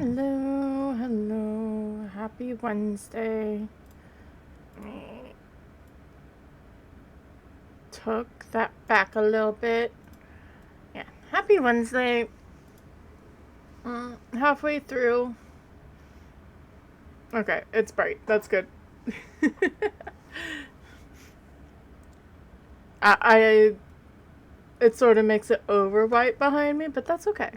Hello, hello. Happy Wednesday. Took that back a little bit. Yeah, happy Wednesday. Halfway through. Okay, it's bright. That's good. I it sort of makes it over white behind me, but that's okay.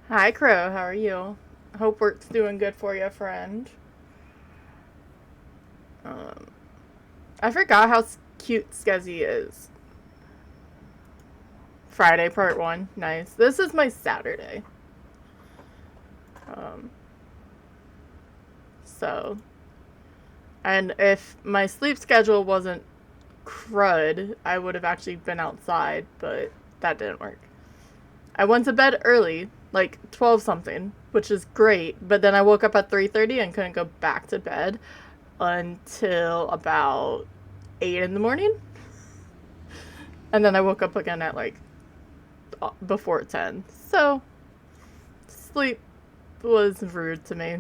Hi, Crow. How are you? Hope work's doing good for you, friend. Um, I forgot how cute Skezzy is. Friday, part one. Nice. This is my Saturday. Um, so, and if my sleep schedule wasn't crud, I would have actually been outside, but that didn't work. I went to bed early, like 12 something, which is great, but then I woke up at 3:30 and couldn't go back to bed until about 8 in the morning. And then I woke up again at like before 10. So, sleep was rude to me.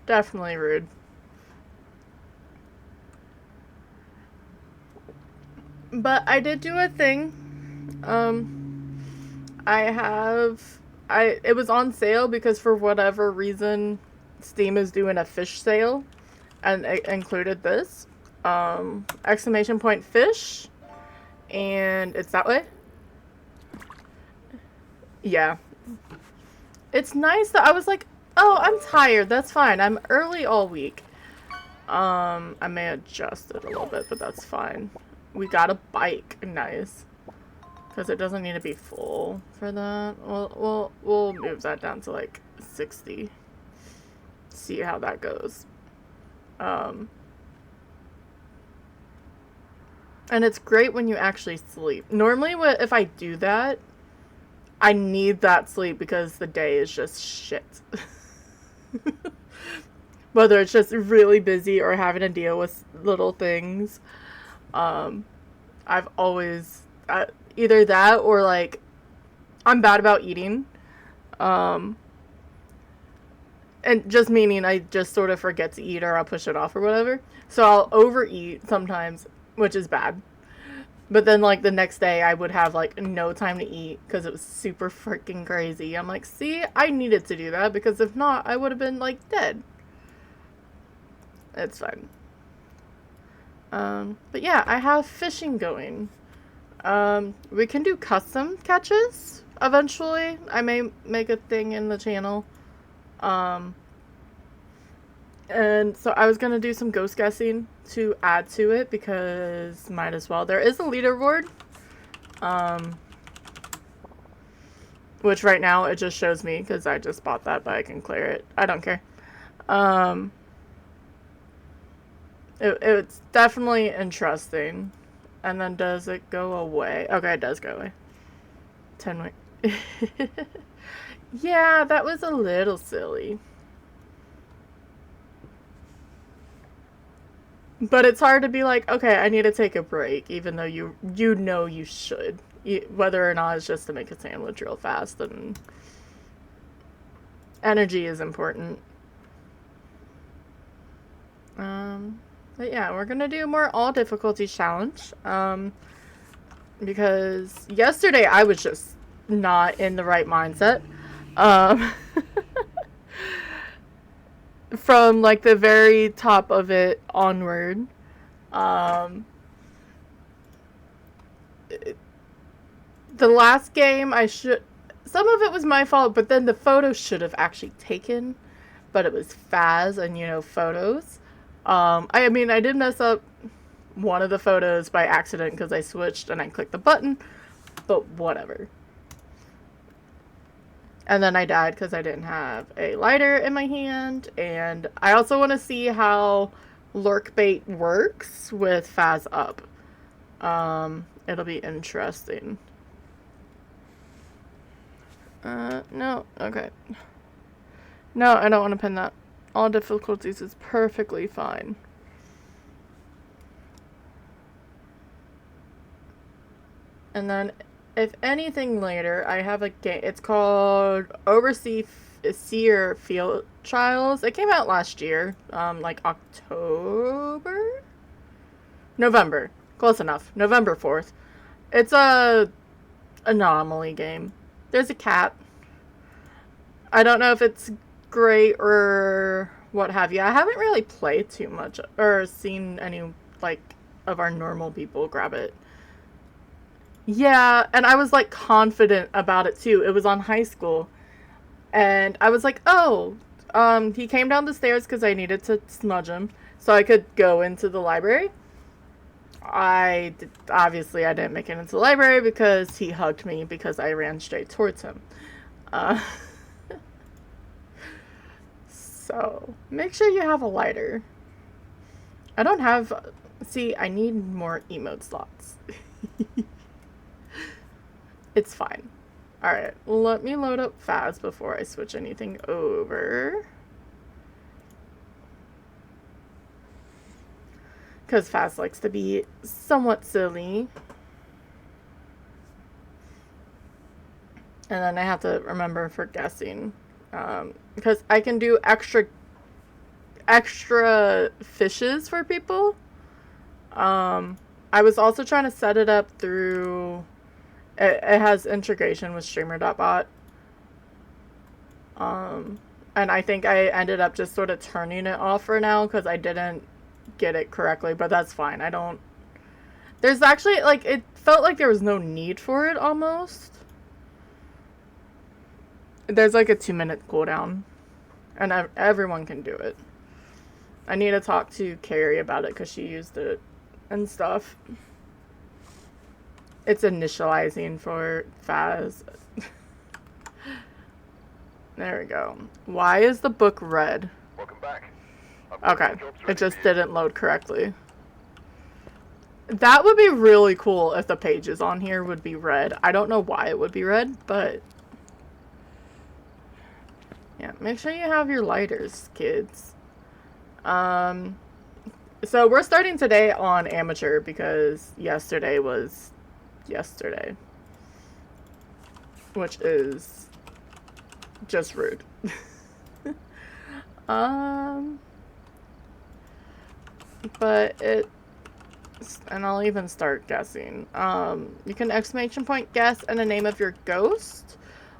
Definitely rude. But I did do a thing. I have it was on sale because for whatever reason Steam is doing a fish sale and it included this. Exclamation point fish, and it's that way. Yeah. It's nice that I was like, "Oh, I'm tired. That's fine. I'm early all week." I may adjust it a little bit, but that's fine. We got a bike. Nice. Because it doesn't need to be full for that. We'll move that down to like 60. See how that goes. Um, and it's great when you actually sleep. Normally, if I do that, I need that sleep because the day is just shit. Whether it's just really busy or having to deal with little things. Um, I've always either that or like I'm bad about eating. Um, and just meaning I just sort of forget to eat or I'll push it off or whatever. So I'll overeat sometimes, which is bad. But then like the next day I would have like no time to eat because it was super freaking crazy. I'm like, see, I needed to do that because if not, I would have been like dead. It's fine. But yeah, I have fishing going. We can do custom catches eventually. I may make a thing in the channel. Um, and so I was gonna do some ghost guessing to add to it because might as well. There is a leaderboard. Um, which right now it just shows me because I just bought that, but I can clear it. I don't care. Um, it's definitely interesting. And then does it go away? Okay, it does go away. 10 weeks. Yeah, that was a little silly. But it's hard to be like, okay, I need to take a break, even though you know you should. Whether or not it's just to make a sandwich real fast, and energy is important. But yeah, we're gonna do more all difficulties challenge. Because yesterday I was just not in the right mindset. Um, from like the very top of it onward. Um, the last game I should. Some of it was my fault, but then the photos should have actually taken. But it was Phas and, photos. I mean, I did mess up one of the photos by accident because I switched and I clicked the button, but whatever. And then I died because I didn't have a lighter in my hand. And I also want to see how lurk bait works with Phas up. It'll be interesting. No, okay. No, I don't want to pin that. All difficulties is perfectly fine. And then, if anything later, I have a game. It's called Seer Field Trials. It came out last year, like October? November. Close enough. November 4th. It's a anomaly game. There's a cat. I don't know if it's great or what have you. I haven't really played too much or seen any, like, of our normal people grab it. Yeah, and I was, like, confident about it, too. It was on high school. And I was like, oh, he came down the stairs because I needed to smudge him so I could go into the library. Obviously, I didn't make it into the library because he hugged me because I ran straight towards him. So, make sure you have a lighter. I don't have... See, I need more emote slots. It's fine. Alright, let me load up Phas before I switch anything over. Because Phas likes to be somewhat silly. And then I have to remember for guessing. Because I can do extra fishes for people. I was also trying to set it up through... It has integration with streamer.bot. And I think I ended up just sort of turning it off for now because I didn't get it correctly, but that's fine. There's actually, like, it felt like there was no need for it almost. There's like a 2-minute cooldown, and everyone can do it. I need to talk to Carrie about it because she used it and stuff. It's initializing for Phas. There we go. Why is the book red? Welcome back. Okay, it just didn't load correctly. That would be really cool if the pages on here would be red. I don't know why it would be red, but... yeah, make sure you have your lighters, kids. So we're starting today on amateur because yesterday was yesterday. Which is just rude. But it... and I'll even start guessing. You can exclamation point guess and the name of your ghost,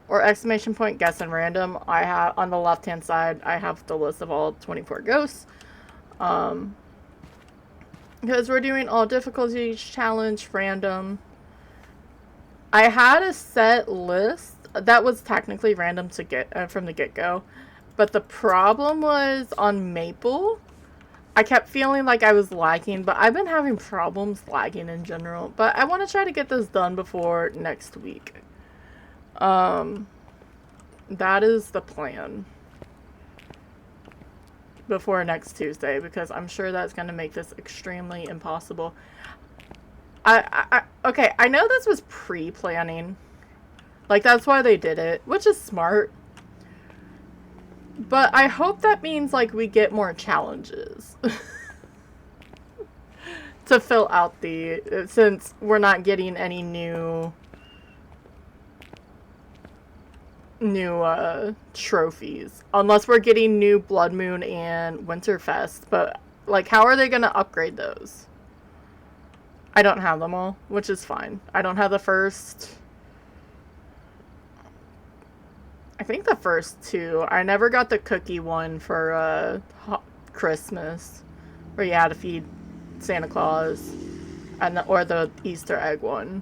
or exclamation point guess and random. I have, on the left hand side, I have the list of all 24 ghosts. Because we're doing all difficulties, challenge, random. I had a set list that was technically random to get from the get-go, but the problem was on Maple. I kept feeling like I was lagging, but I've been having problems lagging in general. But I want to try to get this done before next week. That is the plan. Before next Tuesday, because I'm sure that's going to make this extremely impossible. Okay, I know this was pre-planning. Like, that's why they did it, which is smart. But I hope that means, like, we get more challenges. To fill out the... since we're not getting any new trophies. Unless we're getting new Blood Moon and Winterfest. But, like, how are they going to upgrade those? I don't have them all, which is fine. I don't have the first... I think the first two. I never got the cookie one for Christmas, where you had to feed Santa Claus, and or the Easter egg one.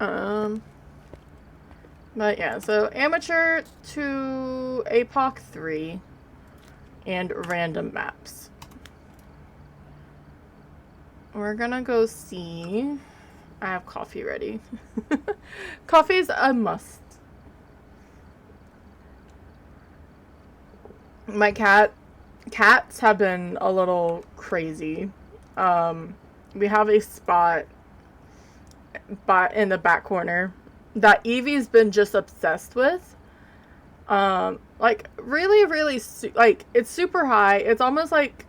But yeah, so amateur to APOC 3 and random maps. We're gonna go see... I have coffee ready. Coffee's a must. My cats have been a little crazy. We have a spot in the back corner that Evie's been just obsessed with. Like, really, like, it's super high. It's almost like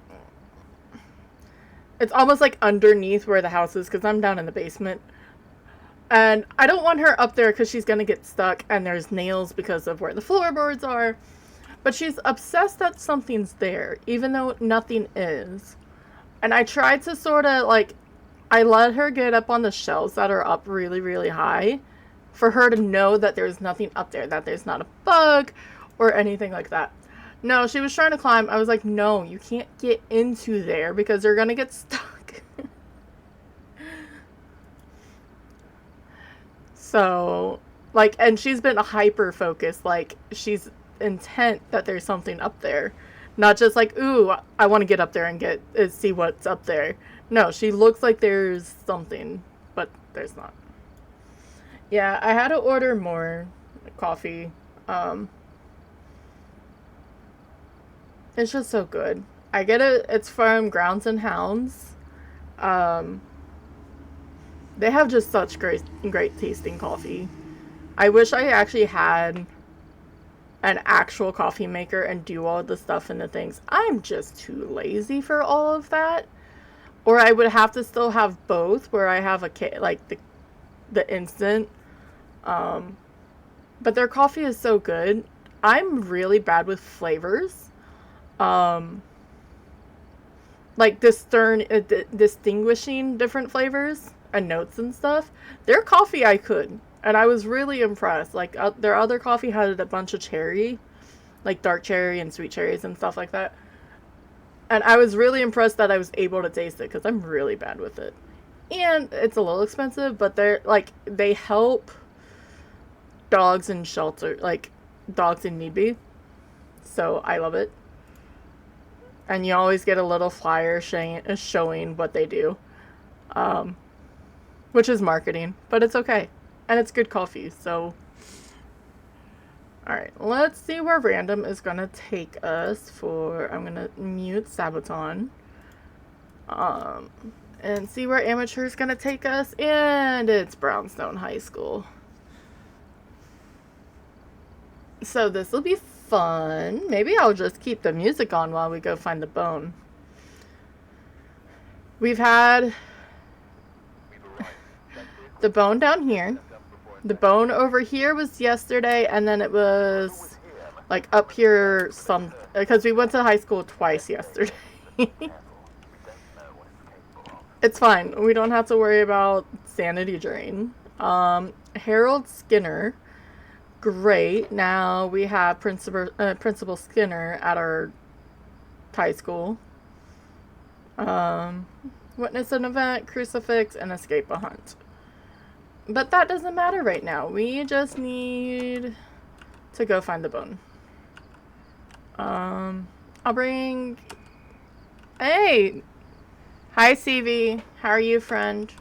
underneath where the house is, because I'm down in the basement. And I don't want her up there because she's going to get stuck and there's nails because of where the floorboards are. But she's obsessed that something's there, even though nothing is. And I tried to sort of, like, I let her get up on the shelves that are up really, really high for her to know that there's nothing up there, that there's not a bug or anything like that. No, she was trying to climb. I was like, no, you can't get into there because you're going to get stuck. So, like, and she's been hyper focused. Like, she's intent that there's something up there. Not just like, ooh, I want to get up there and see what's up there. No, she looks like there's something, but there's not. Yeah, I had to order more coffee. It's just so good. I get it. It's from Grounds and Hounds. Um, they have just such great tasting coffee. I wish I actually had an actual coffee maker and do all the stuff and the things. I'm just too lazy for all of that. Or I would have to still have both, where I have like the instant. But their coffee is so good. I'm really bad with flavors. Like distinguishing different flavors and notes and stuff. Their coffee I could. And I was really impressed. Like, their other coffee had a bunch of cherry. Like, dark cherry and sweet cherries and stuff like that. And I was really impressed that I was able to taste it, because I'm really bad with it. And it's a little expensive, but they help dogs in shelter. Like, dogs in need be. So, I love it. And you always get a little flyer showing what they do. Which is marketing. But it's okay. And it's good coffee, so... Alright, let's see where random is going to take us for... I'm going to mute Sabaton. And see where amateur is going to take us. And it's Brownstone High School. So this will be fun. Maybe I'll just keep the music on while we go find the bone. We've had the bone down here. The bone over here was yesterday, and then it was like up here because we went to high school twice yesterday. It's fine. We don't have to worry about sanity drain. Harold Skinner. Great. Now we have Principal Skinner at our high school. Witness an event, crucifix, and escape a hunt. But that doesn't matter right now. We just need to go find the bone. I'll bring... Hey! Hi, CV. How are you, friend?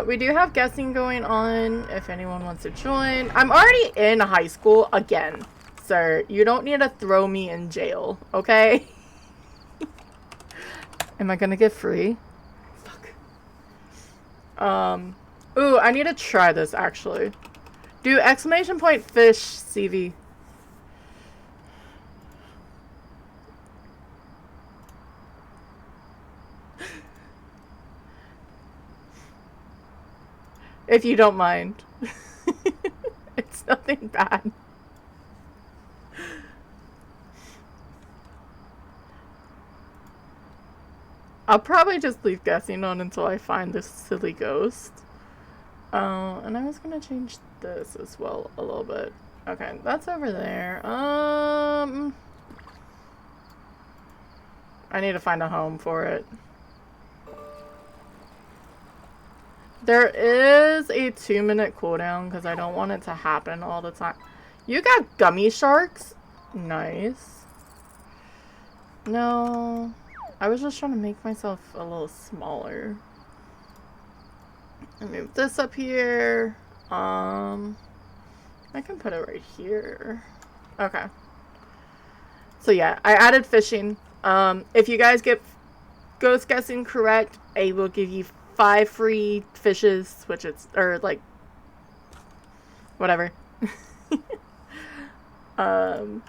We do have guessing going on if anyone wants to join. I'm already in high school again, sir. You don't need to throw me in jail, okay? Am I gonna get free? Fuck. Ooh, I need to try this, actually. Do exclamation point fish, CV. If you don't mind. It's nothing bad. I'll probably just leave guessing on until I find this silly ghost. And I was gonna change this as well a little bit. Okay, that's over there. I need to find a home for it. There is a 2-minute cooldown because I don't want it to happen all the time. You got gummy sharks? Nice. No. I was just trying to make myself a little smaller. I move this up here. I can put it right here. Okay. So yeah, I added fishing. If you guys get ghost guessing correct, I will give you 5 free fishes, which it's, or like, whatever. They're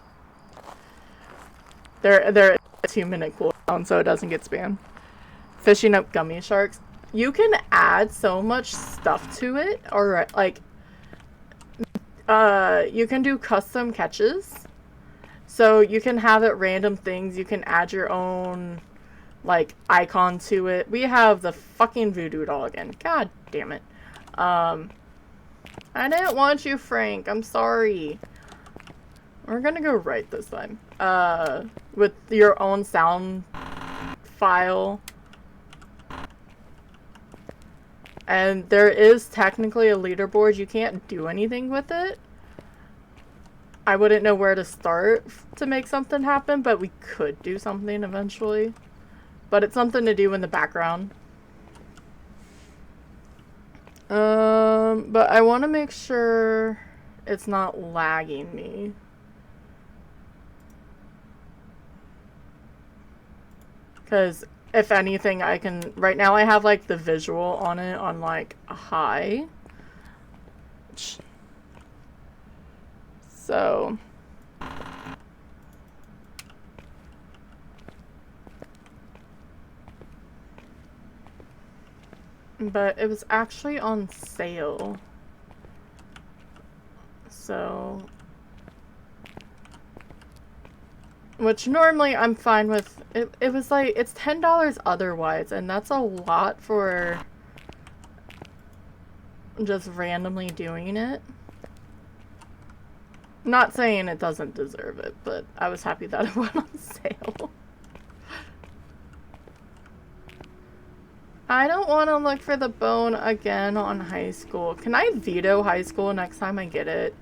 a 2-minute cooldown, so it doesn't get spammed. Fishing up gummy sharks. you can add so much stuff to it, or like, you can do custom catches. So you can have it random things. You can add your own, like, icon to it. We have the fucking voodoo doll again. God damn it. I didn't want you, Frank. I'm sorry. We're gonna go right this time. With your own sound file. And there is technically a leaderboard. You can't do anything with it. I wouldn't know where to start to make something happen, but we could do something eventually. But it's something to do in the background. But I want to make sure it's not lagging me. Because if anything, I can... Right now I have, like, the visual on it on, like, high. So... But it was actually on sale. So... Which normally I'm fine with. It was like, it's $10 otherwise, and that's a lot for just randomly doing it. Not saying it doesn't deserve it, but I was happy that it went on sale. I don't want to look for the bone again on high school. Can I veto high school next time I get it?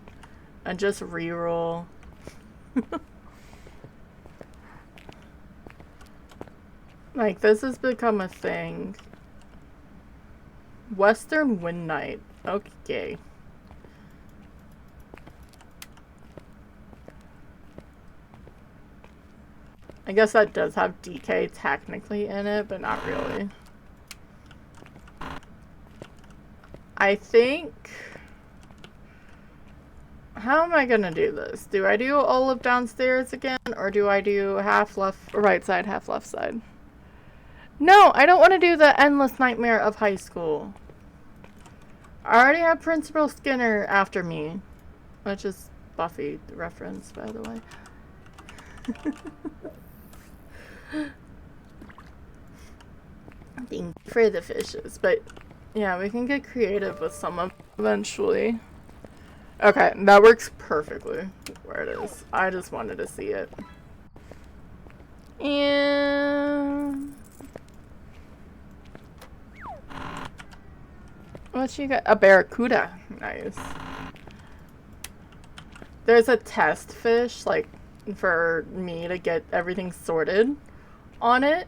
And just reroll? Like, this has become a thing. Western Wind Knight. Okay. I guess that does have DK technically in it, but not really. I think... How am I gonna do this? Do I do all of downstairs again, or do I do half left, right side, half left side? No, I don't want to do the endless nightmare of high school. I already have Principal Skinner after me. Which is Buffy reference, by the way. Thank you for the fishes. But, yeah, we can get creative with some of them eventually. Okay, that works perfectly where it is. I just wanted to see it. And... what you got? A barracuda. Nice. There's a test fish, like, for me to get everything sorted on it.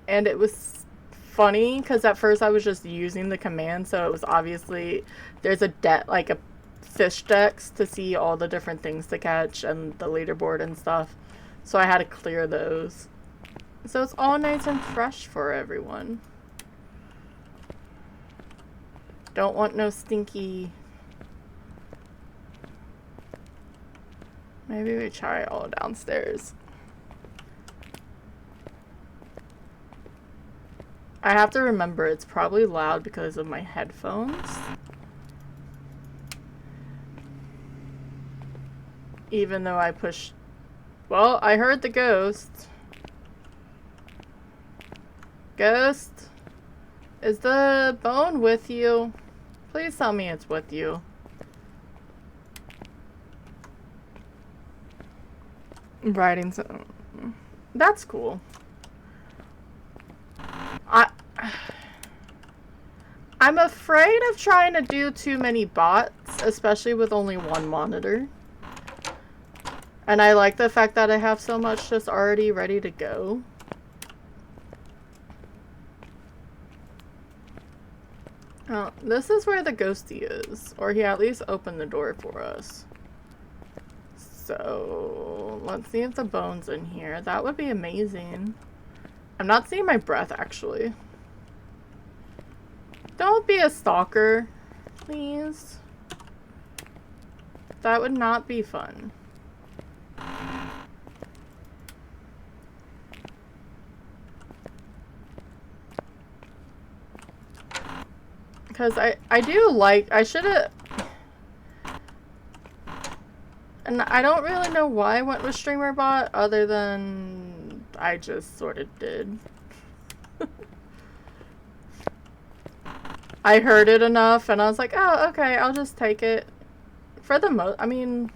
And it was funny, because at first I was just using the command, so it was obviously... There's a like a fish decks to see all the different things to catch and the leaderboard and stuff. So I had to clear those. So it's all nice and fresh for everyone. Don't want no stinky... Maybe we try all downstairs. I have to remember it's probably loud because of my headphones. Even though I pushed... Well, I heard the ghost. Ghost? Is the bone with you? Please tell me it's with you. Writing some... That's cool. I'm afraid of trying to do too many bots, especially with only one monitor. And I like the fact that I have so much just already ready to go. Oh, this is where the ghosty is. Or he at least opened the door for us. So, let's see if the bone's in here. That would be amazing. I'm not seeing my breath, actually. Don't be a stalker, please. That would not be fun. Because I do like, I should have, and I don't really know why I went with streamer bot other than I just sort of did. I heard it enough and I was like, oh, okay, I'll just take it. For the most, I mean,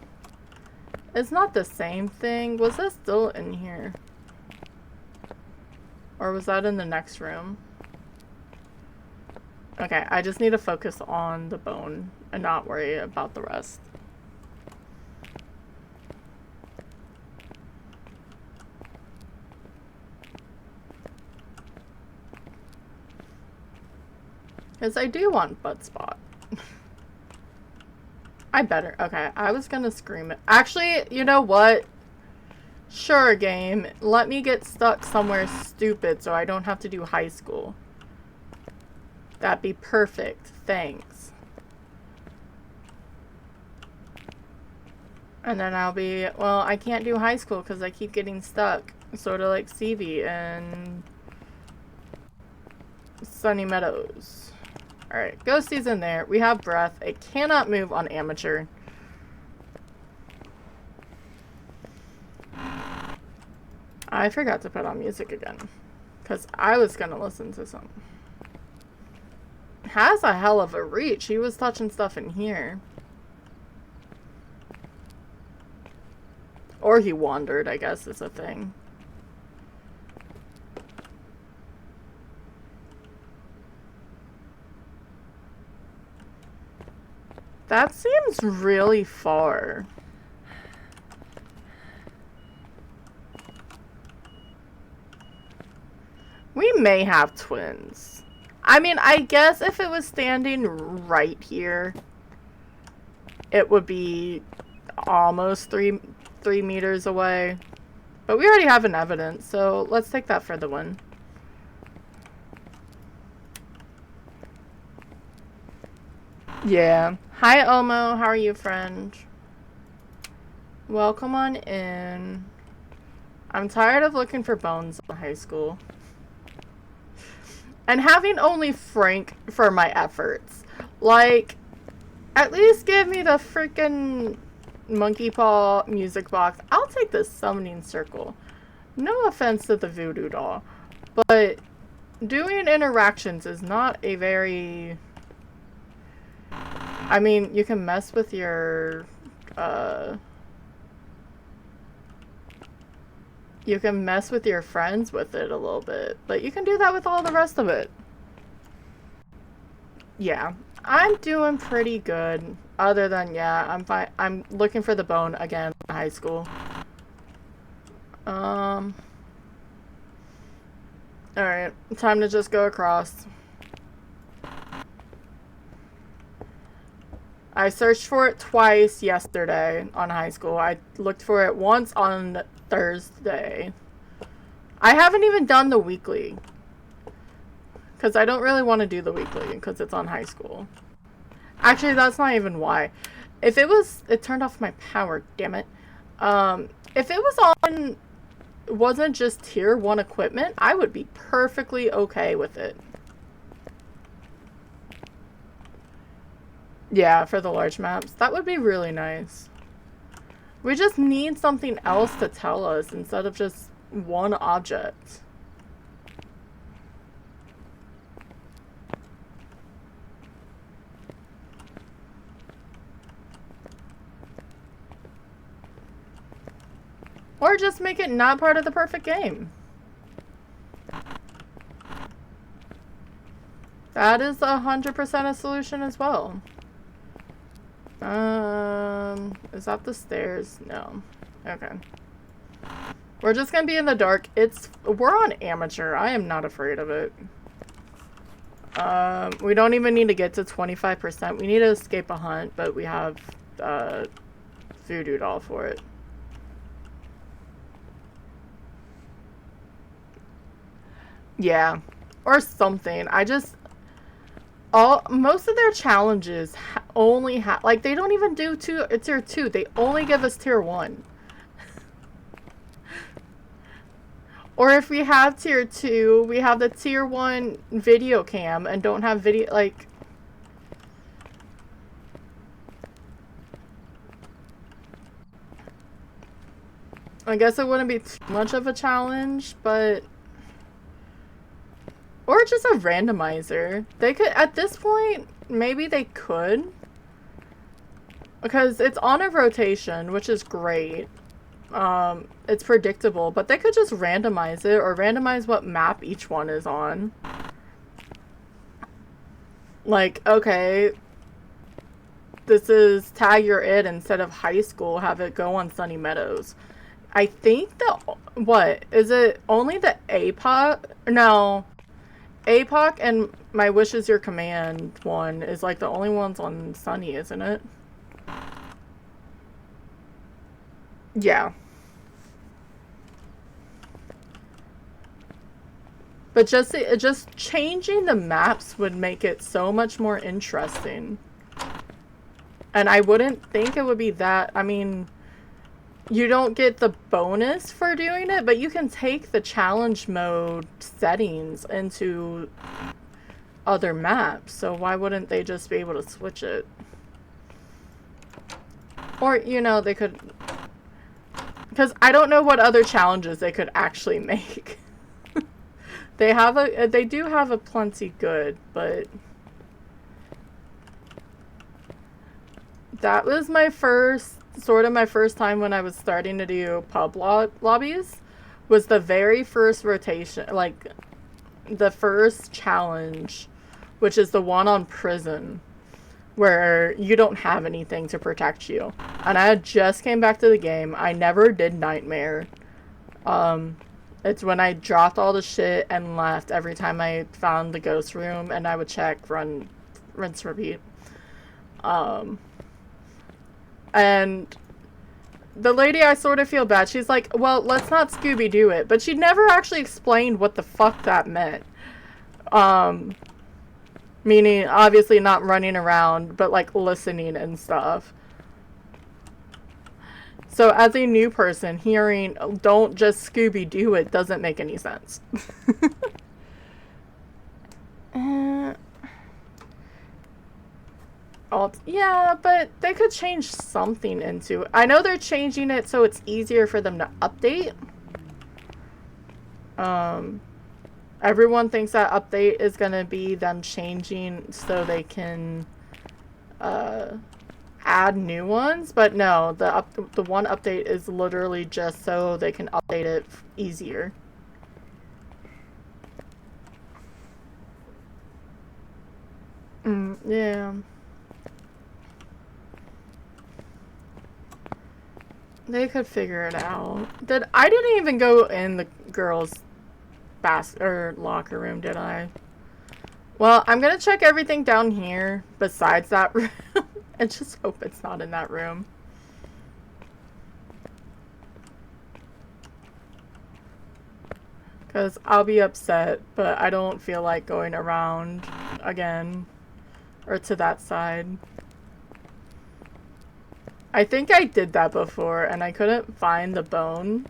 it's not the same thing. Was that still in here? Or was that in the next room? Okay, I just need to focus on the bone and not worry about the rest. Because I do want butt spot. I better. Okay, I was gonna scream it. Actually, you know what? Sure, game. Let me get stuck somewhere stupid so I don't have to do high school. That'd be perfect. Thanks. And then I'll be, well, I can't do high school because I keep getting stuck. Sort of like CV and Sunny Meadows. Alright, Ghosty's in there. We have breath. It cannot move on amateur. I forgot to put on music again. Because I was going to listen to some. Has a hell of a reach. He was touching stuff in here. Or he wandered, I guess is a thing. That seems really far. We may have twins. I mean, I guess if it was standing right here, it would be almost three meters away. But we already have an evidence, so let's take that for the win. Yeah. Hi, Omo. How are you, friend? Welcome on in. I'm tired of looking for bones in high school. And having only Frank for my efforts. Like, at least give me the freaking monkey paw music box. I'll take the summoning circle. No offense to the voodoo doll. But doing interactions is not a very... I mean, you can mess with your, you can mess with your friends with it a little bit, but you can do that with all the rest of it. Yeah, I'm doing pretty good. Other than, yeah, I'm fine. I'm looking for the bone again in high school. Alright, time to just go across. I searched for it twice yesterday on high school. I looked for it once on Thursday. I haven't even done the weekly. Because I don't really want to do the weekly because it's on high school. Actually, that's not even why. If it was... It turned off my power, damn it. If it was on... It wasn't just tier 1 equipment, I would be perfectly okay with it. Yeah, for the large maps. That would be really nice. We just need something else to tell us instead of just one object. Or just make it not part of the perfect game. That is 100% a solution as well. Is that the stairs? No. Okay. We're just gonna be in the dark. We're on amateur. I am not afraid of it. We don't even need to get to 25%. We need to escape a hunt, but we have, voodoo doll for it. Yeah. Or something. Most of their challenges only have, like, they don't even do tier 2. They only give us tier 1. Or if we have tier 2, we have the tier 1 video cam and don't have video, like, I guess it wouldn't be too much of a challenge, but... Or just a randomizer. They could, at this point, maybe they could. Because it's on a rotation, which is great. It's predictable, but they could just randomize it or randomize what map each one is on. Like, okay, this is Tag Your It instead of high school, have it go on Sunny Meadows. I think what? Is it only the APOC? No. APOC and My Wish Is Your Command one is like the only ones on Sunny, isn't it? Yeah. But just changing the maps would make it so much more interesting. And I wouldn't think it would be that, I mean, you don't get the bonus for doing it, but you can take the challenge mode settings into other maps. So why wouldn't they just be able to switch it? Or, you know, they could... Because I don't know what other challenges they could actually make. They do have a plenty good, but... That was my first time when I was starting to do pub lobbies, was the very first rotation, like, the first challenge, which is the one on prison, where you don't have anything to protect you. And I just came back to the game. I never did Nightmare. It's when I dropped all the shit and left every time I found the ghost room, and I would check, run, rinse, repeat. And the lady, I sort of feel bad. She's like, well, let's not Scooby-Doo it. But she never actually explained what the fuck that meant. Meaning, obviously not running around, but like listening and stuff. So as a new person, hearing, don't just Scooby-Doo it, doesn't make any sense. Yeah, but they could change something into it. I know they're changing it so it's easier for them to update. Everyone thinks that update is going to be them changing so they can add new ones, but no, the one update is literally just so they can update it easier. Yeah. They could figure it out. I didn't even go in the girls' locker room, did I? Well, I'm gonna check everything down here besides that room. And just hope it's not in that room. Because I'll be upset, but I don't feel like going around again. Or to that side. I think I did that before, and I couldn't find the bone.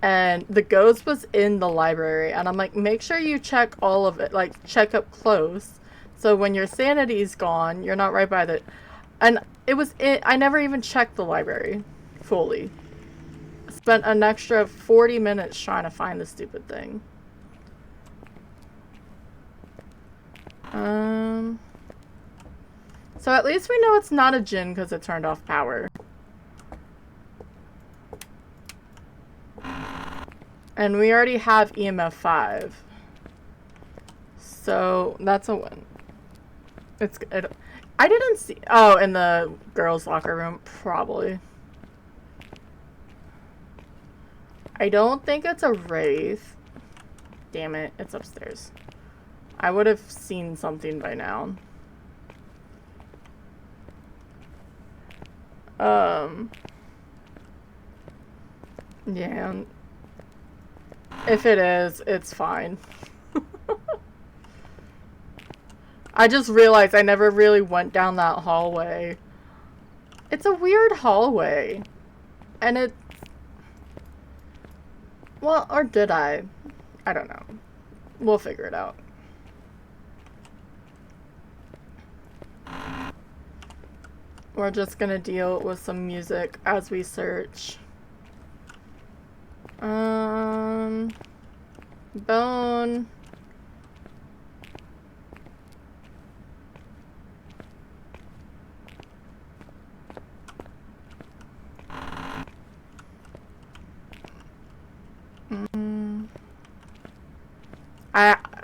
And the ghost was in the library, and I'm like, make sure you check all of it, like, check up close. So when your sanity's gone, you're not right by the... And I never even checked the library fully. Spent an extra 40 minutes trying to find the stupid thing. So at least we know it's not a djinn because it turned off power. And we already have EMF 5. So that's a win. I didn't see... Oh, in the girls' locker room. Probably. I don't think it's a wraith. Damn it. It's upstairs. I would have seen something by now. Yeah. If it is, it's fine. I just realized I never really went down that hallway. It's a weird hallway. And it... Well, or did I? I don't know. We'll figure it out. We're just gonna deal with some music as we search. Bone.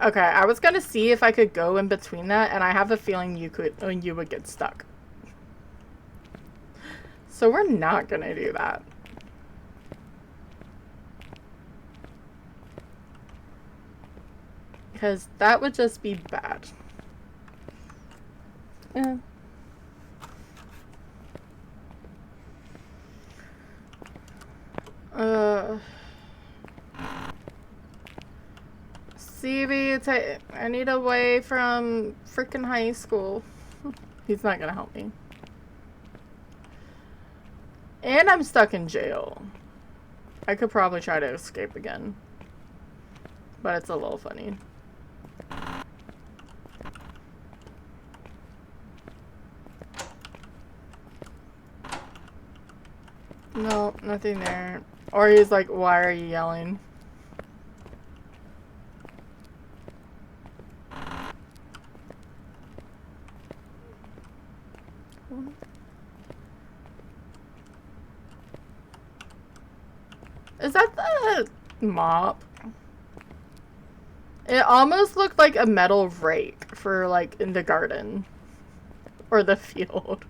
Okay, I was gonna see if I could go in between that, and I have a feeling you would get stuck. So we're not gonna do that. Because that would just be bad. Yeah. CB, I need away from freaking high school. He's not gonna help me. And I'm stuck in jail. I could probably try to escape again. But it's a little funny. No, nothing there. Or he's like, why are you yelling? Is that the mop? It almost looked like a metal rake for like in the garden. Or the field.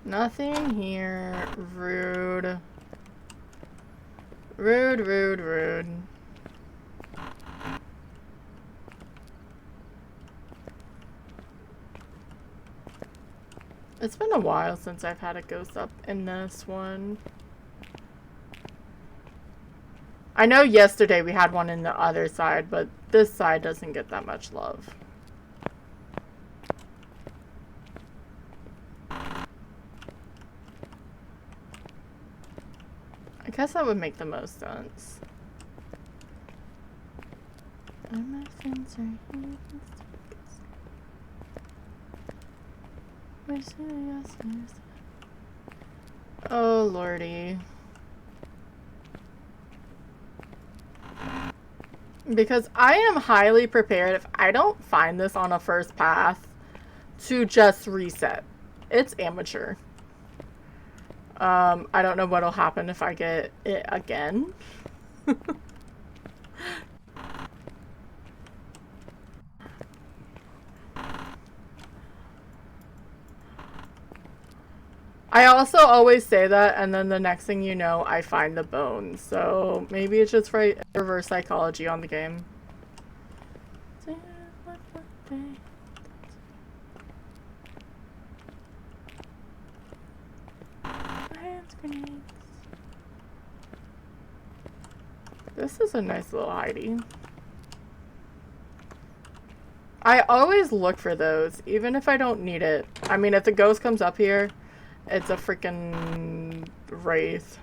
Nothing here. Rude. Rude, rude, rude. It's been a while since I've had a ghost up in this one. I know yesterday we had one in the other side, but this side doesn't get that much love. I guess that would make the most sense. And my friends are here. Oh lordy. Because I am highly prepared if I don't find this on a first pass to just reset. It's amateur. I don't know what'll happen if I get it again. I also always say that, and then the next thing you know, I find the bones. So maybe it's just reverse psychology on the game. This is a nice little hidey. I always look for those, even if I don't need it. I mean, if the ghost comes up here, it's a freaking wraith.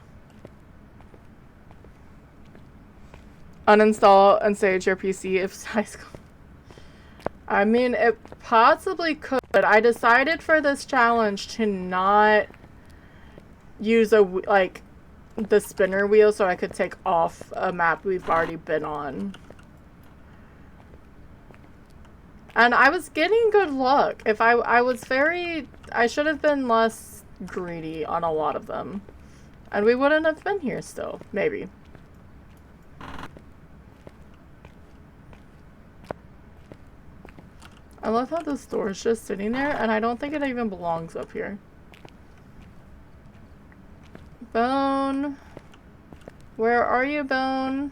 Uninstall and sage your PC if high school. I mean, it possibly could. I decided for this challenge to not use the spinner wheel so I could take off a map we've already been on. And I was getting good luck. If I should have been less greedy on a lot of them. And we wouldn't have been here still. Maybe. I love how this door is just sitting there, and I don't think it even belongs up here. Bone. Where are you, Bone?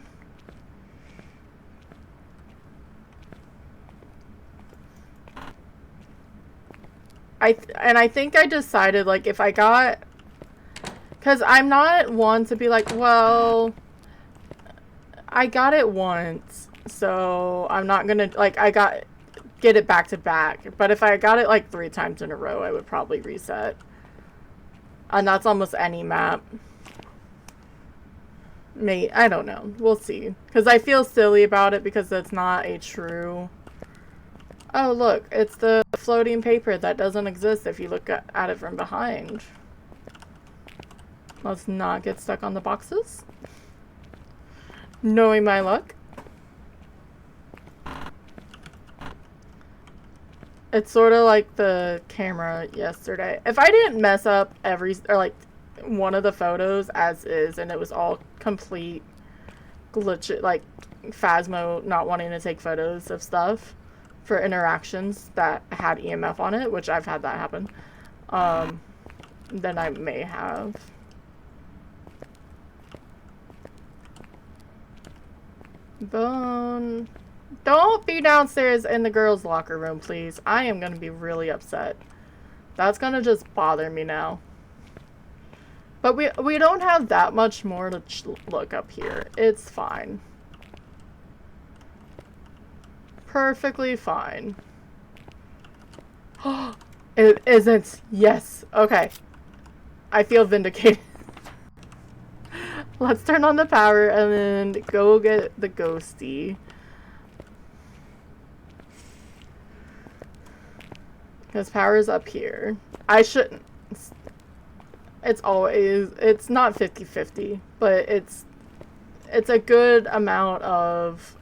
I think I decided, like, if I got... Because I'm not one to be like, well... I got it once, so I'm not gonna... Like, get it back to back. But if I got it, like, 3 times in a row, I would probably reset. And that's almost any map. I don't know. We'll see. Because I feel silly about it because it's not a true... Oh, look. It's the floating paper that doesn't exist if you look at it from behind. Let's not get stuck on the boxes. Knowing my luck. It's sort of like the camera yesterday. If I didn't mess up one of the photos as is and it was all complete glitch, like Phasmo not wanting to take photos of stuff for interactions that had EMF on it, which I've had that happen, then I may have. Bone. Don't be downstairs in the girls' locker room, please. I am gonna be really upset. That's gonna just bother me now. But we don't have that much more to look up here. It's fine. Perfectly fine. It isn't. Yes. Okay. I feel vindicated. Let's turn on the power and then go get the ghosty. Because power's up here. I shouldn't. It's not 50-50, but it's a good amount of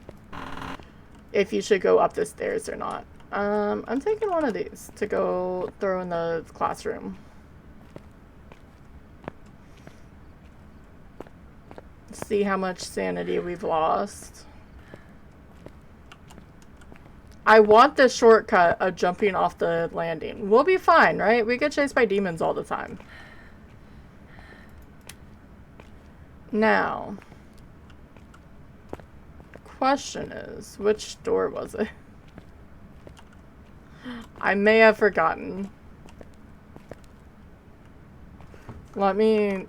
if you should go up the stairs or not. I'm taking one of these to go throw in the classroom. See how much sanity we've lost. I want the shortcut of jumping off the landing. We'll be fine, right? We get chased by demons all the time. Now, question is, which door was it? I may have forgotten. Let me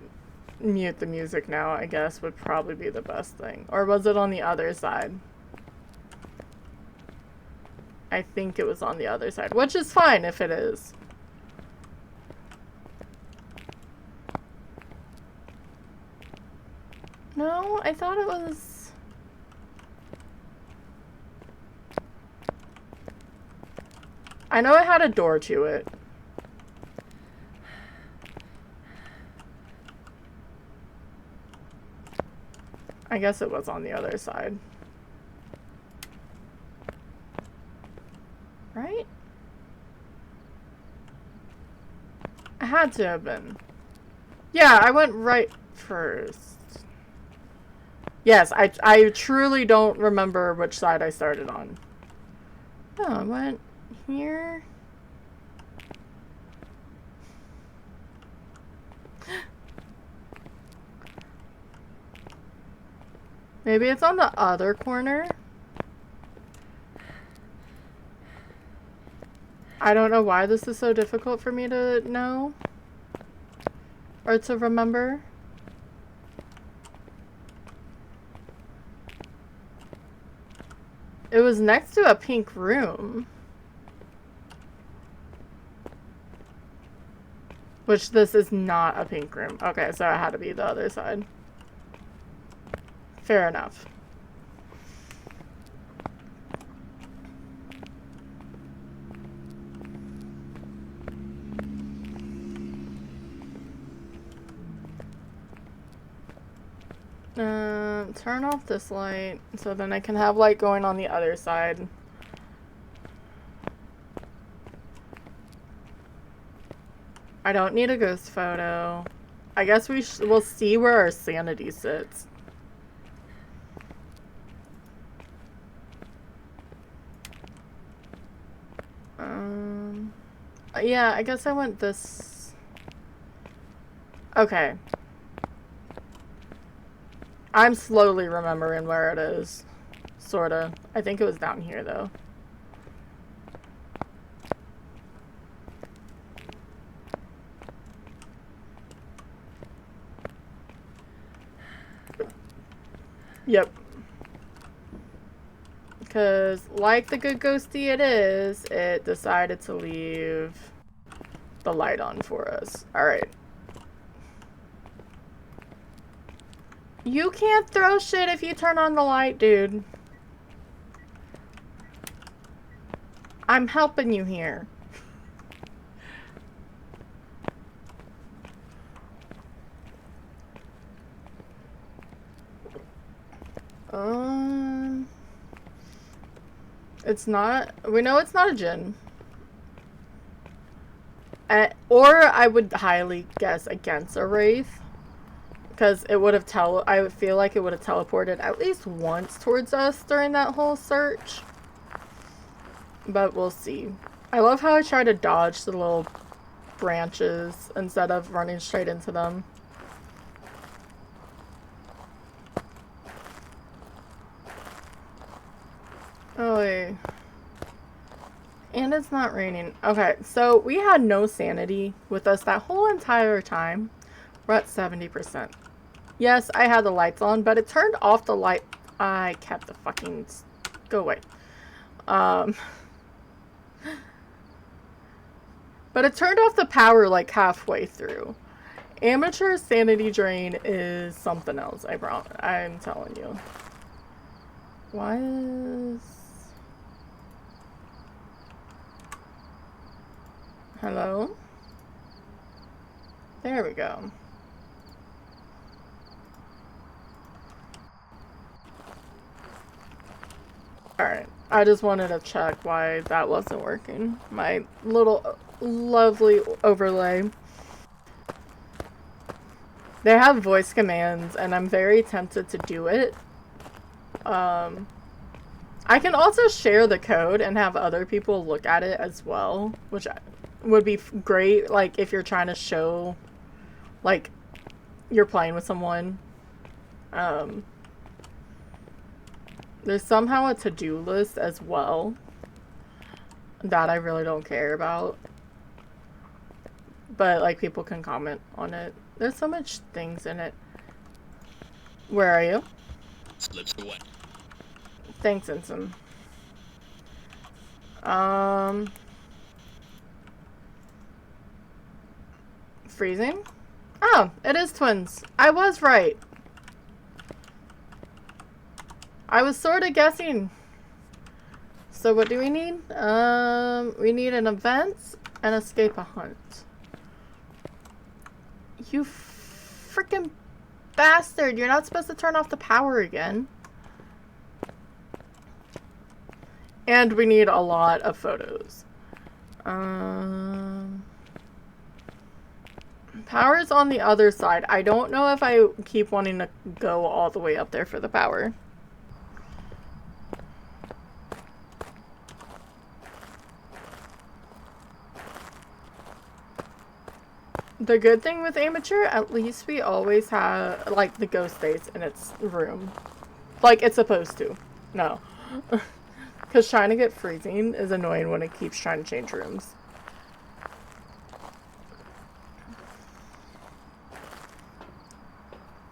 mute the music now, I guess, would probably be the best thing. Or was it on the other side? I think it was on the other side, which is fine if it is. No, I thought it was... I know it had a door to it. I guess it was on the other side. Right? I had to have been. Yeah, I went right first. Yes, I truly don't remember which side I started on. Oh, I went here. Maybe it's on the other corner. I don't know why this is so difficult for me to know. Or to remember. It was next to a pink room. Which this is not a pink room. Okay, so it had to be the other side. Fair enough. Turn off this light so then I can have light going on the other side. I don't need a ghost photo. I guess we'll see where our sanity sits. Yeah, I guess I went this... Okay. I'm slowly remembering where it is. Sorta. I think it was down here, though. Yep. Because, like the good ghosty it is, it decided to leave the light on for us. Alright. You can't throw shit if you turn on the light, dude. I'm helping you here. It's not. We know it's not a djinn. Or I would highly guess against a wraith. Because it would have I would feel like it would have teleported at least once towards us during that whole search. But we'll see. I love how I try to dodge the little branches instead of running straight into them. Oh, wait. And it's not raining. Okay, so we had no sanity with us that whole entire time. We're at 70%. Yes, I had the lights on, but it turned off the light. I kept the fucking... Go away. But it turned off the power like halfway through. Amateur sanity drain is something else, I'm telling you. Why is... Hello? There we go. Alright, I just wanted to check why that wasn't working. My little lovely overlay. They have voice commands, and I'm very tempted to do it. I can also share the code and have other people look at it as well, which would be great, like, if you're trying to show, like, you're playing with someone. There's somehow a to-do list as well that I really don't care about. But, like, people can comment on it. There's so much things in it. Where are you? Slips away. Thanks, Ensign. Freezing? Oh, it is twins. I was right. I was sort of guessing. So what do we need? We need an event and escape a hunt. You freaking bastard. You're not supposed to turn off the power again. And we need a lot of photos. Power's on the other side. I don't know if I keep wanting to go all the way up there for the power. The good thing with Amateur, at least we always have, like, the ghost face in its room. Like, it's supposed to. No. Because trying to get freezing is annoying when it keeps trying to change rooms.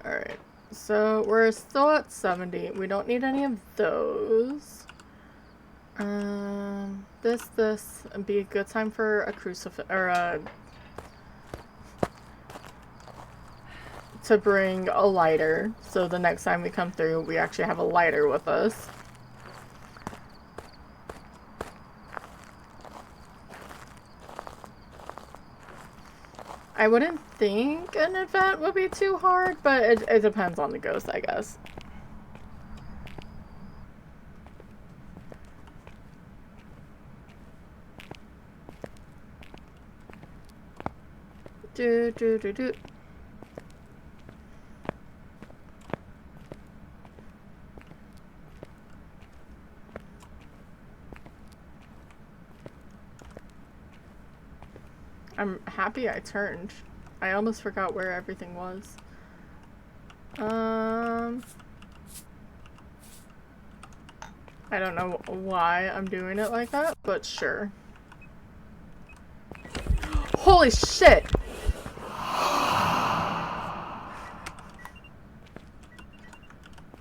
Alright. So, we're still at 70. We don't need any of those. This would be a good time for a crucifix, or a... to bring a lighter, so the next time we come through, we actually have a lighter with us. I wouldn't think an event would be too hard, but it depends on the ghost, I guess. Do. I'm happy I turned. I almost forgot where everything was. I don't know why I'm doing it like that, but sure. Holy shit!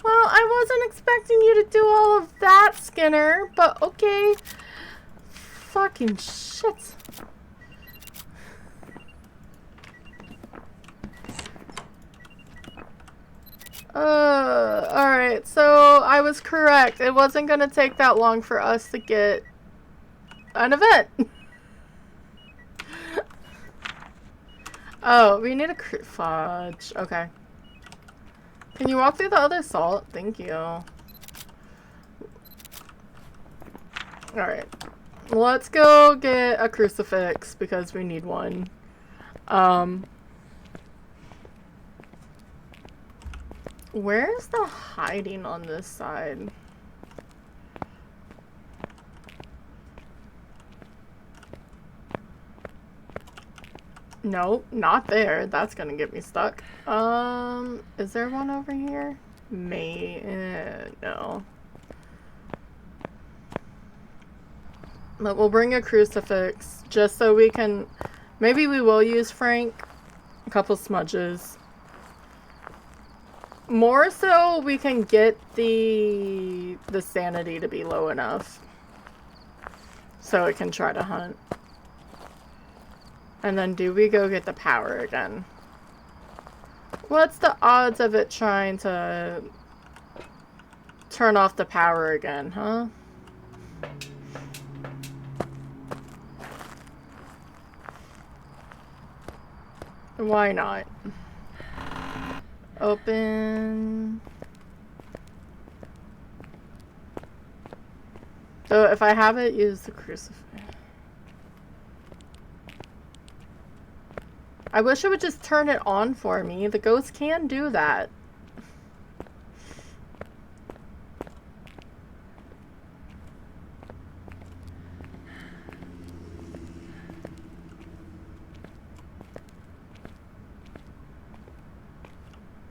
Well, I wasn't expecting you to do all of that, Skinner, but okay. Fucking shit. Alright, so I was correct. It wasn't gonna take that long for us to get an event. Oh, we need a fudge. Okay. Can you walk through the other salt? Thank you. Alright. Let's go get a crucifix because we need one. Where's the hiding on this side? Nope, not there. That's gonna get me stuck. Is there one over here? No. But we'll bring a crucifix just so we can... Maybe we will use Frank. A couple smudges. More so we can get the sanity to be low enough so it can try to hunt. And then do we go get the power again? What's the odds of it trying to turn off the power again, huh? Why not? Open. So if I have it, use the crucifix. I wish it would just turn it on for me. The ghost can do that.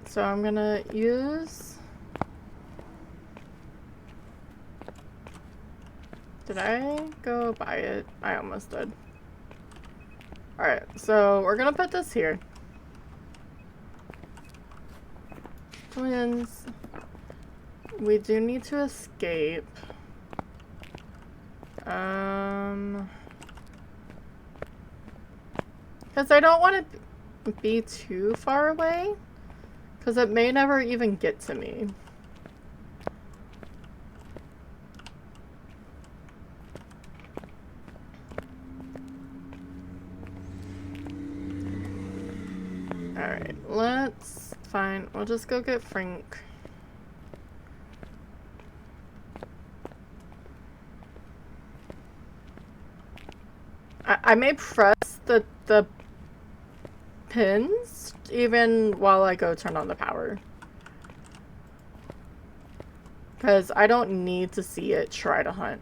So I'm gonna use... Did I go buy it? I almost did. Alright, so we're gonna put this here. Twins. We do need to escape. Because I don't want to be too far away. Because it may never even get to me. Alright, let's... Fine, we'll just go get Frank. I may press the pins even while I go turn on the power. Because I don't need to see it try to hunt.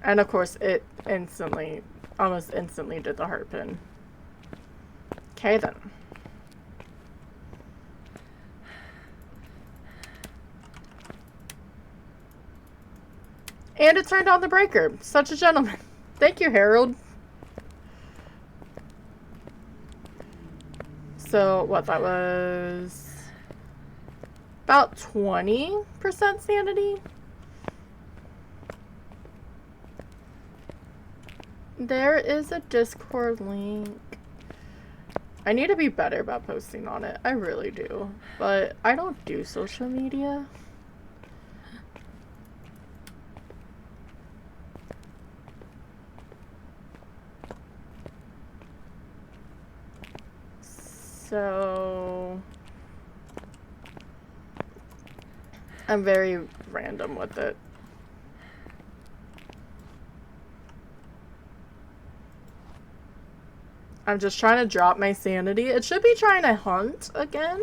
And of course it instantly, almost instantly did the heart pin. Okay then. And it turned on the breaker. Such a gentleman. Thank you, Harold. So, what, that was about 20% sanity? There is a Discord link. I need to be better about posting on it. I really do. But I don't do social media. So I'm very random with it. I'm just trying to drop my sanity. It should be trying to hunt again.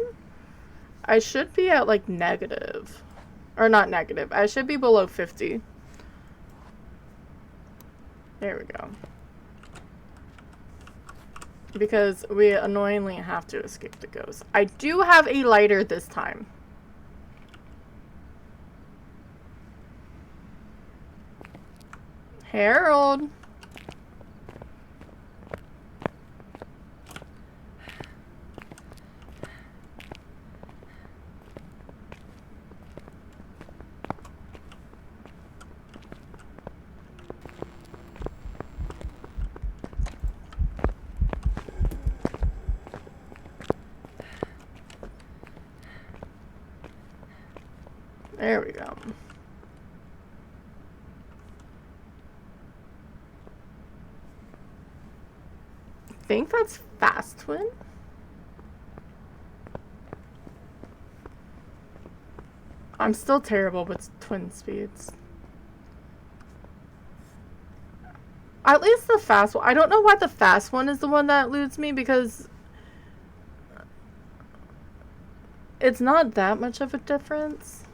I should be at like negative. Or not negative. I should be below 50. There we go. Because we annoyingly have to escape the ghost. I do have a lighter this time. Harold. There we go. I think that's fast twin. I'm still terrible with twin speeds. At least the fast one. I don't know why the fast one is the one that eludes me, because it's not that much of a difference.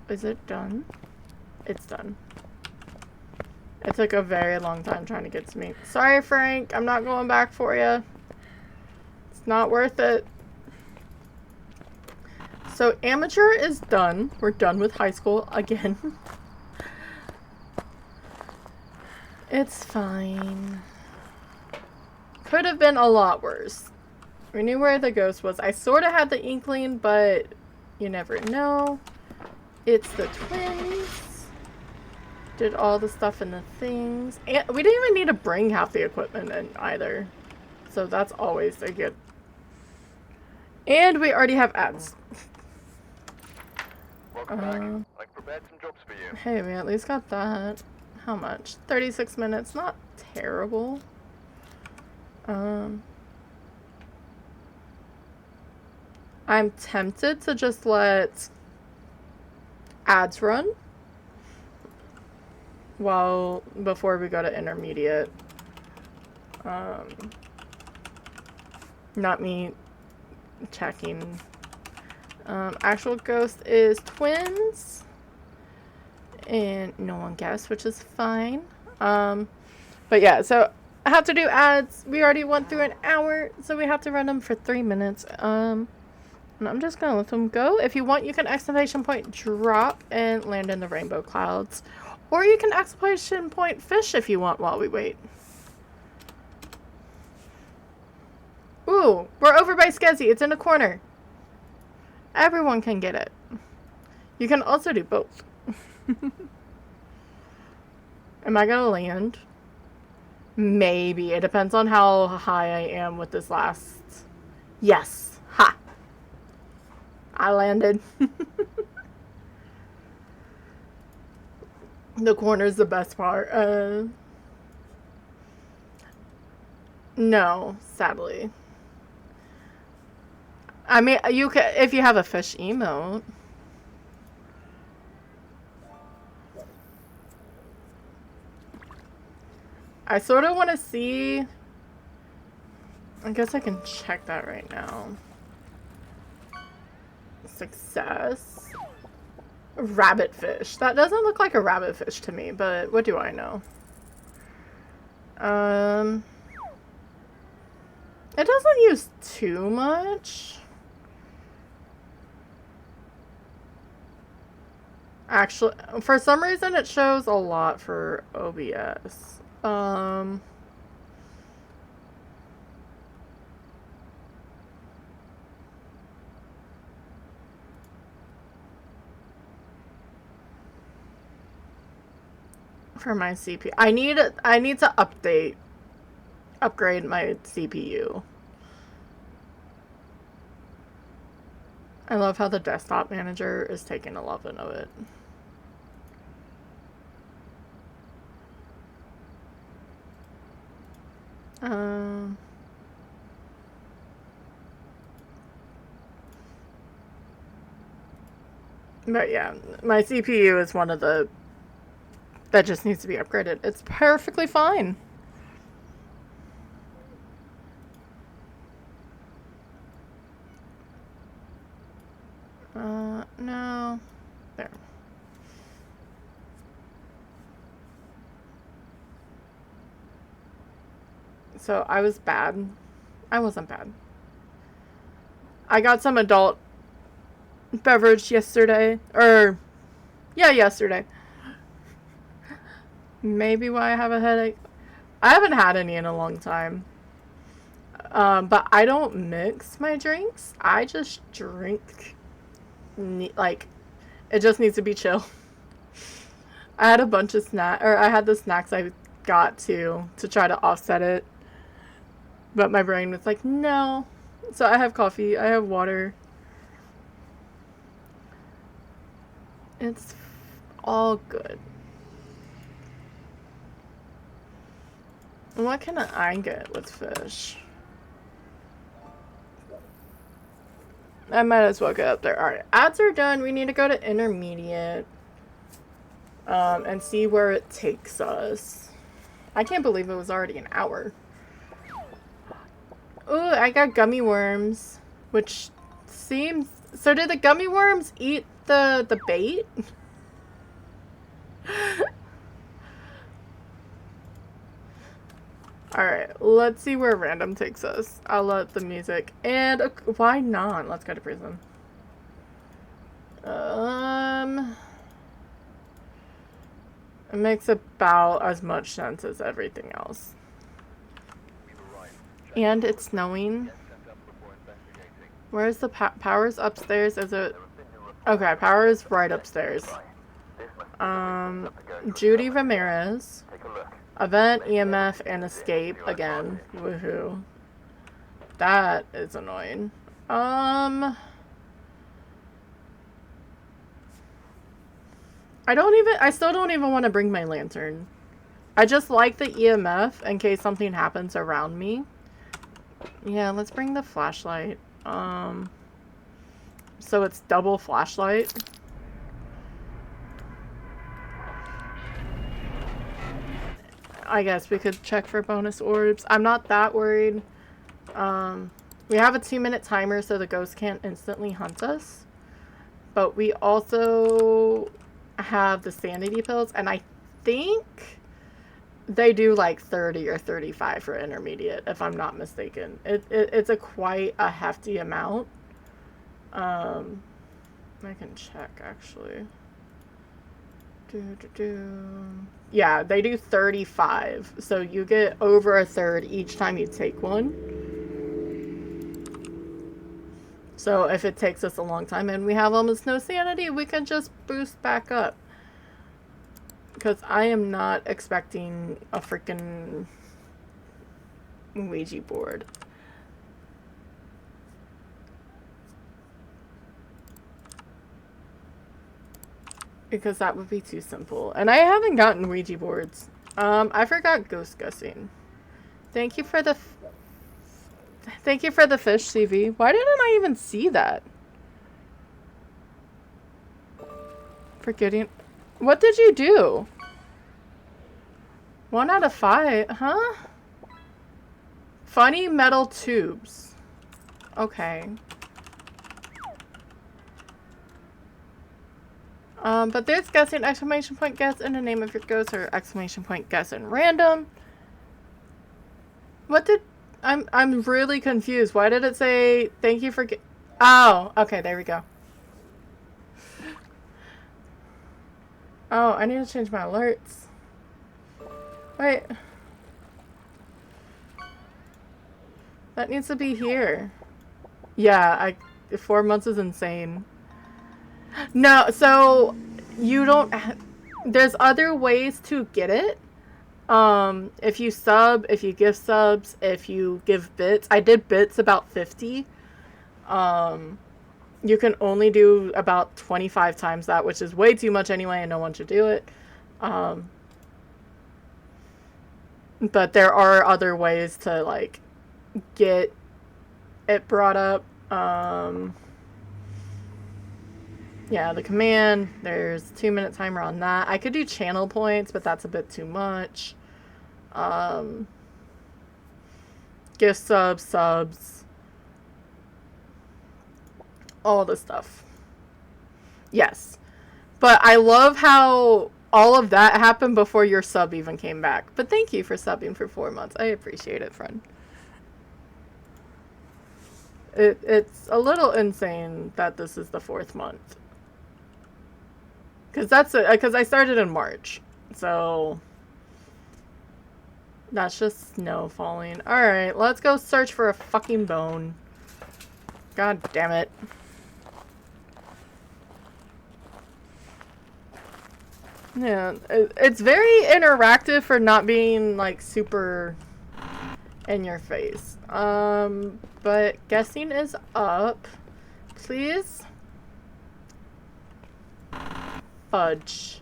Is it done? It's done. It took a very long time trying to get to me. Sorry, Frank. I'm not going back for you. It's not worth it. So amateur is done. We're done with high school again. It's fine. Could have been a lot worse. We knew where the ghost was. I sort of had the inkling, but you never know. It's the twins. Did all the stuff in the things. And we didn't even need to bring half the equipment in either. So that's always a good. And we already have ads. I prepared some jobs for you. Hey, we at least got that. How much? 36 minutes. Not terrible. I'm tempted to just let ads run before we go to intermediate. Not me checking. Actual ghost is twins, and no one guessed, which is fine. But yeah, so I have to do ads. We already went through an hour, so we have to run them for 3 minutes. And I'm just gonna let them go. If you want, you can exclamation point drop and land in the rainbow clouds, or you can exclamation point fish if you want while we wait. Ooh, we're over by Skezzy. It's in a corner. Everyone can get it. You can also do both. Am I gonna land? Maybe. It depends on how high I am with this last. Yes. Ha. I landed. The corner's the best part. No, sadly. I mean, you can if you have a fish emote. I sort of want to see. I guess I can check that right now. Success. Rabbit fish. That doesn't look like a rabbit fish to me, but what do I know? It doesn't use too much. Actually, for some reason it shows a lot for OBS. For my CPU. I need to upgrade my CPU. I love how the desktop manager is taking a lot of it. But yeah, my CPU is one of the that just needs to be upgraded. It's perfectly fine. No. There. So I was bad. I wasn't bad. I got some adult beverage yesterday. Yeah, yesterday. Maybe why I have a headache. I haven't had any in a long time. But I don't mix my drinks. I just drink. Like, it just needs to be chill. I had a bunch of I had the snacks I got to try to offset it. But my brain was like, no, So I have coffee. I have water. It's all good. What can I get with fish? I might as well get up there. Alright, ads are done. We need to go to intermediate. And see where it takes us. I can't believe it was already an hour. Ooh, I got gummy worms. Which seems... So did the gummy worms eat the bait? Alright, let's see where random takes us. I'll let the music... And why not? Let's go to prison. It makes about as much sense as everything else. And it's snowing. Where's the power's upstairs? Is it... Okay, power is right upstairs. Judy Ramirez. Event, EMF, and escape again. Woohoo. That is annoying. I still don't even want to bring my lantern. I just like the EMF in case something happens around me. Yeah, let's bring the flashlight. So it's double flashlight. I guess we could check for bonus orbs. I'm not that worried. We have a 2-minute timer so the ghost can't instantly hunt us. But we also have the sanity pills, and I think they do like 30 or 35 for intermediate, if I'm not mistaken. It's quite a hefty amount. I can check actually. Yeah, they do 35, so you get over a third each time you take one. So if it takes us a long time and we have almost no sanity, we can just boost back up. Because I am not expecting a freaking Ouija board. Because that would be too simple. And I haven't gotten Ouija boards. I forgot ghost guessing. Thank you for the fish, CV. Why didn't I even see that? Forgetting. What did you do? 1 out of 5, huh? Funny metal tubes. Okay. But there's guessing, exclamation point guess in the name of your ghost, or exclamation point guess in random. What did... I'm really confused. Why did it say thank you for... Oh, okay, there we go. Oh, I need to change my alerts. Wait. That needs to be here. Yeah, 4 months is insane. No, so you don't... There's other ways to get it. If you sub, if you give subs, if you give bits. I did bits about 50. You can only do about 25 times that, which is way too much anyway, and no one should do it. But there are other ways to, like, get it brought up. Yeah, the command, there's a 2-minute timer on that. I could do channel points, but that's a bit too much. Gift subs. All the stuff. Yes. But I love how all of that happened before your sub even came back. But thank you for subbing for 4 months. I appreciate it, friend. It's a little insane that this is the 4th month. Because I started in March. So that's just snow falling. Alright, let's go search for a fucking bone. God damn it. Yeah, it's very interactive for not being, like, super in your face. But guessing is up. Please. Fudge.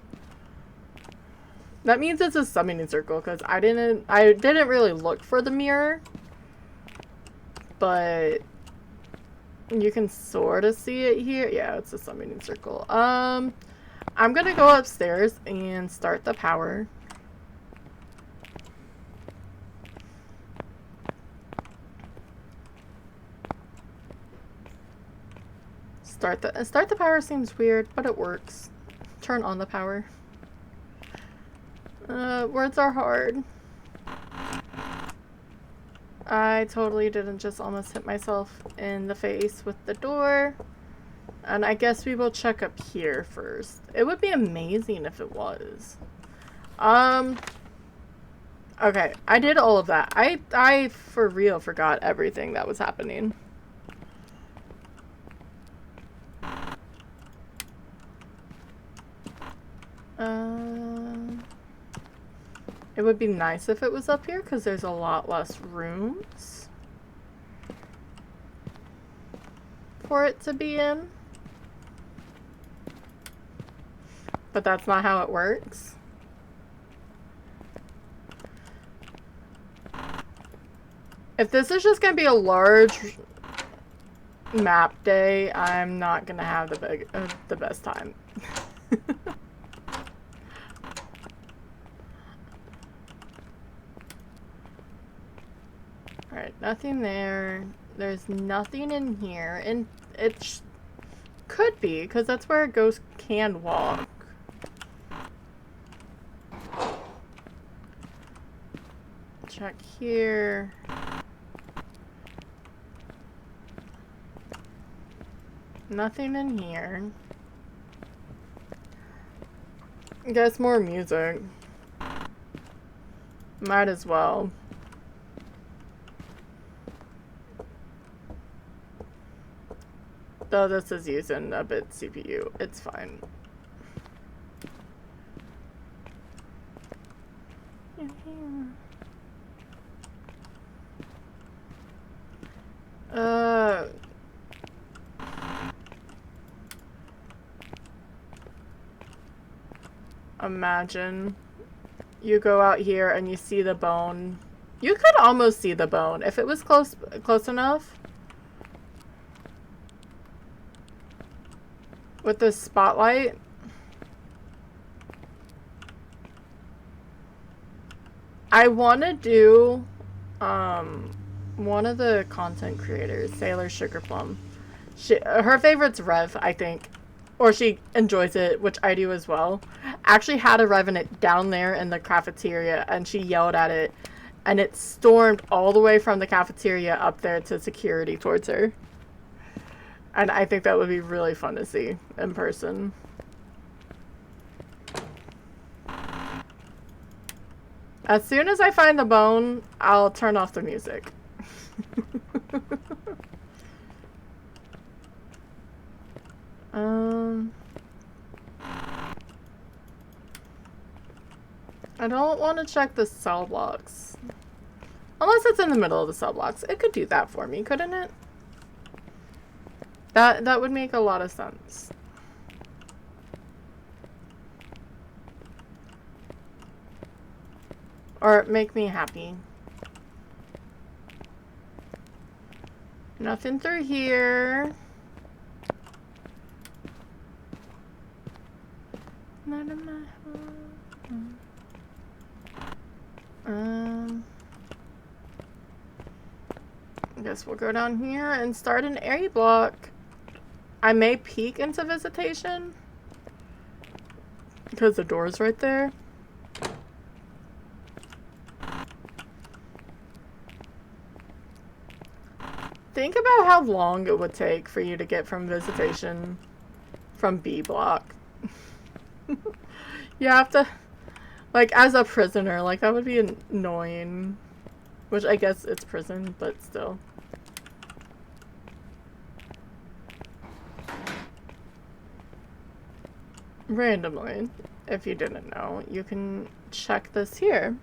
That means it's a summoning circle because I didn't really look for the mirror, but you can sort of see it here. Yeah, it's a summoning circle. I'm gonna go upstairs and start the power. Start the power seems weird, but it works. Turn on the power. Words are hard. I totally didn't just almost hit myself in the face with the door. And I guess we will check up here first. It would be amazing if it was. Okay, I did all of that. I for real forgot everything that was happening. It would be nice if it was up here because there's a lot less rooms for it to be in. But that's not how it works. If this is just going to be a large map day, I'm not going to have the best time. Alright, nothing there. There's nothing in here. And it could be, because that's where a ghost can walk. Check here. Nothing in here. Guess more music. Might as well. Though this is using a bit CPU, it's fine. Imagine you go out here and you see the bone. You could almost see the bone if it was close enough. With the spotlight. I want to do one of the content creators, Sailor Sugar Plum. Her favorite's Rev, I think. Or she enjoys it, which I do as well. Actually had a Revenant down there in the cafeteria and she yelled at it. And it stormed all the way from the cafeteria up there to security towards her. And I think that would be really fun to see in person. As soon as I find the bone, I'll turn off the music. I don't want to check the cell blocks. Unless it's in the middle of the cell blocks. It could do that for me, couldn't it? That would make a lot of sense. Or make me happy. Nothing through here. Not in my home. I guess we'll go down here and start an A block. I may peek into visitation because the door's right there. Think about how long it would take for you to get from visitation from B block. You have to, like, as a prisoner, like, that would be annoying. Which I guess it's prison, but still. Randomly, if you didn't know, you can check this here.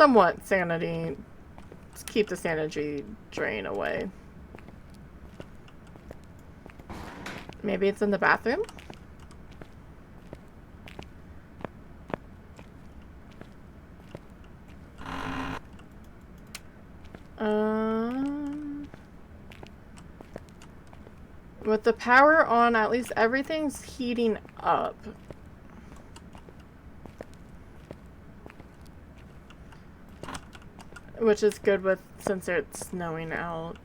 somewhat sanity. Let's keep the sanity drain away. Maybe it's in the bathroom? With the power on, at least everything's heating up. Which is good with, since it's snowing out.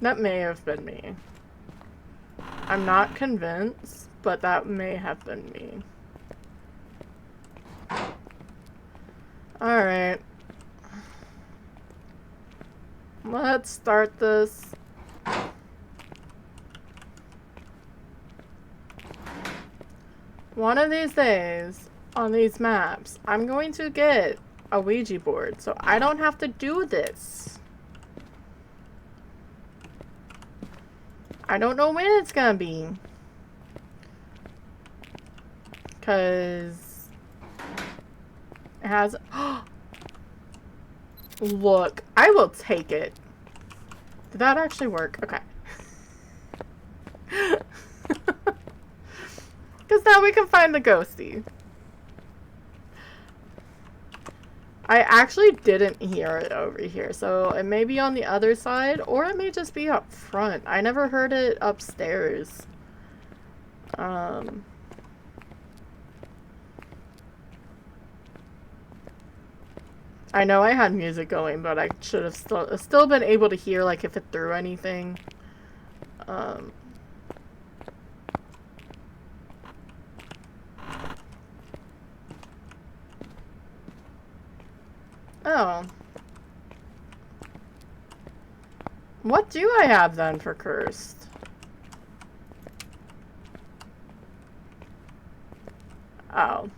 That may have been me. I'm not convinced, but that may have been me. Alright. Let's start this. One of these days, on these maps, I'm going to get a Ouija board, so I don't have to do this. I don't know when it's gonna be. Because it has... Look, I will take it. Did that actually work? Okay. Because now we can find the ghostie. I actually didn't hear it over here, so it may be on the other side, or it may just be up front. I never heard it upstairs. I know I had music going, but I should have still been able to hear, like, if it threw anything. Oh. What do I have then for cursed? Oh.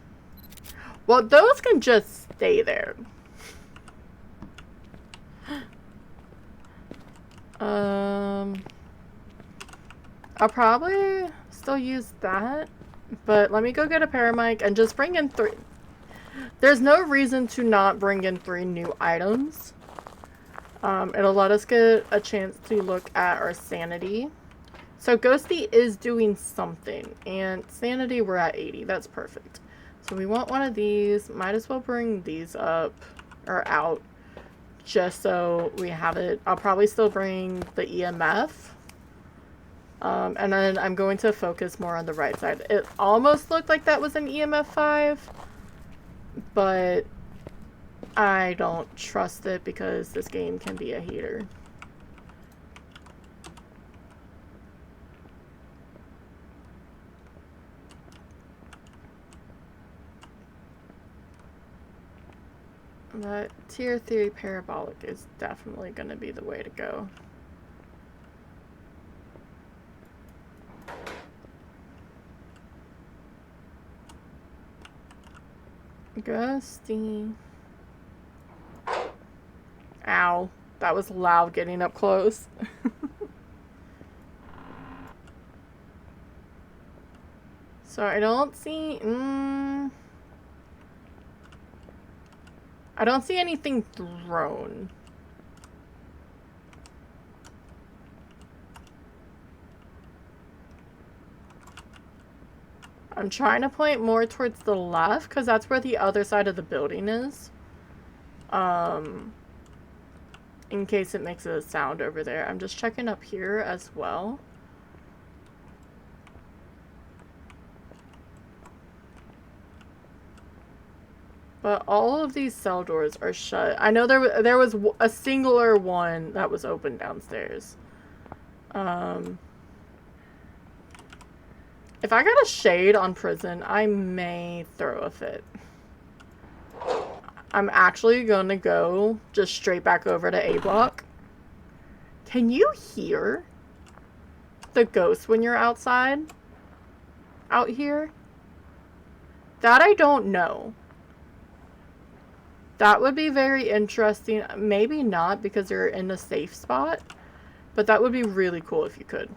Well, those can just stay there. I'll probably still use that, but let me go get a paramic and just bring in 3. There's no reason to not bring in 3 new items. It'll let us get a chance to look at our sanity. So Ghosty is doing something, and sanity we're at 80. That's perfect. So we want one of these. Might as well bring these up, or out, just so we have it. I'll probably still bring the EMF. And then I'm going to focus more on the right side. It almost looked like that was an EMF 5, but I don't trust it because this game can be a hater. But tier 3 parabolic is definitely going to be the way to go. Ghosty. Ow. That was loud getting up close. So I don't see... I don't see anything thrown. I'm trying to point more towards the left because that's where the other side of the building is. In case it makes a sound over there. I'm just checking up here as well. But all of these cell doors are shut. I know there was a singular one that was open downstairs. If I got a shade on prison, I may throw a fit. I'm actually gonna go just straight back over to A block. Can you hear the ghost when you're outside? Out here? That I don't know. That would be very interesting. Maybe not because you're in a safe spot, but that would be really cool if you could.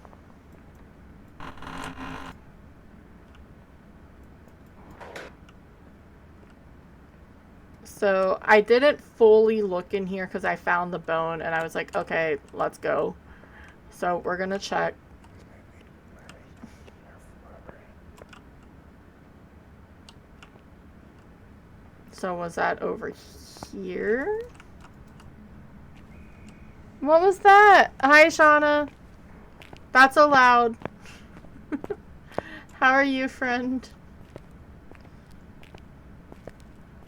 So I didn't fully look in here because I found the bone and I was like, okay, let's go. So we're gonna check. So was that over here? What was that? Hi, Shauna. That's allowed. How are you, friend?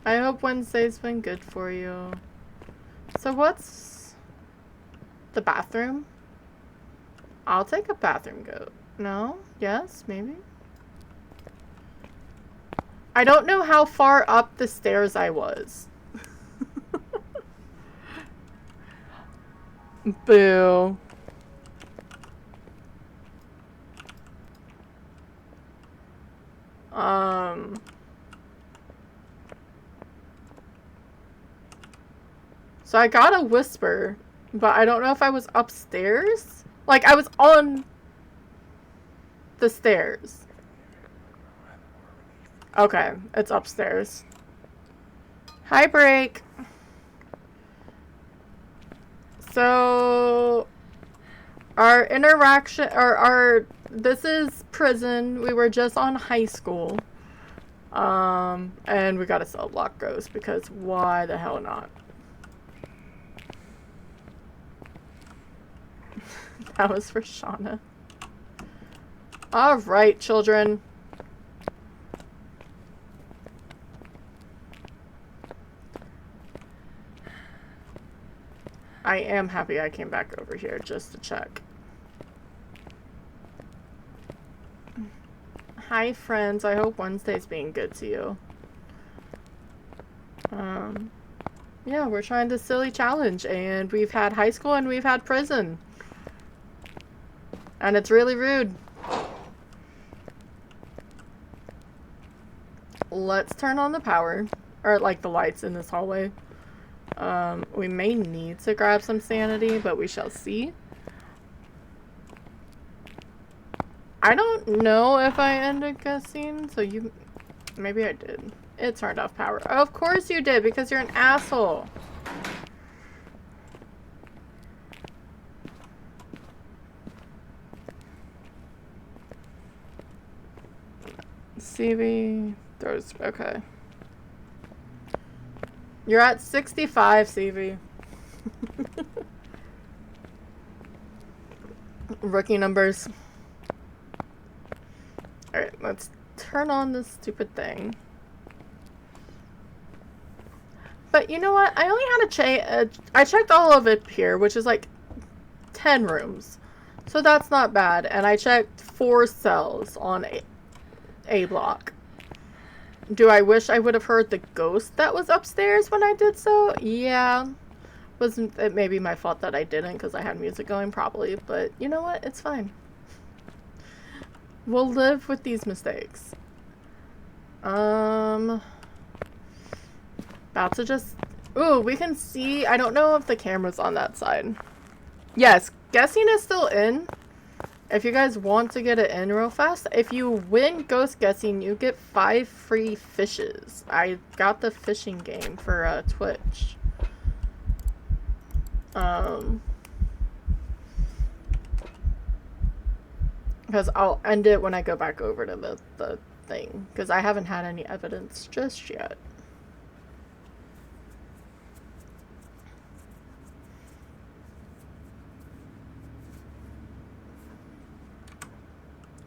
I hope Wednesday's been good for you. So what's the bathroom? I'll take a bathroom goat. No? Yes? Maybe? I don't know how far up the stairs I was. Boo. So I got a whisper, but I don't know if I was upstairs. Like, I was on the stairs. Okay, it's upstairs. Hi, Break. So, our interaction, this is prison. We were just on high school. And we gotta cell block Ghost because why the hell not? That was for Shauna. Alright, children. I am happy I came back over here just to check. Hi, friends. I hope Wednesday's being good to you. Yeah, we're trying this silly challenge, and we've had high school and we've had prison. And it's really rude. Let's turn on the power. Or, like, the lights in this hallway. We may need to grab some sanity, but we shall see. I don't know if I ended guessing, so you... Maybe I did. It turned off power. Of course you did, because you're an asshole. CV... Throws... Okay. You're at 65, CV. Rookie numbers. Alright, let's turn on this stupid thing. But you know what? I only had I checked all of it here, which is like 10 rooms. So that's not bad. And I checked 4 cells on A block. Do I wish I would have heard the ghost that was upstairs when I did so? Yeah. Wasn't it maybe my fault that I didn't because I had music going? Probably. But you know what? It's fine. We'll live with these mistakes. About to just... Ooh, we can see... I don't know if the camera's on that side. Yes, guessing is still in. If you guys want to get it in real fast, if you win ghost guessing, you get 5 free fishes. I got the fishing game for Twitch. Because I'll end it when I go back over to the thing. Because I haven't had any evidence just yet.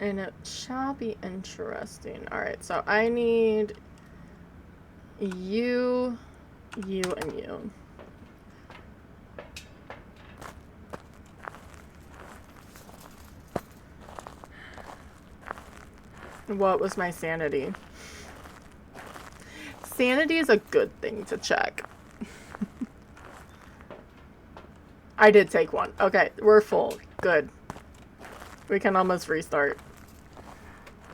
And it shall be interesting. Alright, so I need you, you, and you. What was my sanity? Sanity is a good thing to check. I did take one. Okay, we're full. Good. We can almost restart.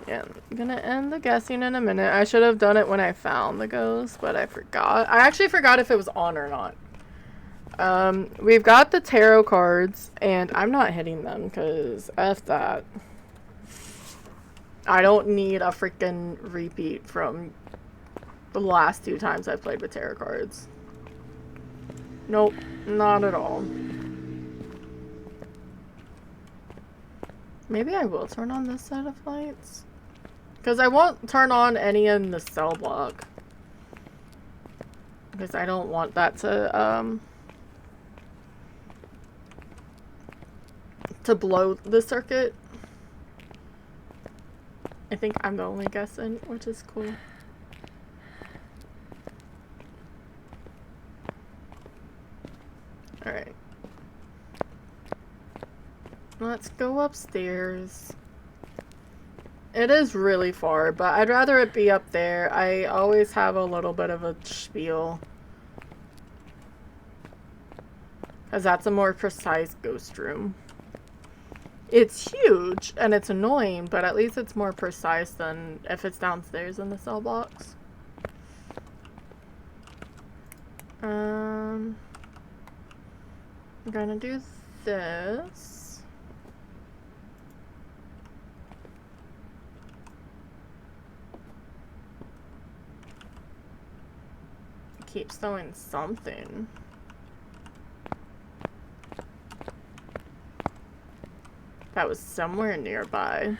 Yeah, I'm gonna end the guessing in a minute. I should have done it when I found the ghost, but I forgot. I actually forgot if it was on or not. We've got the tarot cards, and I'm not hitting them, because F that. I don't need a freaking repeat from the last 2 times I've played with tarot cards. Nope, not at all. Maybe I will turn on this set of lights. Because I won't turn on any in the cell block. Because I don't want that to blow the circuit. I think I'm the only guessing, which is cool. Alright. Let's go upstairs. It is really far, but I'd rather it be up there. I always have a little bit of a spiel. Because that's a more precise ghost room. It's huge, and it's annoying, but at least it's more precise than if it's downstairs in the cell blocks. I'm gonna do this. Keeps throwing something. That was somewhere nearby.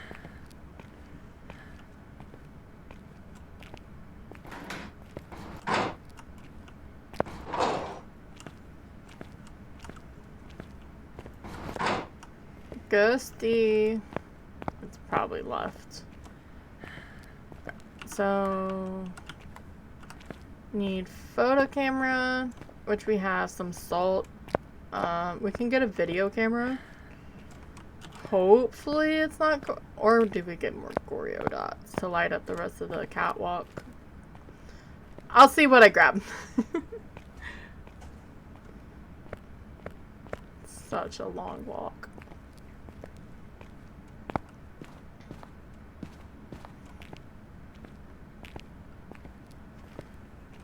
Ghosty. It's probably left. So need photo camera, which we have some salt. We can get a video camera. Hopefully it's not or do we get more Goryo dots to light up the rest of the catwalk? I'll see what I grab. Such a long walk.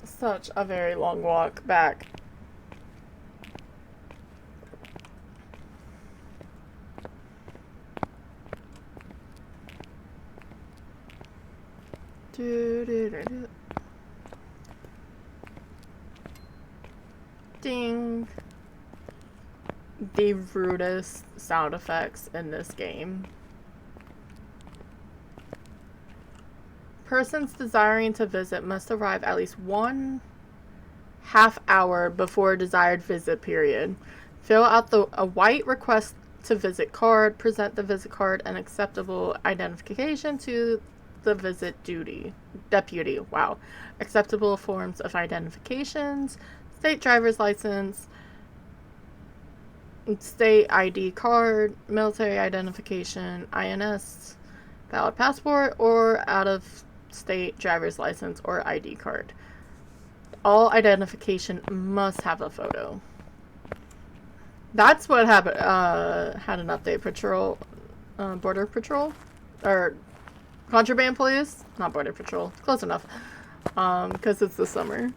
Such a very long walk back. Ding. The rudest sound effects in this game. Persons desiring to visit must arrive at least 1/2 hour before desired visit period. Fill out a white request to visit card, present the visit card and acceptable identification to the visit deputy. Wow. Acceptable forms of identifications, state driver's license, state ID card, military identification, INS, valid passport, or out of state driver's license or ID card. All identification must have a photo. That's what happened. Had an update. Border patrol, or contraband police, not border patrol. Close enough. Because it's the summer.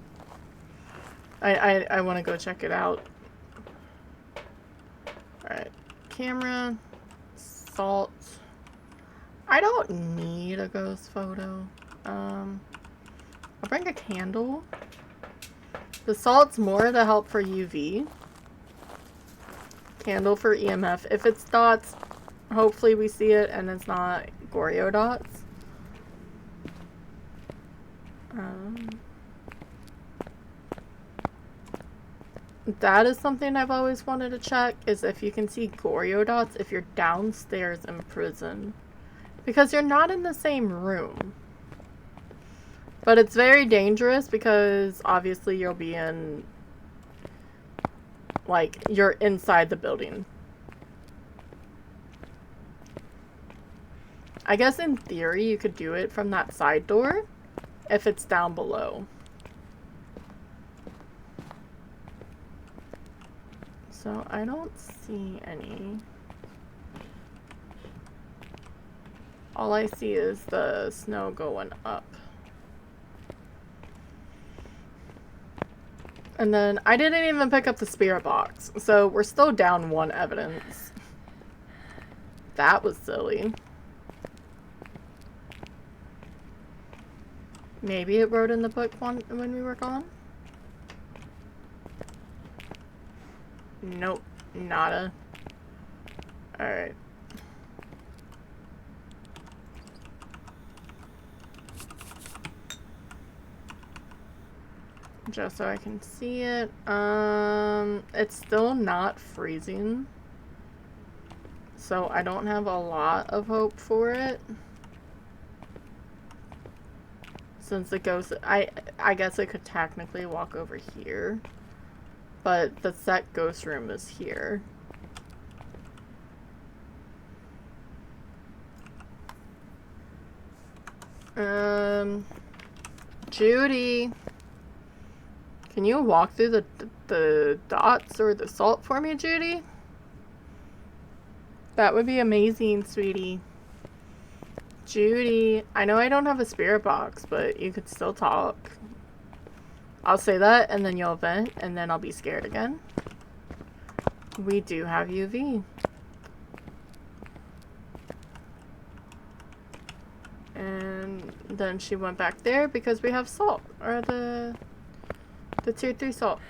I want to go check it out. All right, camera, salt. I don't need a ghost photo. I'll bring a candle. The salt's more to help for UV. Candle for EMF. If it's dots, hopefully we see it and it's not Goryo dots. That is something I've always wanted to check, is if you can see Goryo dots if you're downstairs in prison. Because you're not in the same room. But it's very dangerous because obviously you'll be in, like, you're inside the building. I guess in theory you could do it from that side door if it's down below. So I don't see any. All I see is the snow going up. And then I didn't even pick up the spirit box, so we're still down 1 evidence. That was silly. Maybe it wrote in the book when we were gone? Nope. Nada. Alright. Just so I can see it. It's still not freezing. So I don't have a lot of hope for it. Since it goes, I guess I could technically walk over here. But the set ghost room is here. Judy. Can you walk through the dots or the salt for me, Judy? That would be amazing, sweetie. Judy, I know I don't have a spirit box, but you could still talk. I'll say that, and then you'll vent, and then I'll be scared again. We do have UV. And then she went back there because we have salt, or the tier 3 salt.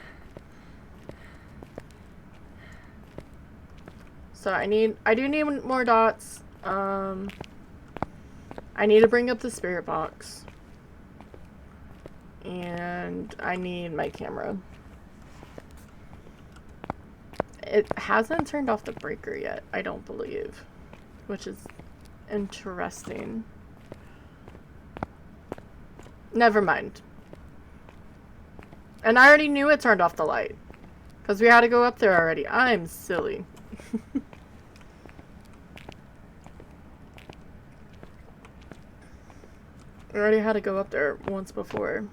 So I do need more dots. I need to bring up the spirit box. And I need my camera. It hasn't turned off the breaker yet, I don't believe. Which is interesting. Never mind. And I already knew it turned off the light. Because we had to go up there already. I'm silly. We already had to go up there once before.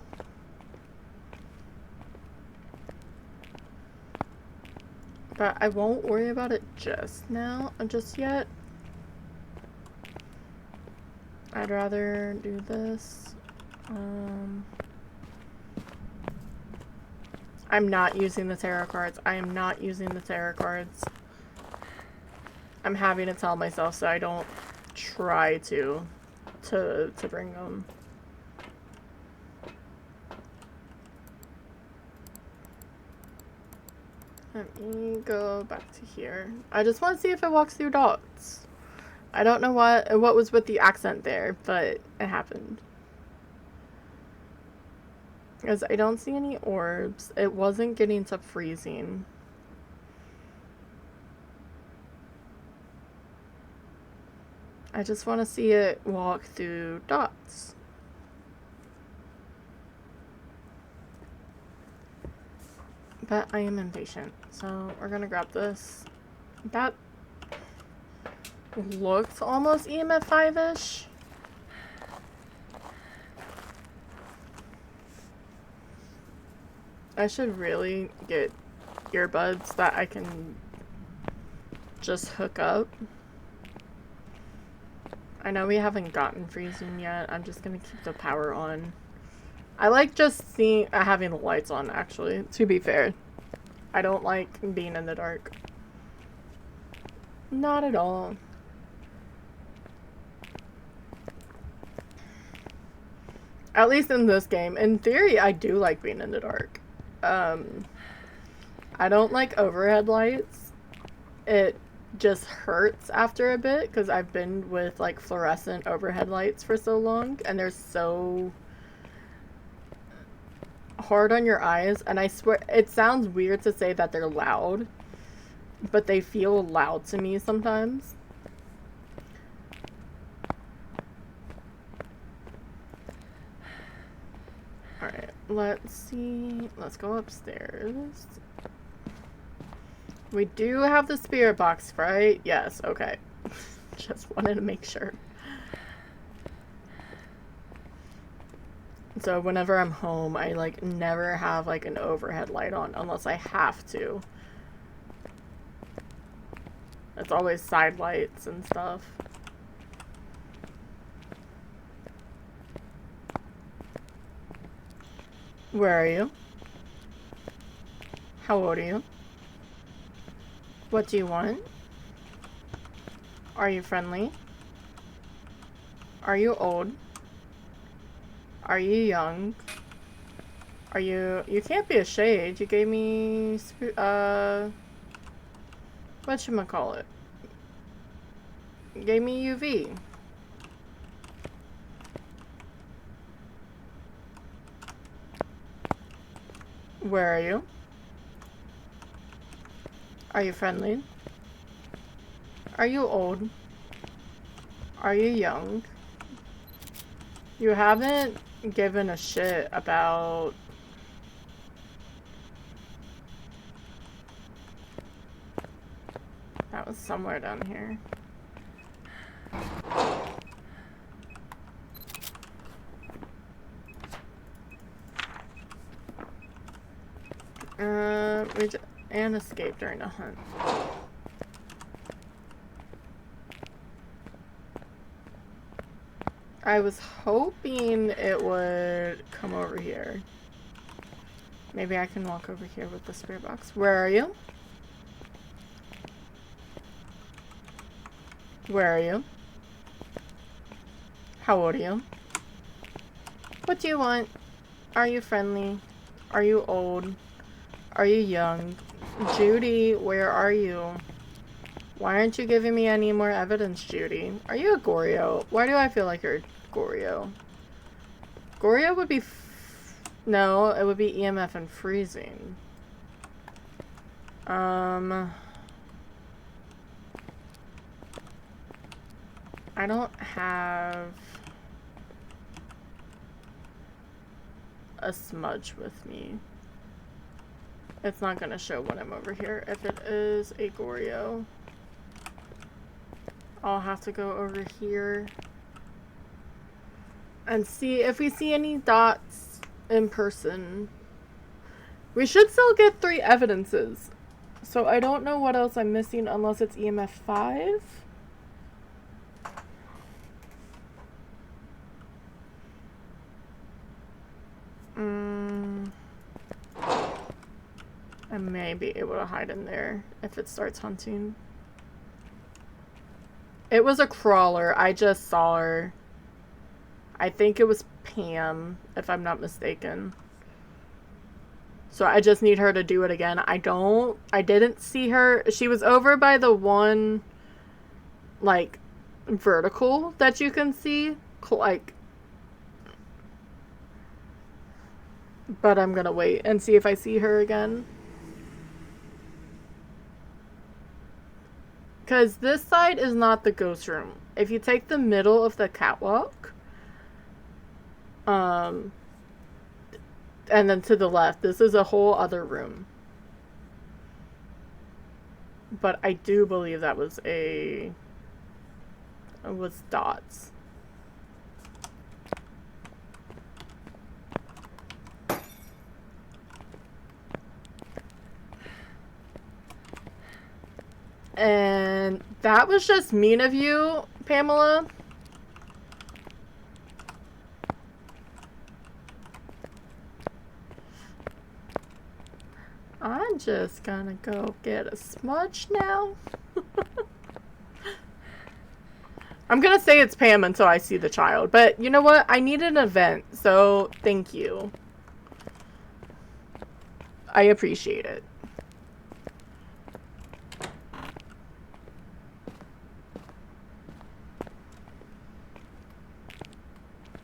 But I won't worry about it just yet. I'd rather do this. I'm not using the tarot cards. I am not using the tarot cards. I'm having to tell myself so I don't try to bring them. Let me go back to here. I just want to see if it walks through dots. I don't know what was with the accent there, but it happened. Because I don't see any orbs. It wasn't getting to freezing. I just want to see it walk through dots. But I am impatient, so we're gonna grab this. That looks almost EMF 5-ish. I should really get earbuds that I can just hook up. I know we haven't gotten freezing yet. I'm just gonna keep the power on. I like just having the lights on, actually, to be fair. I don't like being in the dark. Not at all. At least in this game. In theory, I do like being in the dark. I don't like overhead lights. It just hurts after a bit because I've been with like fluorescent overhead lights for so long and they're so hard on your eyes, and I swear it sounds weird to say that they're loud, but they feel loud to me sometimes. Alright, let's see. Let's go upstairs. We do have the spirit box, right? Yes, okay. Just wanted to make sure. So whenever I'm home, I like never have like an overhead light on unless I have to. It's always side lights and stuff. Where are you? How old are you? What do you want? Are you friendly? Are you old? Are you young? Are you... You can't be a shade. You gave me... Whatchamacallit? You gave me UV. Where are you? Are you friendly? Are you old? Are you young? You haven't given a shit about... That was somewhere down here. And escape during a hunt. I was hoping it would come over here. Maybe I can walk over here with the spirit box. Where are you? Where are you? How old are you? What do you want? Are you friendly? Are you old? Are you young? Judy, where are you? Why aren't you giving me any more evidence, Judy? Are you a Goryo? Why do I feel like you're a Goryo? Goryo would be... No, it would be EMF and freezing. I don't have a smudge with me. It's not gonna show when I'm over here. If it is a Goryo, I'll have to go over here and see if we see any dots in person. We should still get 3 evidences. So I don't know what else I'm missing unless it's EMF 5. I may be able to hide in there if it starts hunting. It was a crawler. I just saw her. I think it was Pam, if I'm not mistaken. So I just need her to do it again. I didn't see her. She was over by the one, like, vertical that you can see. Like, but I'm gonna wait and see if I see her again. Because this side is not the ghost room. If you take the middle of the catwalk, and then to the left, this is a whole other room. But I do believe that was dots. And that was just mean of you, Pamela. I'm just gonna go get a smudge now. I'm gonna say it's Pam until I see the child, but you know what? I need an event, so thank you. I appreciate it.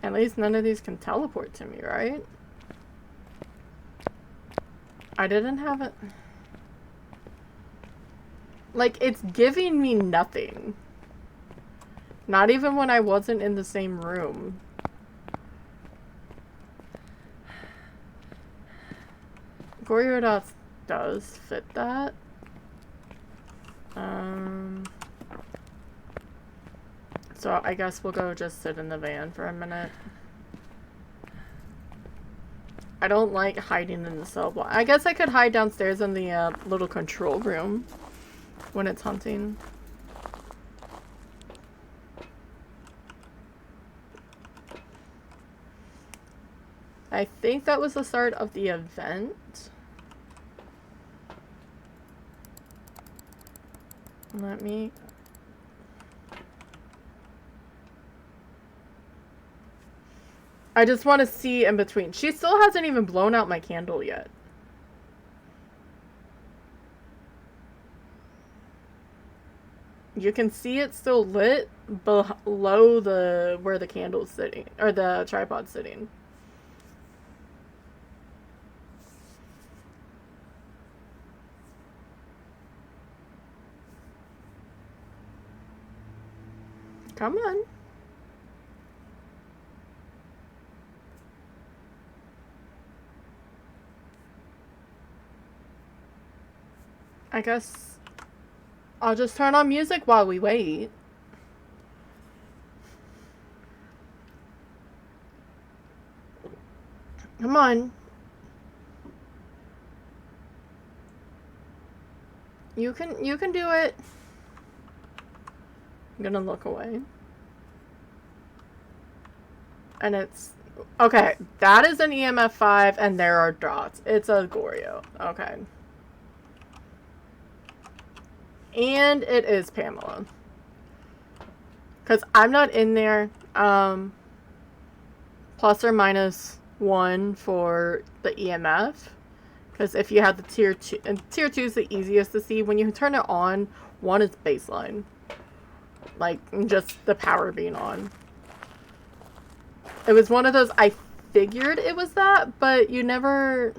At least none of these can teleport to me, right? I didn't have it. Like, it's giving me nothing. Not even when I wasn't in the same room. Goryo does fit that. So I guess we'll go just sit in the van for a minute. I don't like hiding in the cell block. I guess I could hide downstairs in the little control room when it's hunting. I think that was the start of the event. Let me... I just want to see in between. She still hasn't even blown out my candle yet. You can see it still lit below where the candle's sitting, or the tripod's sitting. Come on. I guess I'll just turn on music while we wait. Come on. You can do it. I'm gonna look away. And it's okay, that is an EMF 5 and there are dots. It's a Goryo. Okay. And it is Pamela. Because I'm not in there. Plus or minus 1 for the EMF. Because if you have the tier 2, and tier 2 is the easiest to see. When you turn it on, 1 is baseline. Like, just the power being on. It was one of those, I figured it was that, but you never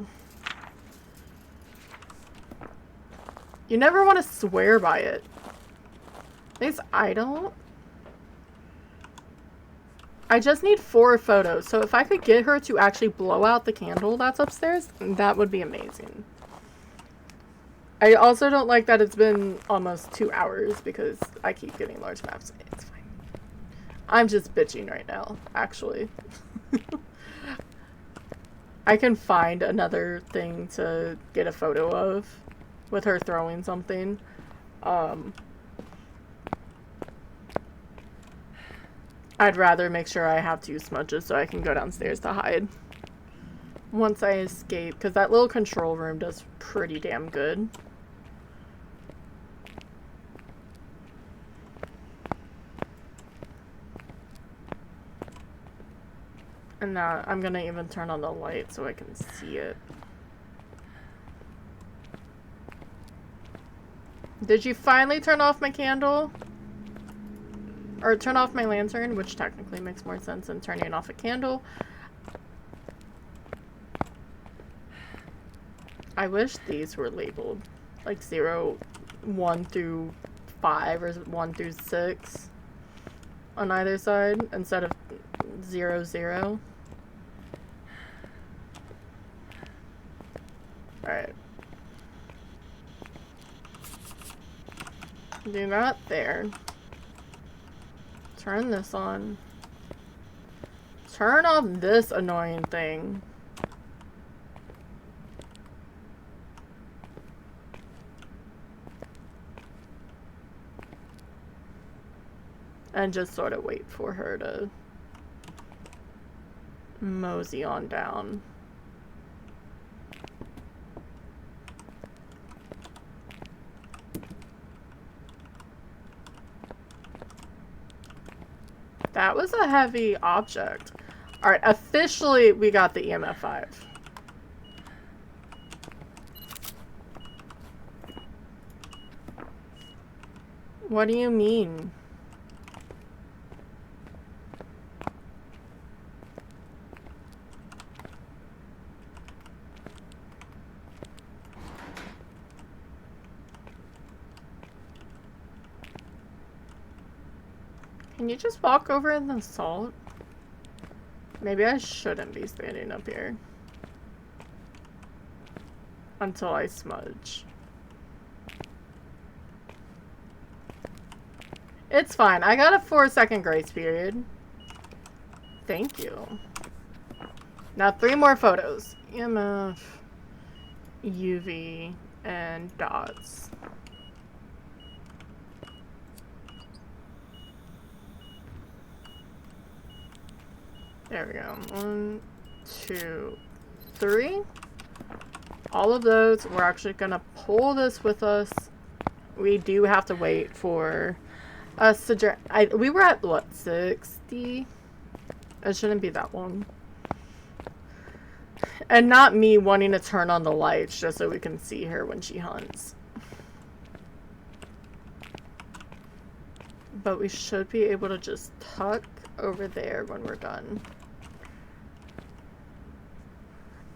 want to swear by it. At least I don't. I just need 4 photos, so if I could get her to actually blow out the candle that's upstairs, that would be amazing. I also don't like that it's been almost 2 hours because I keep getting large maps. It's fine. I'm just bitching right now, actually. I can find another thing to get a photo of with her throwing something. I'd rather make sure I have 2 smudges so I can go downstairs to hide once I escape, because that little control room does pretty damn good. And now I'm gonna even turn on the light so I can see it. Did you finally turn off my candle? Or turn off my lantern, which technically makes more sense than turning off a candle. I wish these were labeled. Like 0, 1 through 5, or 1 through 6 on either side, instead of 0, 0. Alright. Do that there. Turn this on. Turn off this annoying thing. And just sort of wait for her to mosey on down. That was a heavy object. Alright, officially we got the EMF 5. What do you mean? Can you just walk over in the salt? Maybe I shouldn't be standing up here. Until I smudge. It's fine. I got a 4-second grace period. Thank you. Now 3 more photos. EMF, UV, and dots. There we go. 1, 2, 3. All of those. We're actually gonna pull this with us. We do have to wait for us to we were at what, 60? It shouldn't be that long. And not me wanting to turn on the lights just so we can see her when she hunts. But we should be able to just tuck over there when we're done.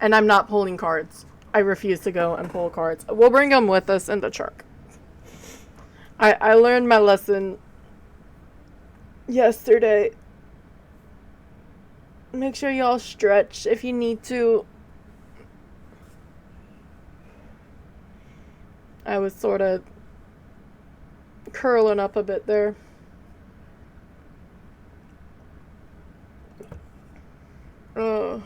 And I'm not pulling cards. I refuse to go and pull cards. We'll bring them with us in the truck. I learned my lesson yesterday. Make sure y'all stretch if you need to. I was sort of curling up a bit there. Oh.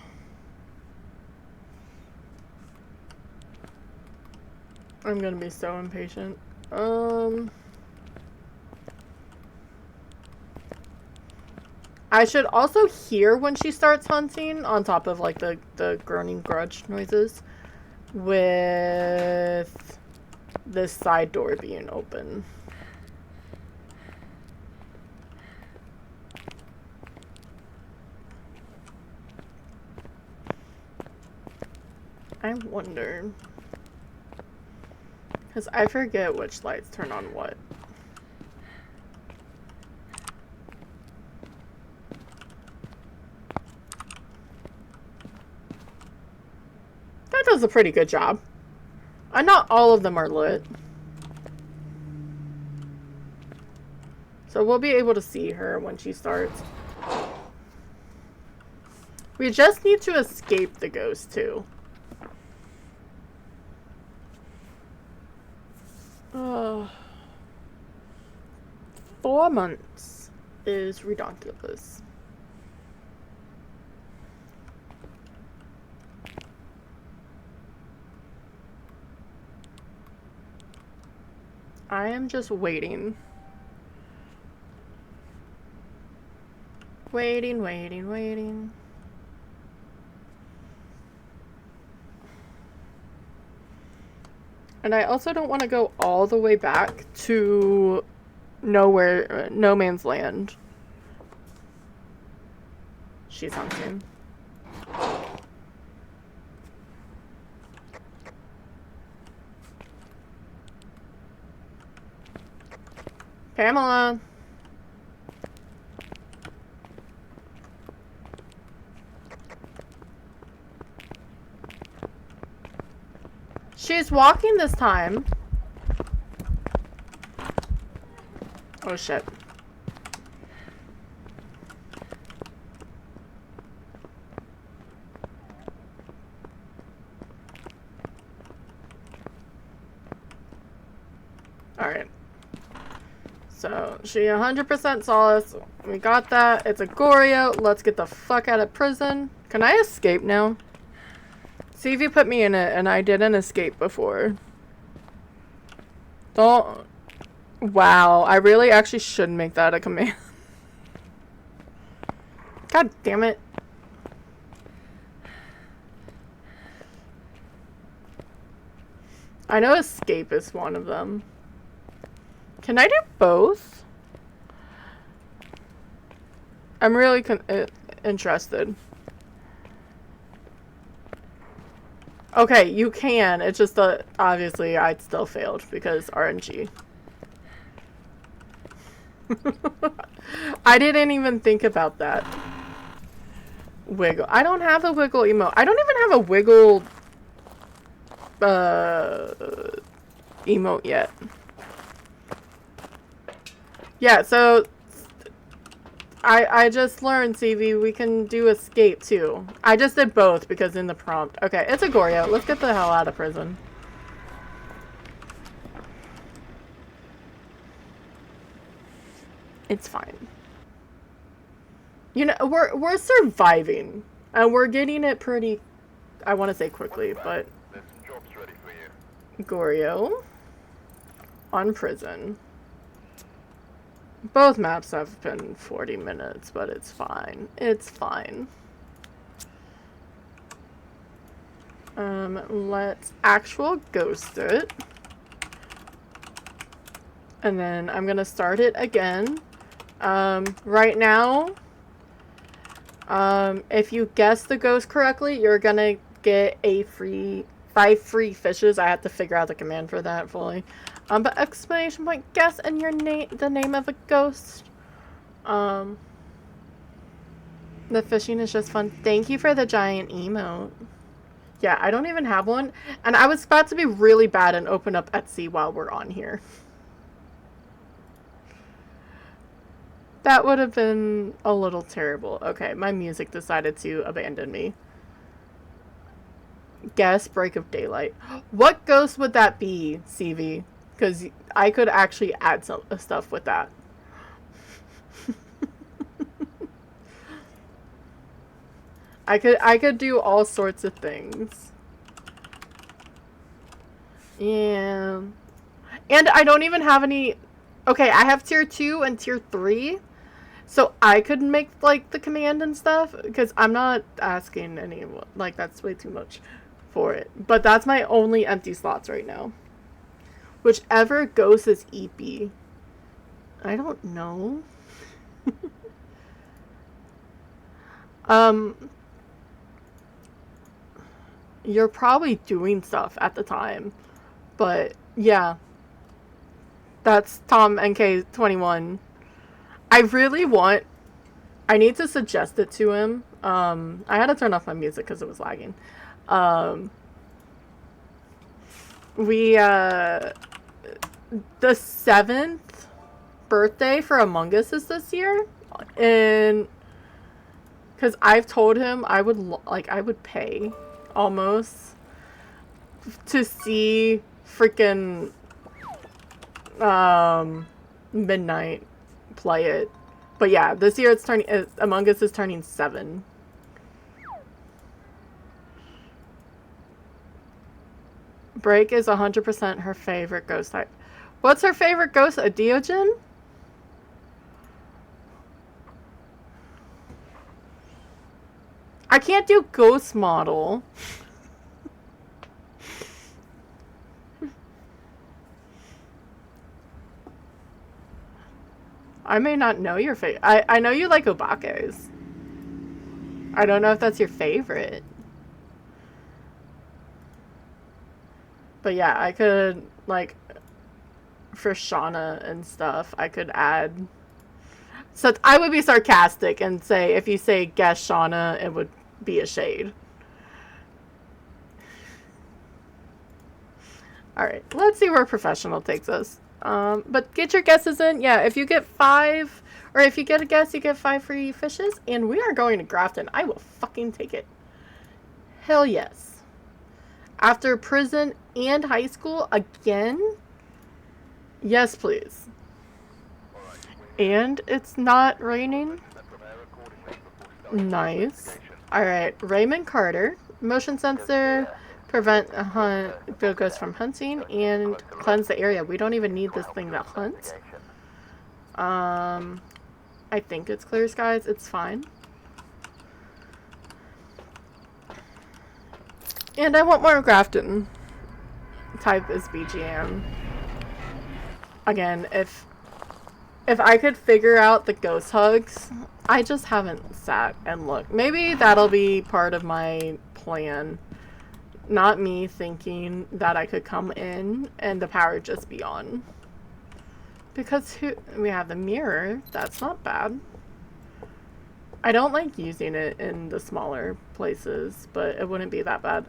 I'm gonna be so impatient. I should also hear when she starts hunting, on top of like the groaning grudge noises, with this side door being open. I wonder, because I forget which lights turn on what. That does a pretty good job. And not all of them are lit. So we'll be able to see her when she starts. We just need to escape the ghost too. 4 months is ridiculous. I am just waiting. Waiting, waiting, waiting. And I also don't want to go all the way back to nowhere, no man's land. She's hunting. Pamela. She's walking this time. Oh shit. Alright. So, she 100% saw us. We got that. It's a Goryo. Let's get the fuck out of prison. Can I escape now? See if you put me in it, and I didn't escape before. Don't... Wow, I really actually should make that a command. God damn it. I know escape is one of them. Can I do both? I'm really interested. Okay, you can. It's just that obviously I still failed because RNG. I didn't even think about that. Wiggle. I don't have a wiggle emote. I don't even have a wiggle emote yet. Yeah, so I just learned, CV, we can do escape too. I just did both because in the prompt. Okay, it's a Goryo. Let's get the hell out of prison. It's fine. You know, we're surviving. And we're getting it pretty, I want to say quickly, but... There's some jobs ready for you. Goryo. On prison. Both maps have been 40 minutes, but it's fine. It's fine. Let's actual ghost it. And then I'm gonna start it again. Right now, if you guess the ghost correctly, you're gonna get a free 5 free fishes. I have to figure out the command for that fully. But exclamation point, guess in your name the name of a ghost. The fishing is just fun. Thank you for the giant emote. Yeah, I don't even have one. And I was about to be really bad and open up Etsy while we're on here. That would have been a little terrible. Okay, my music decided to abandon me. Guess break of daylight. What ghost would that be, CV? Because I could actually add some stuff with that. I could do all sorts of things. Yeah. And I don't even have any... Okay, I have tier 2 and tier 3. So I could make, like, the command and stuff. Because I'm not asking anyone. Like, that's way too much for it. But that's my only empty slots right now. Whichever ghost is EP. I don't know. You're probably doing stuff at the time. But, yeah. That's Tom NK21. I really want... I need to suggest it to him. I had to turn off my music because it was lagging. The 7th birthday for Among Us is this year. And... Because I've told him I would pay almost to see freaking Midnight play it. But yeah, this year Among Us is turning 7. Break is 100% her favorite ghost type. What's her favorite ghost? A Diogen? I can't do ghost model. I may not know your favorite. I know you like Obake's. I don't know if that's your favorite. But yeah, I could, like, for Shauna and stuff, I could add... So I would be sarcastic and say, if you say guess Shauna, it would be a shade. Alright, let's see where professional takes us. But get your guesses in. Yeah, if you get 5, or if you get a guess, you get 5 free fishes. And we are going to Grafton. I will fucking take it. Hell yes. After prison and high school again? Yes, please. And it's not raining. Nice. Alright, Raymond Carter. Motion sensor. Prevent a hunt ghosts from hunting and cleanse the area. We don't even need this thing that hunts. I think it's clear skies. It's fine. And I want more Grafton. Type is BGM. Again, if I could figure out the ghost hugs, I just haven't sat and looked. Maybe that'll be part of my plan. Not me thinking that I could come in and the power just be on. Because we have the mirror. That's not bad. I don't like using it in the smaller places, but it wouldn't be that bad.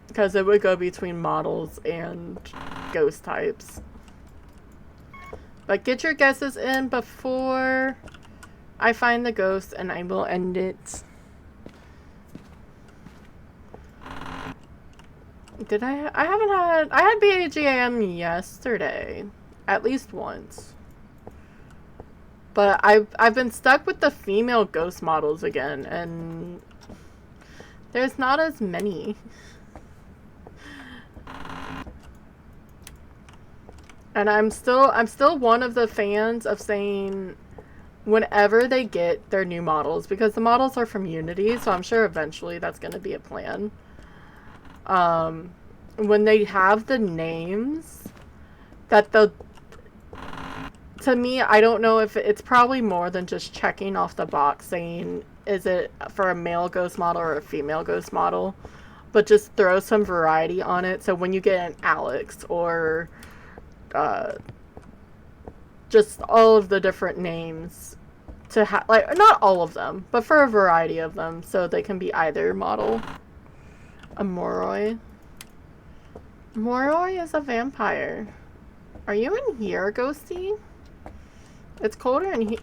Because it would go between models and ghost types. But get your guesses in before I find the ghost and I will end it. Did I had BAGAM yesterday. At least once. But I've been stuck with the female ghost models again, and there's not as many. And I'm still one of the fans of saying whenever they get their new models, because the models are from Unity, so I'm sure eventually that's going to be a plan. When they have the names, that to to me, I don't know if it's probably more than just checking off the box saying, is it for a male ghost model or a female ghost model? But just throw some variety on it. So when you get an Alex or just all of the different names to have, like, not all of them, but for a variety of them, so they can be either model. A Moroi. Moroi is a vampire. Are you in here, Ghosty? It's colder in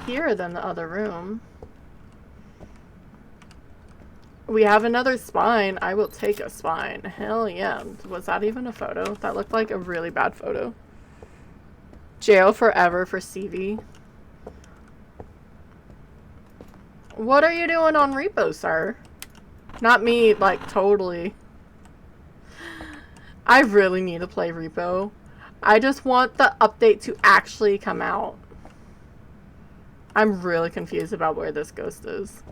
here than the other room. We have another spine. I will take a spine. Hell yeah. Was that even a photo? That looked like a really bad photo. Jail forever for CV. What are you doing on repo, sir? Not me, like, totally. I really need to play repo. I just want the update to actually come out. I'm really confused about where this ghost is.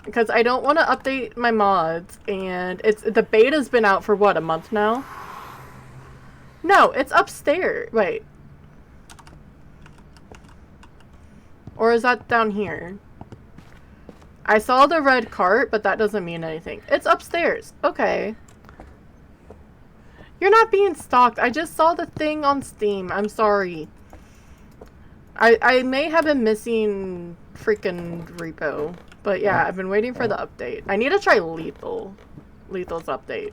Because I don't want to update my mods, and the beta's been out for what, a month now? No, it's upstairs. Wait. Or is that down here? I saw the red cart, but that doesn't mean anything. It's upstairs. Okay. You're not being stalked. I just saw the thing on Steam. I'm sorry. I may have been missing freaking repo. But yeah, I've been waiting for the update. I need to try Lethal. Lethal's update.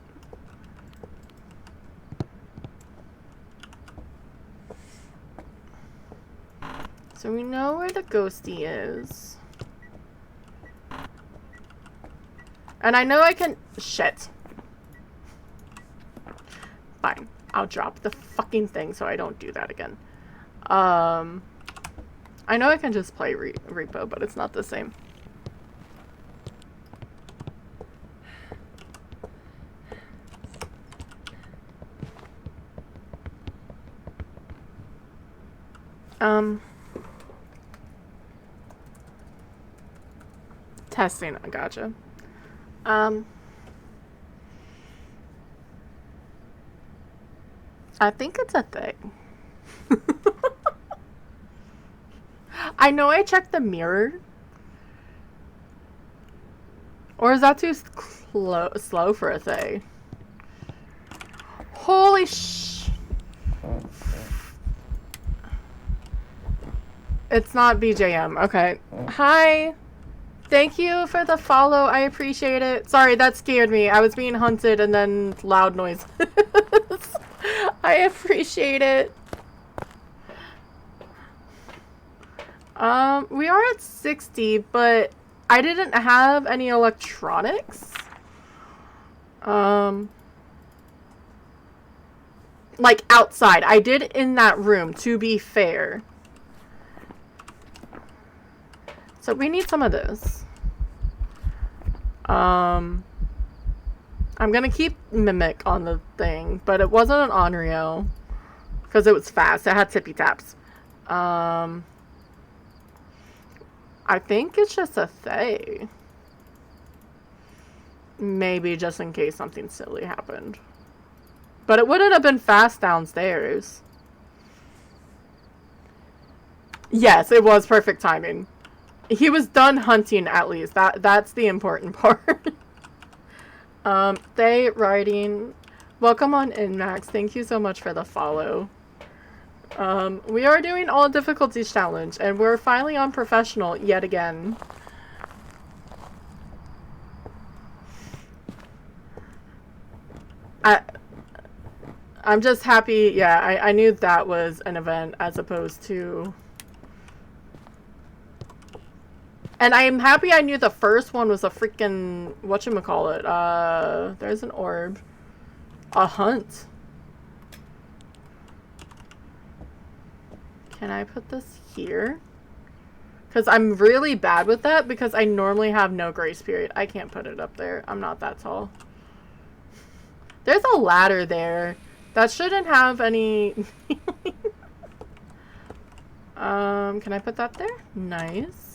So we know where the ghosty is. And I know I can... Shit. Fine. I'll drop the fucking thing so I don't do that again. I know I can just play repo, but it's not the same. Testing, I gotcha. I think it's a thing. I know I checked the mirror. Or is that too slow for a thing? Holy sh... It's not BJM. Okay. Hi. Thank you for the follow. I appreciate it. Sorry, that scared me. I was being hunted and then loud noise. I appreciate it. We are at 60, but I didn't have any electronics. Like outside. I did in that room, to be fair. So we need some of this. I'm gonna keep Mimic on the thing, but it wasn't an Onryo. Because it was fast. It had tippy taps. I think it's just a Thay. Maybe just in case something silly happened. But it wouldn't have been fast downstairs. Yes, it was perfect timing. He was done hunting at least. That's the important part. Thay riding. Welcome on in, Max. Thank you so much for the follow. We are doing all difficulties challenge, and we're finally on professional yet again. I'm just happy. Yeah, I knew that was an event as opposed to... And I'm happy I knew the first one was a freaking... Whatchamacallit? There's an orb. A hunt. Can I put this here? Because I'm really bad with that because I normally have no grace period. I can't put it up there. I'm not that tall. There's a ladder there. That shouldn't have any... Can I put that there? Nice.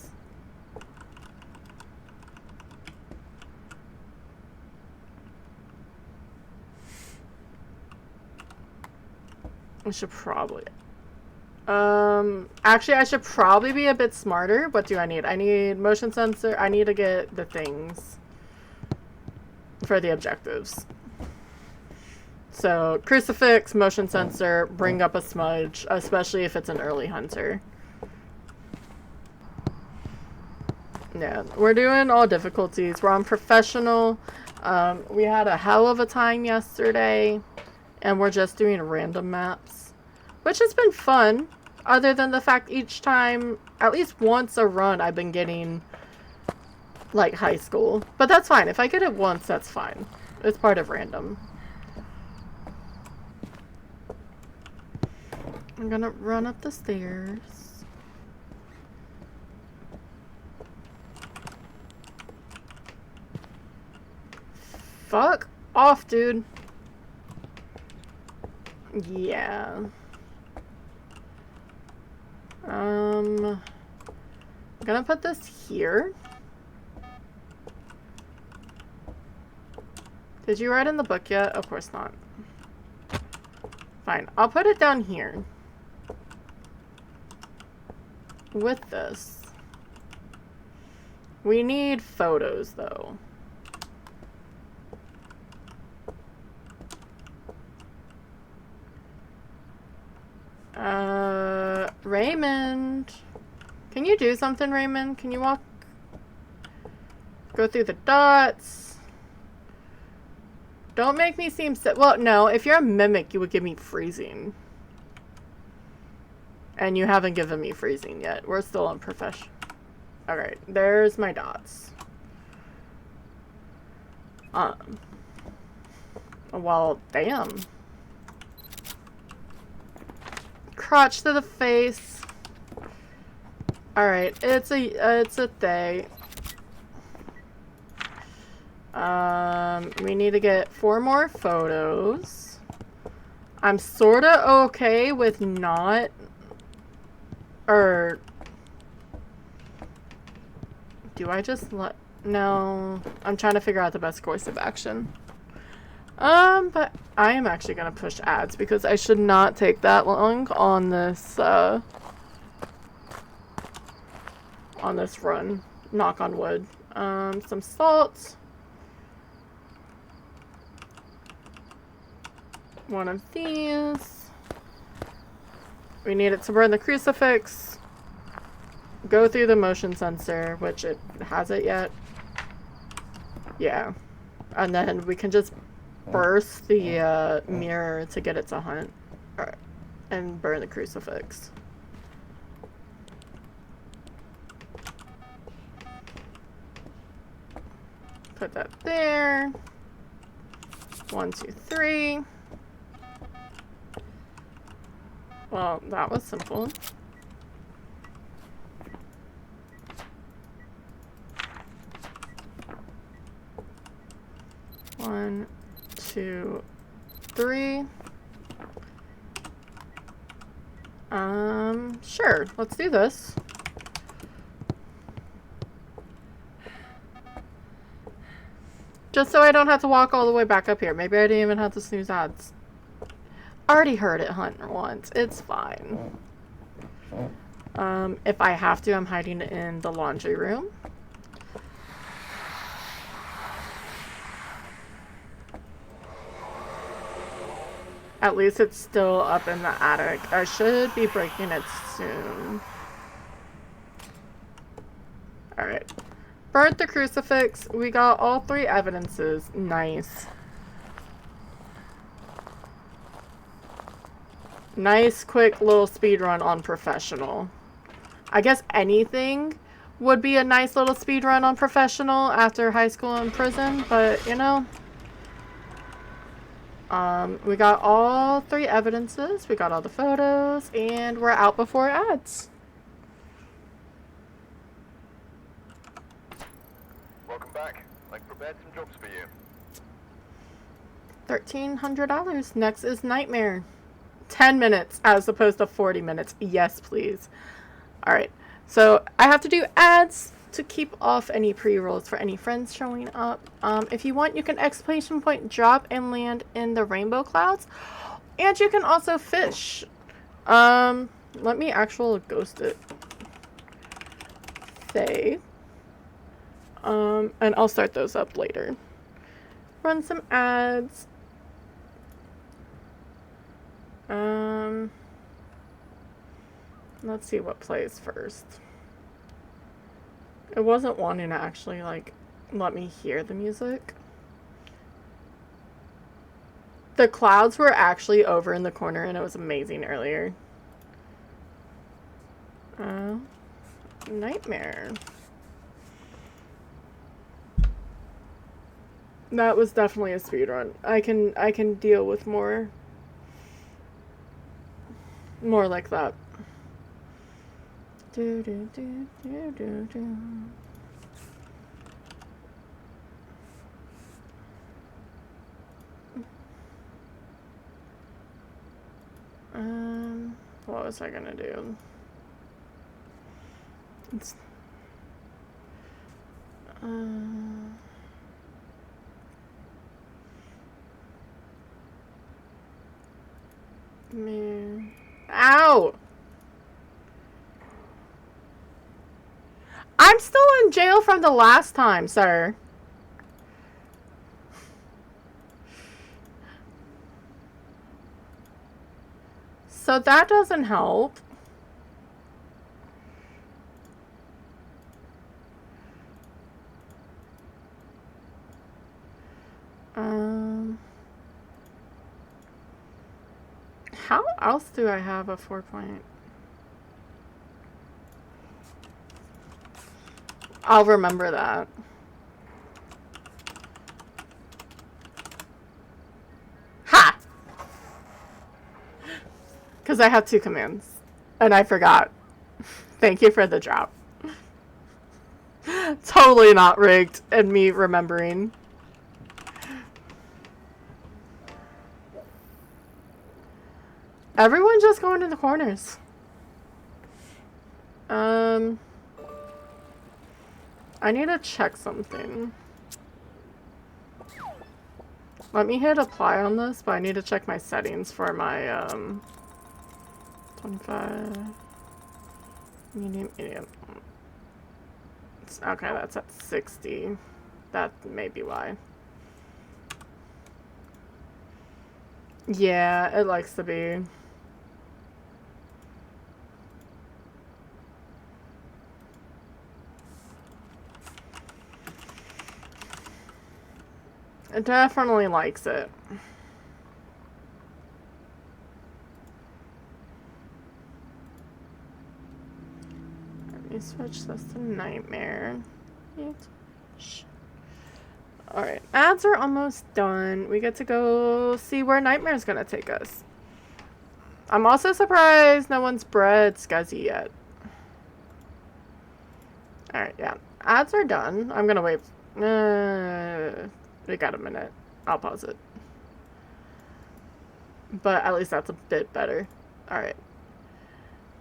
I should probably... actually, I should probably be a bit smarter. What do I need? I need motion sensor. I need to get the things for the objectives. So, crucifix, motion sensor, bring up a smudge, especially if it's an early hunter. Yeah, we're doing all difficulties. We're on professional. We had a hell of a time yesterday, and we're just doing random maps, which has been fun. Other than the fact each time, at least once a run, I've been getting, like, high school. But that's fine. If I get it once, that's fine. It's part of random. I'm gonna run up the stairs. Fuck off, dude. Yeah. I'm gonna put this here. Did you write in the book yet? Of course not. Fine. I'll put it down here. With this. We need photos, though. Raymond. Can you do something, Raymond? Can you walk? Go through the dots. Don't make me seem so... Well, no. If you're a mimic, you would give me freezing. And you haven't given me freezing yet. We're still on profession. Alright. There's my dots. Well, damn. Crotch to the face. Alright, it's a thing. We need to get 4 more photos. I'm sorta okay with not... Or... Do I just let... No. I'm trying to figure out the best course of action. But I am actually gonna push ads because I should not take that long on this run. Knock on wood. Some salt. One of these. We need it to burn the crucifix. Go through the motion sensor, which it has it yet. Yeah. And then we can just burst the mirror to get it to hunt. Alright. And burn the crucifix. Put that there. 1, 2, 3. Well, that was simple. One, 2, 3. Sure. Let's do this. Just so I don't have to walk all the way back up here. Maybe I didn't even have to snooze ads. Already heard it hunt once. It's fine. If I have to, I'm hiding in the laundry room. At least it's still up in the attic. I should be breaking it soon. Alright. Burnt the crucifix. We got all 3 evidences. Nice. Nice, quick little speed run on professional. I guess anything would be a nice little speed run on professional after high school and prison, but you know. We got all 3 evidences, we got all the photos, and we're out before ads. Welcome back. I've prepared some jobs for you. $1,300. Next is Nightmare. 10 minutes as opposed to 40 minutes. Yes, please. Alright, so I have to do ads to keep off any pre-rolls for any friends showing up. If you want, you can exclamation point drop and land in the rainbow clouds. And you can also fish. Let me actual ghost it. Say. And I'll start those up later. Run some ads. Let's see what plays first. It wasn't wanting to actually, like, let me hear the music. The clouds were actually over in the corner, and it was amazing earlier. Nightmare. That was definitely a speed run. I can deal with more like that. Do do do do do do. What was I gonna do? It's man. Ow! I'm still in jail from the last time, sir. So that doesn't help. How else do I have a 4-point? I'll remember that. Ha! Because I have 2 commands. And I forgot. Thank you for the drop. Totally not rigged, and me remembering. Everyone's just going to the corners. I need to check something. Let me hit apply on this, but I need to check my settings for my, 25, medium. Okay, that's at 60. That may be why. Yeah, it likes to be. It definitely likes it. Let me switch this to Nightmare. Alright, ads are almost done. We get to go see where Nightmare's gonna take us. I'm also surprised no one's bred Scuzzy yet. Alright, yeah. Ads are done. I'm gonna wait. We got a minute. I'll pause it. But at least that's a bit better. Alright.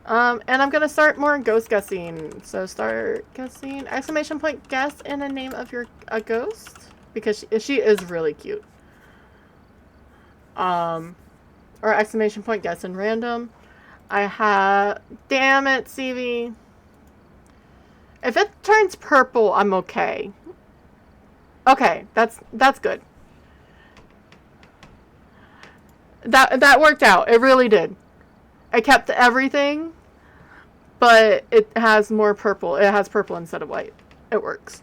And I'm gonna start more ghost guessing. So start guessing. Exclamation point guess in the name of a ghost. Because she is really cute. Or exclamation point guess in random. I have... Damn it, CV. If it turns purple, I'm okay. Okay, that's good. That worked out. It really did. I kept everything, but it has more purple. It has purple instead of white. It works.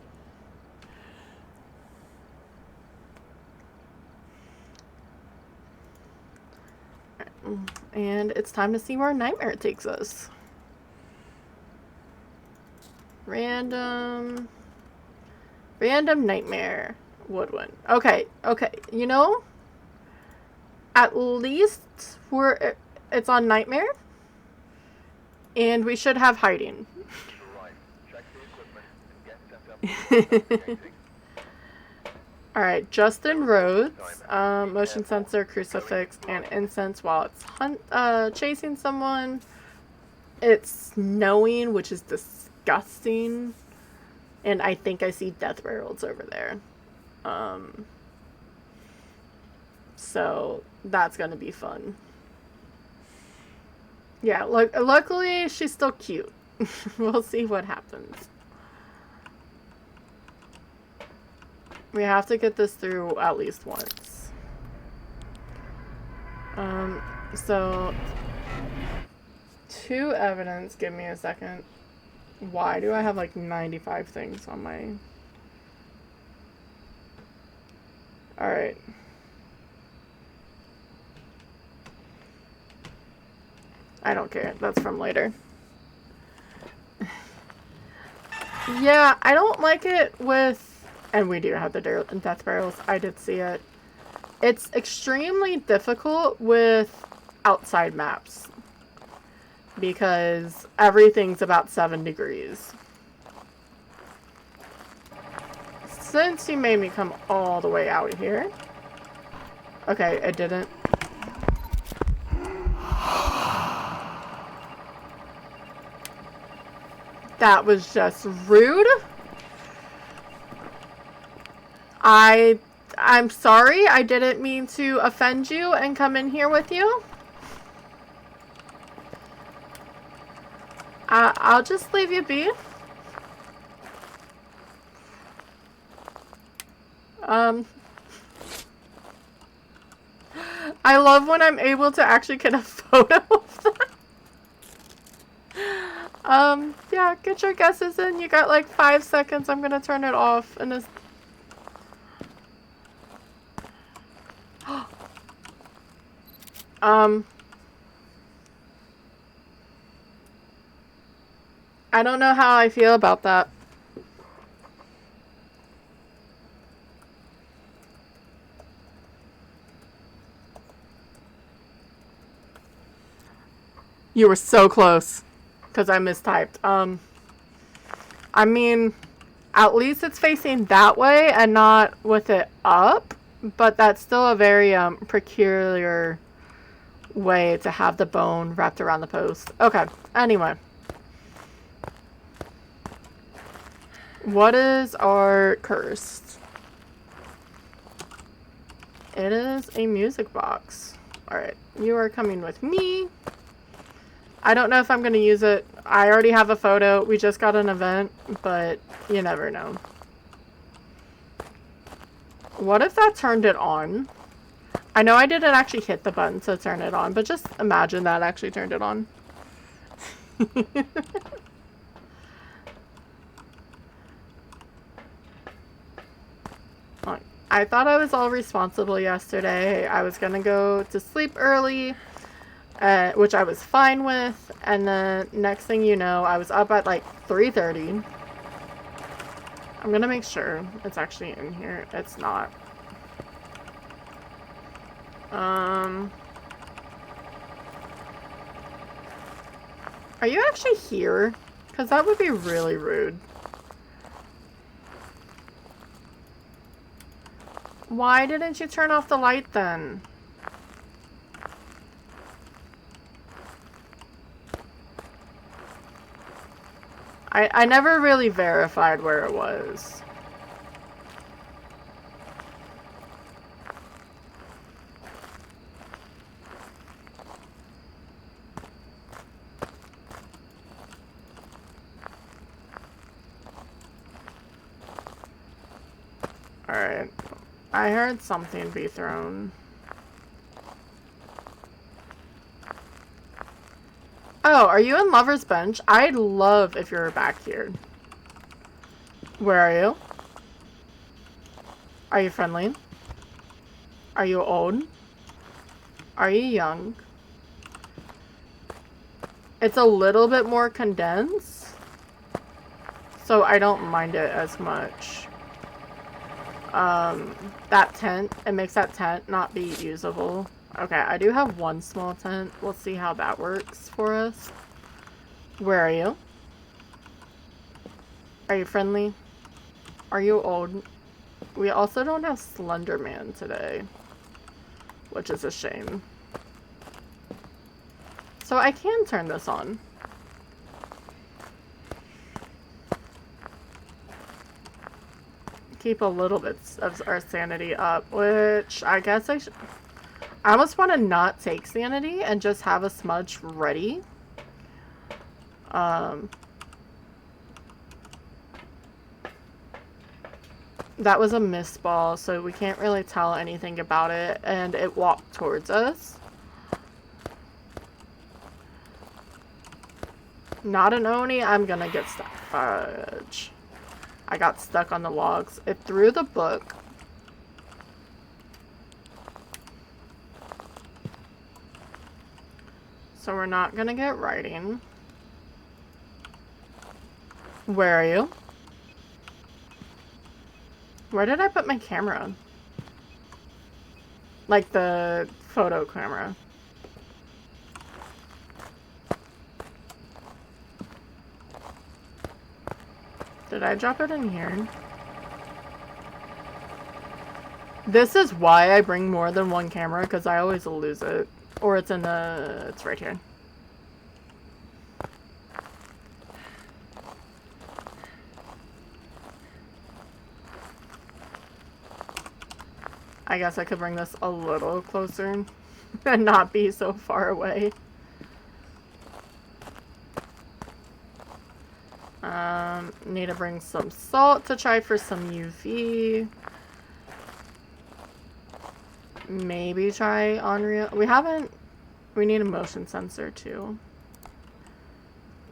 And it's time to see where Nightmare takes us. Random Nightmare. Woodwind. Okay. You know, at least it's on Nightmare. And we should have hiding. Alright, Justin Rhodes, motion sensor, crucifix, and incense while it's chasing someone. It's snowing, which is disgusting. And I think I see death barrels over there. So that's gonna be fun. Yeah, luckily she's still cute. We'll see what happens. We have to get this through at least once. So 2 evidence. Give me a second. Why do I have like 95 things on my... Alright. I don't care. That's from later. Yeah, I don't like it with... And we do have the death barrels. I did see it. It's extremely difficult with outside maps. Because everything's about 7 degrees. Since you made me come all the way out here. Okay, it didn't. That was just rude. I'm sorry. I didn't mean to offend you and come in here with you. I'll just leave you be. I love when I'm able to actually get a photo of that. Yeah, get your guesses in. You got like 5 seconds. I'm gonna turn it off and it's... I don't know how I feel about that. You were so close. Because I mistyped. I mean, at least it's facing that way and not with it up. But that's still a very peculiar way to have the bone wrapped around the post. Okay, anyway. What is our curse? It is a music box. Alright, you are coming with me. I don't know if I'm going to use it. I already have a photo. We just got an event, but you never know. What if that turned it on? I know I didn't actually hit the button to turn it on, but just imagine that actually turned it on. I thought I was all responsible yesterday. I was going to go to sleep early. Which I was fine with, and then next thing you know, I was up at like 3:30. I'm gonna make sure it's actually in here. It's not. Are you actually here? Because that would be really rude. Why didn't you turn off the light then? I never really verified where it was. Alright. I heard something be thrown. Oh, are you in Lover's Bench? I'd love if you were back here. Where are you? Are you friendly? Are you old? Are you young? It's a little bit more condensed, so I don't mind it as much. That tent, it makes that tent not be usable. Okay, I do have one small tent. We'll see how that works for us. Where are you? Are you friendly? Are you old? We also don't have Slender Man today, which is a shame. So I can turn this on. Keep a little bit of our sanity up, which I guess I should... I almost want to not take sanity and just have a smudge ready. That was a mist ball, so we can't really tell anything about it, and it walked towards us. Not an Oni, I'm gonna get stuck. Fudge. I got stuck on the logs. It threw the book. So we're not gonna get writing. Where are you? Where did I put my camera? Like the photo camera. Did I drop it in here? This is why I bring more than one camera, because I always lose it. Or it's in the... it's right here. I guess I could bring this a little closer and not be so far away. Need to bring some salt to try for some UV. Maybe try Unreal. We need a motion sensor too.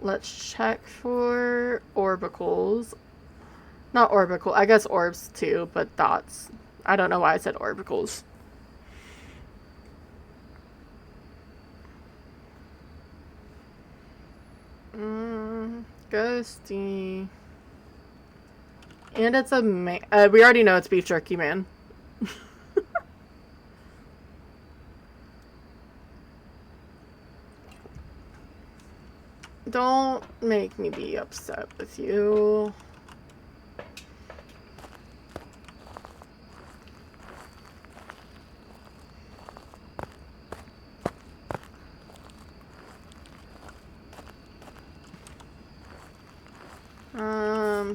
Let's check for orbicals. Not orbical, I guess orbs too, but dots. I don't know why I said orbicals. Ghosty. And it's a we already know it's beef jerky, man. Don't make me be upset with you.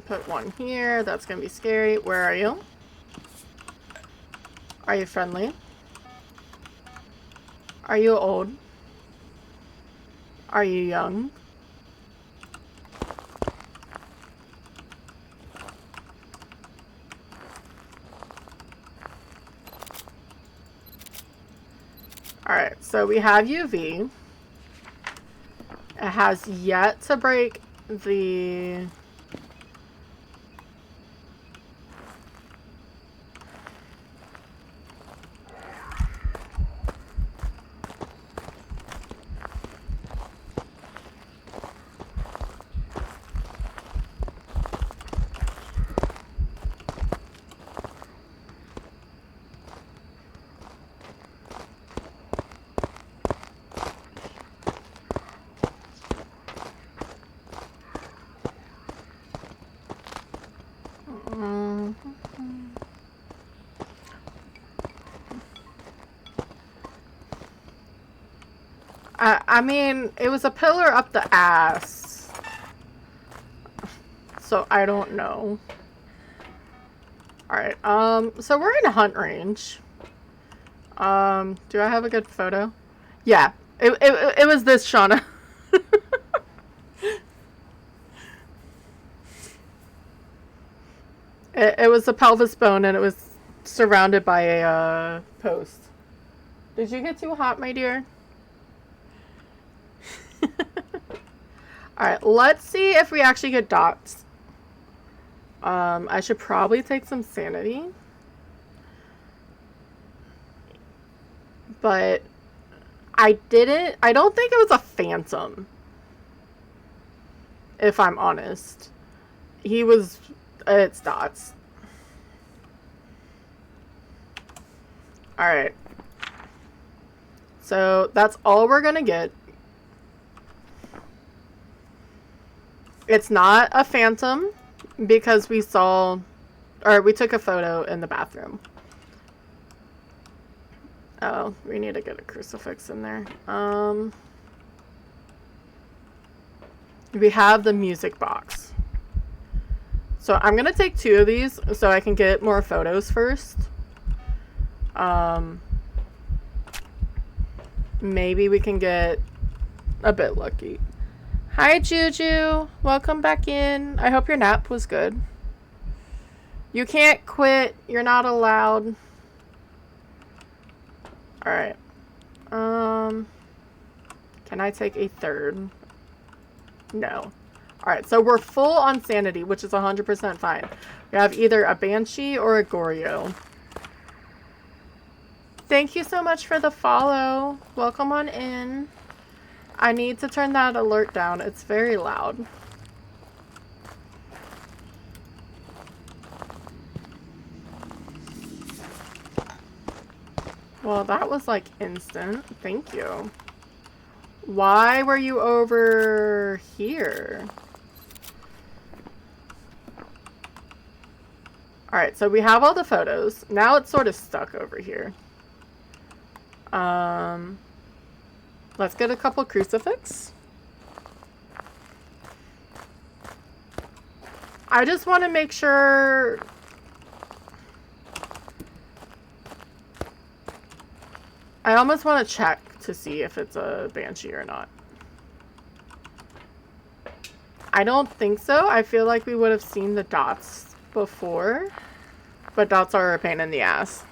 Put one here. That's gonna be scary. Where are you? Are you friendly? Are you old? Are you young? Alright, so we have UV. It has yet to break the... I mean, it was a pillar up the ass. So I don't know. Alright, so we're in a hunt range. Do I have a good photo? Yeah, it was this, Shauna. It was a pelvis bone and it was surrounded by a post. Did you get too hot, my dear? Alright, let's see if we actually get dots. I should probably take some sanity. But I don't think it was a phantom. If I'm honest. It's dots. Alright. So that's all we're gonna get. It's not a phantom because we took a photo in the bathroom. Oh, we need to get a crucifix in there. We have the music box. So I'm gonna take 2 of these so I can get more photos first. maybe we can get a bit lucky. Hi, Juju. Welcome back in. I hope your nap was good. You can't quit. You're not allowed. Alright. Can I take a third? No. Alright, so we're full on sanity, which is 100% fine. We have either a Banshee or a Goryo. Thank you so much for the follow. Welcome on in. I need to turn that alert down. It's very loud. Well, that was like instant. Thank you. Why were you over here? Alright, so we have all the photos. Now it's sort of stuck over here. Let's get a couple crucifix. I just want to make sure... I almost want to check to see if it's a Banshee or not. I don't think so. I feel like we would have seen the dots before. But dots are a pain in the ass.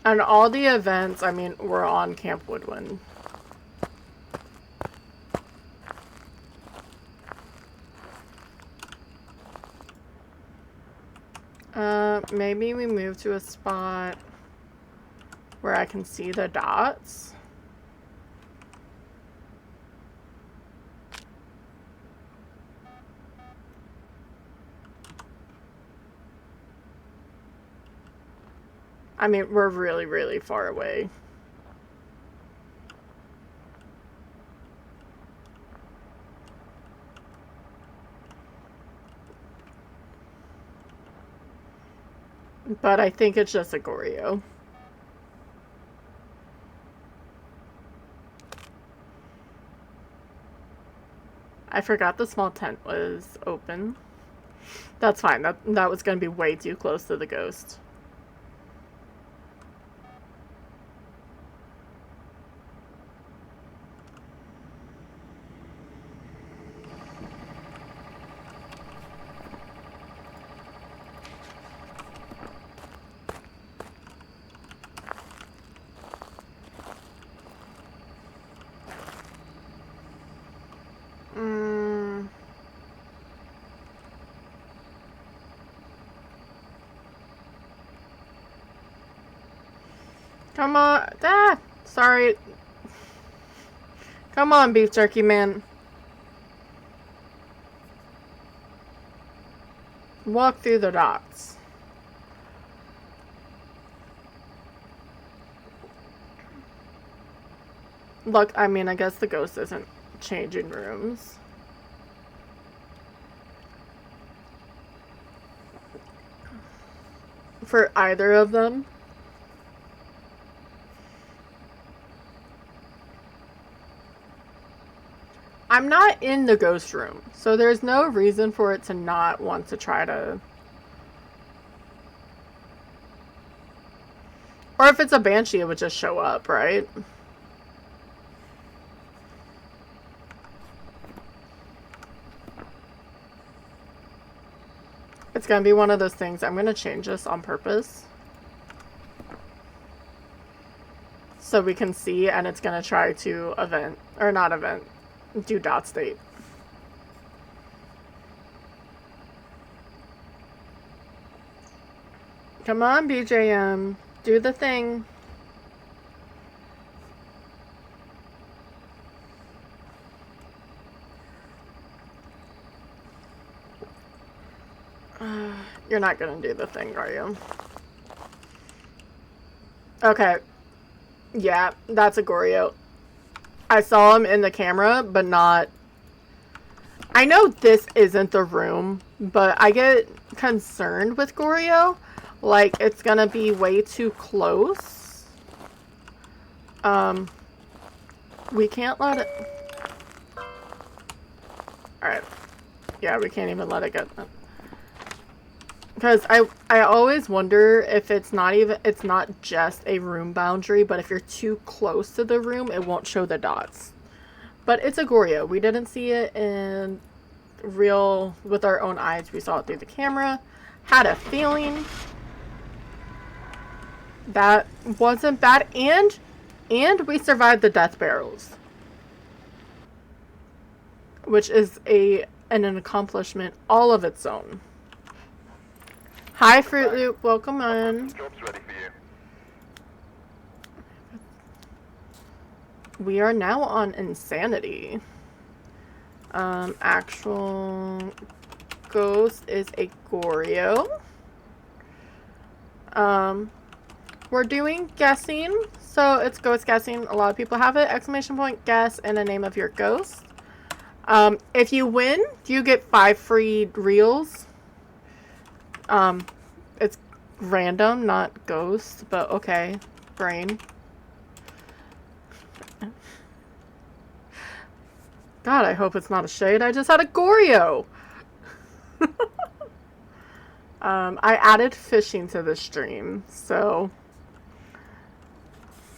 And all the events, I mean, were on Camp Woodwind. Maybe we move to a spot where I can see the dots. I mean, we're really, really far away. But I think it's just a Goryo. I forgot the small tent was open. That's fine. That was going to be way too close to the ghost. Come on. Ah! Sorry. Come on, beef jerky man. Walk through the dots. Look, I mean, I guess the ghost isn't changing rooms. For either of them. I'm not in the ghost room, so there's no reason for it to not want to try to... Or if it's a Banshee, it would just show up, right? It's gonna be one of those things. I'm gonna change this on purpose. So we can see, and it's gonna try to event, or not event, do dot state. Come on, BJM. Do the thing. You're not gonna do the thing, are you? Okay. Yeah, that's a Goryo. I saw him in the camera, but not... I know this isn't the room, but I get concerned with Goryo. Like, it's gonna be way too close. We can't let it... Alright. Yeah, we can't even let it get that. Because I always wonder if it's not just a room boundary, but if you're too close to the room, it won't show the dots. But it's a Goryo. We didn't see it in real, with our own eyes. We saw it through the camera. Had a feeling that wasn't bad. And we survived the death barrels. Which is an accomplishment all of its own. Hi, Fruit Loop. Welcome on. Job's ready for you. We are now on Insanity. Actual ghost is a Goryo. We're doing guessing, so it's ghost guessing. A lot of people have it. Exclamation point, guess, and the name of your ghost. If you win, you get 5 free reels. It's random, not ghost, but okay. Brain. God, I hope it's not a shade. I just had a Goryo. I added fishing to the stream, so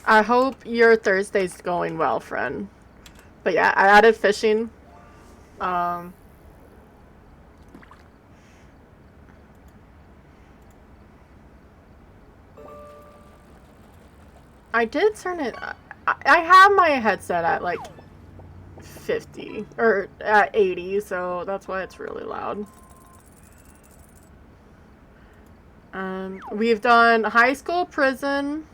I hope your Thursday's going well, friend. But yeah, I added fishing. I did turn it. I have my headset at like 50 or at 80, so that's why it's really loud. We've done high school, prison,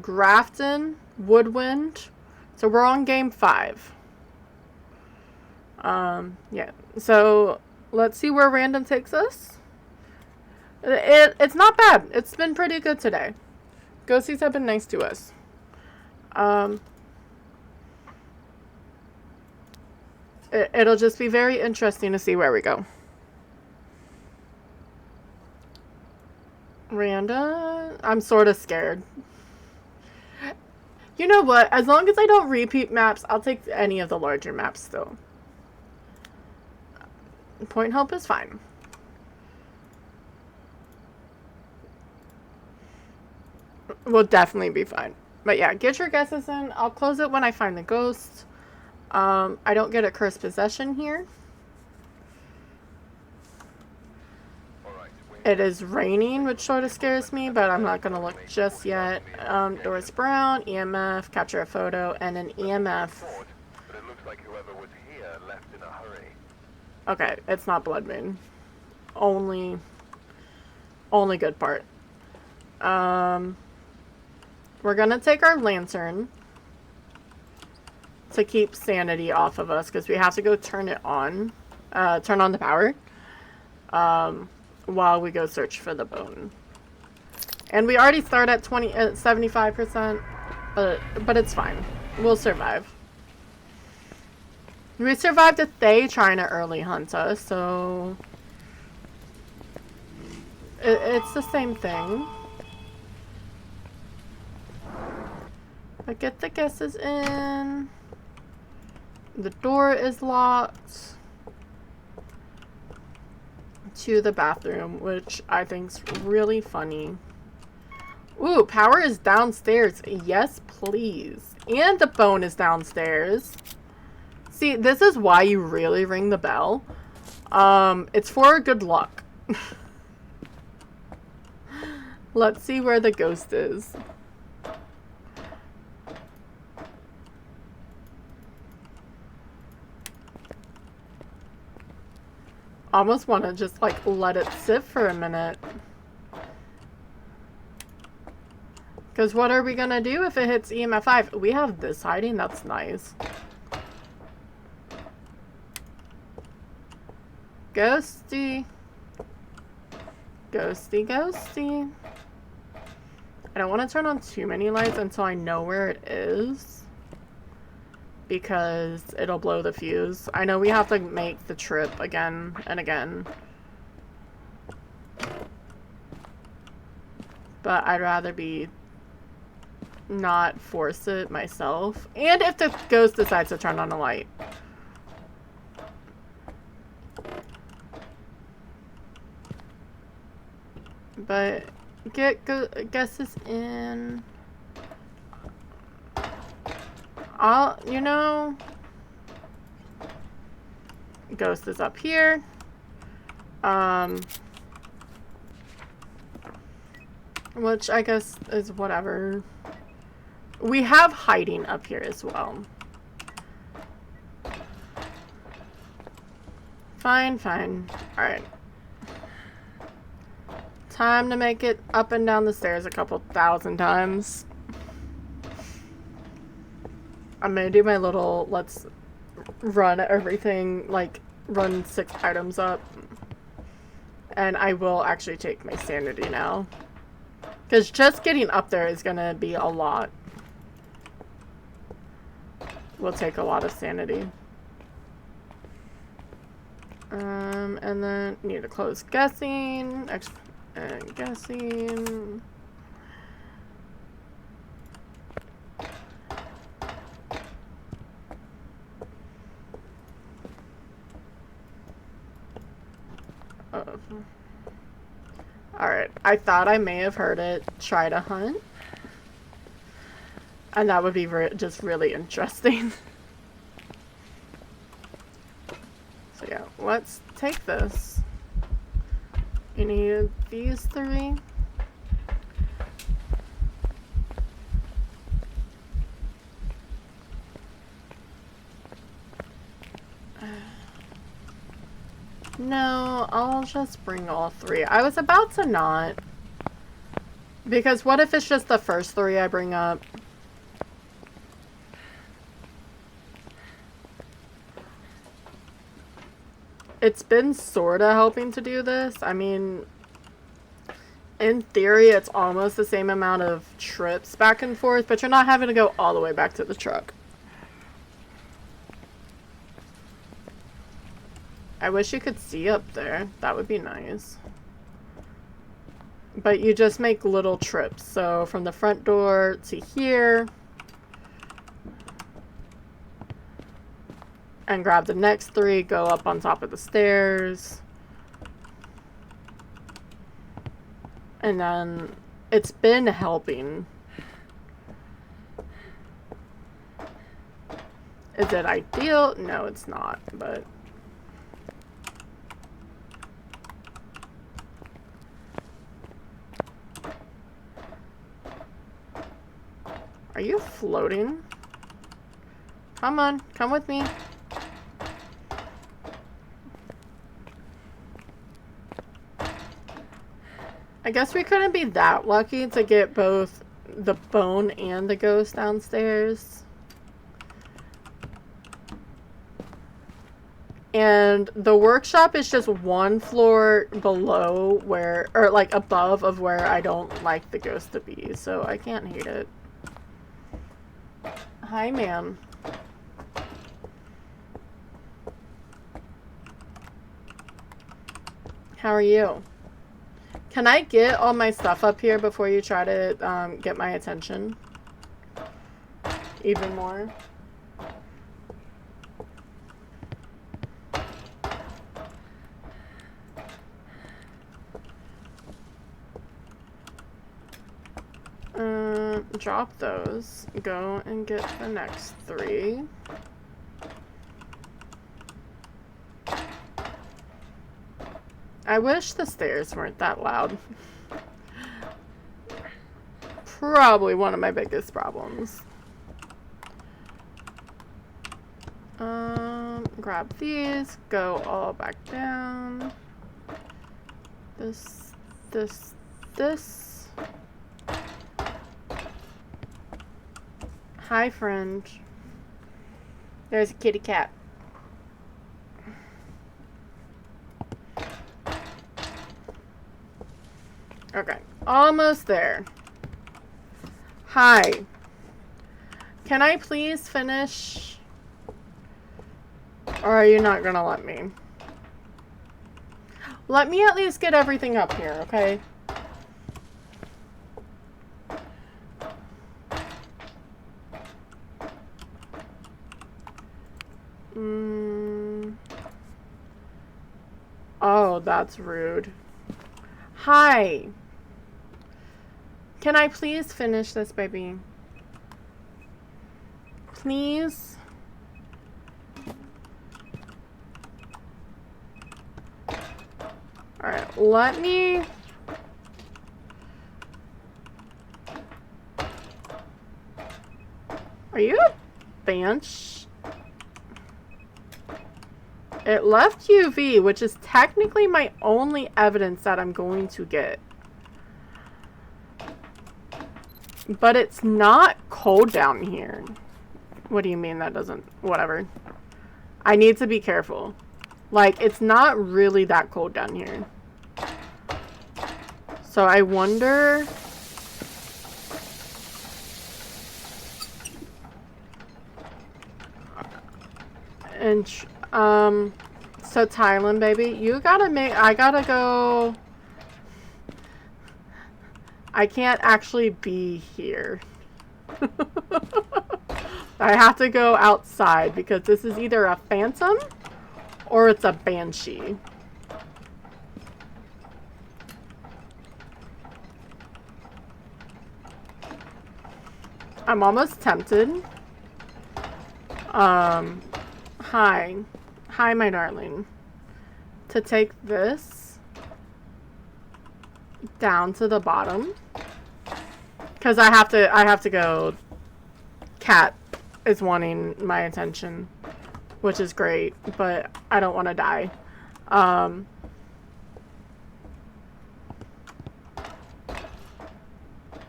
Grafton, Woodwind, so we're on game 5. Yeah, so let's see where random takes us. It's not bad. It's been pretty good today. Ghosties have been nice to us. It'll just be very interesting to see where we go. Randa, I'm sort of scared. You know what? As long as I don't repeat maps, I'll take any of the larger maps still. Point help is fine. We'll definitely be fine. But yeah, get your guesses in. I'll close it when I find the ghost. I don't get a cursed possession here. It is raining, which sort of scares me, but I'm not going to look just yet. Doris Brown, EMF, capture a photo, and an EMF. But it looks like whoever was here left in a hurry. Okay, it's not Blood Moon. Only good part. We're going to take our lantern to keep sanity off of us, because we have to go turn it on. Turn on the power. While we go search for the bone. And we already start at 75%, but it's fine. We'll survive. We survived a Thay trying to early hunt us, so it's the same thing. But get the guesses in. The door is locked to the bathroom, which I think's really funny. Ooh, power is downstairs. Yes, please. And the bone is downstairs. See, this is why you really ring the bell. It's for good luck. Let's see where the ghost is. Almost want to just like let it sit for a minute. Because what are we going to do if it hits EMF 5? We have this hiding. That's nice. Ghosty. Ghosty, ghosty. I don't want to turn on too many lights until I know where it is. Because it'll blow the fuse. I know we have to make the trip again and again. But I'd rather be not force it myself. And if the ghost decides to turn on a light. But get guesses in. You know, Ghost is up here. Which I guess is whatever. We have hiding up here as well. Fine, fine. Alright. Time to make it up and down the stairs a couple thousand times. I'm gonna do my little, let's run everything, like, run 6 items up. And I will actually take my sanity now. Because just getting up there is gonna be a lot. Will take a lot of sanity. And then need to close guessing. And guessing. Alright, I thought I may have heard it try to hunt. And that would be just really interesting. So yeah, let's take this. You need these 3. No, I'll just bring all 3. I was about to not. Because what if it's just the first 3 I bring up? It's been sorta helping to do this. I mean, in theory, it's almost the same amount of trips back and forth, but you're not having to go all the way back to the truck. I wish you could see up there. That would be nice. But you just make little trips. So from the front door to here. And grab the next 3, go up on top of the stairs. And then it's been helping. Is it ideal? No, it's not, but... Are you floating? Come on, come with me. I guess we couldn't be that lucky to get both the bone and the ghost downstairs. And the workshop is just 1 floor below where, or like above of where I don't like the ghost to be, so I can't hate it. Hi, ma'am. How are you? Can I get all my stuff up here before you try to get my attention? Even more? Drop those. Go and get the next 3. I wish the stairs weren't that loud. Probably one of my biggest problems. Grab these, go all back down. This. Hi, friend. There's a kitty cat. Okay, almost there. Hi. Can I please finish? Or are you not gonna let me? Let me at least get everything up here, okay? Oh, that's rude. Hi. Can I please finish this, baby? Please? Alright, let me... Are you a bench? It left UV, which is technically my only evidence that I'm going to get. But it's not cold down here. What do you mean that doesn't... Whatever. I need to be careful. Like, it's not really that cold down here. So I wonder... And, so Thailand, baby, you gotta make... I gotta go... I can't actually be here. I have to go outside because this is either a phantom or it's a banshee. I'm almost tempted. Hi. Hi, my darling. To take this down to the bottom. Because I have to go. Cat is wanting my attention, which is great, but I don't want to die. I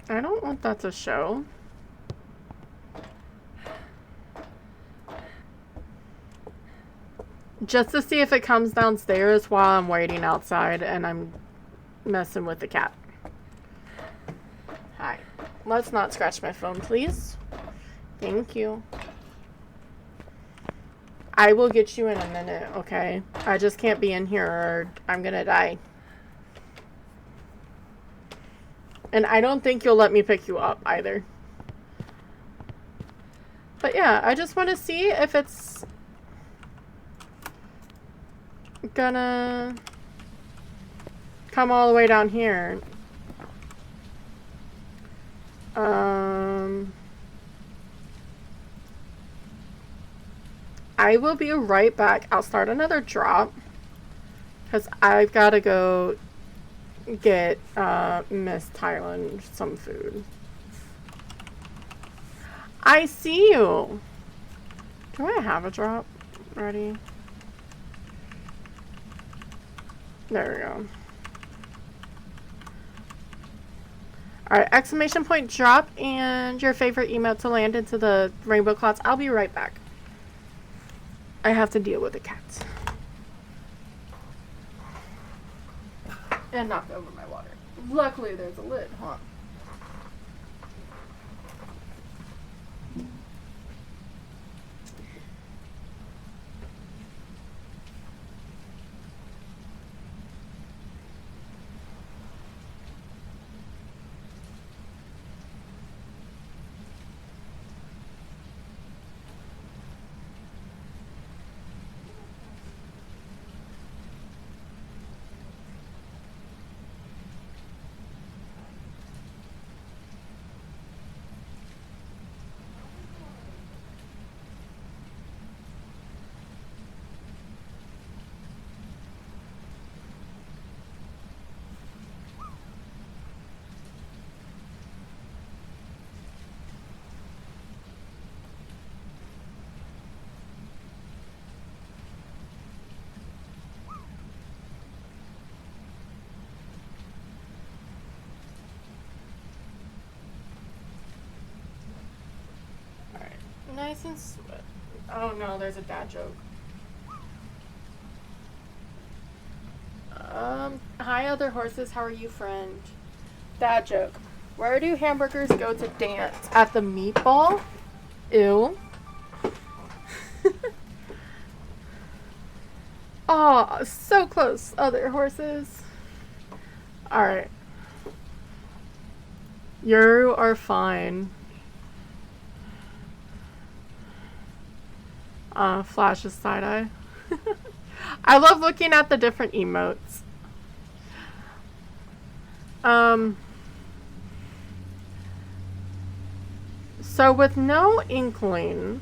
don't want that to show. Just to see if it comes downstairs while I'm waiting outside and I'm messing with the cat. Hi. Let's not scratch my phone, please. Thank you. I will get you in a minute, okay? I just can't be in here or I'm gonna die. And I don't think you'll let me pick you up either. But yeah, I just want to see if it's gonna come all the way down here. I will be right back. I'll start another drop because I've got to go get Miss Thailand some food. I see you. Do I have a drop ready? There we go. Alright, exclamation point drop and your favorite email to land into the rainbow clouds. I'll be right back. I have to deal with the cats. And knock over my water. Luckily there's a lid, huh? Nice and sweet. Oh no, there's a dad joke. Hi other horses, how are you, friend? Dad joke. Where do hamburgers go to dance? At the meatball? Ew. Oh, so close, other horses. Alright. You are fine. Flash's side-eye. I love looking at the different emotes. So with no inkling,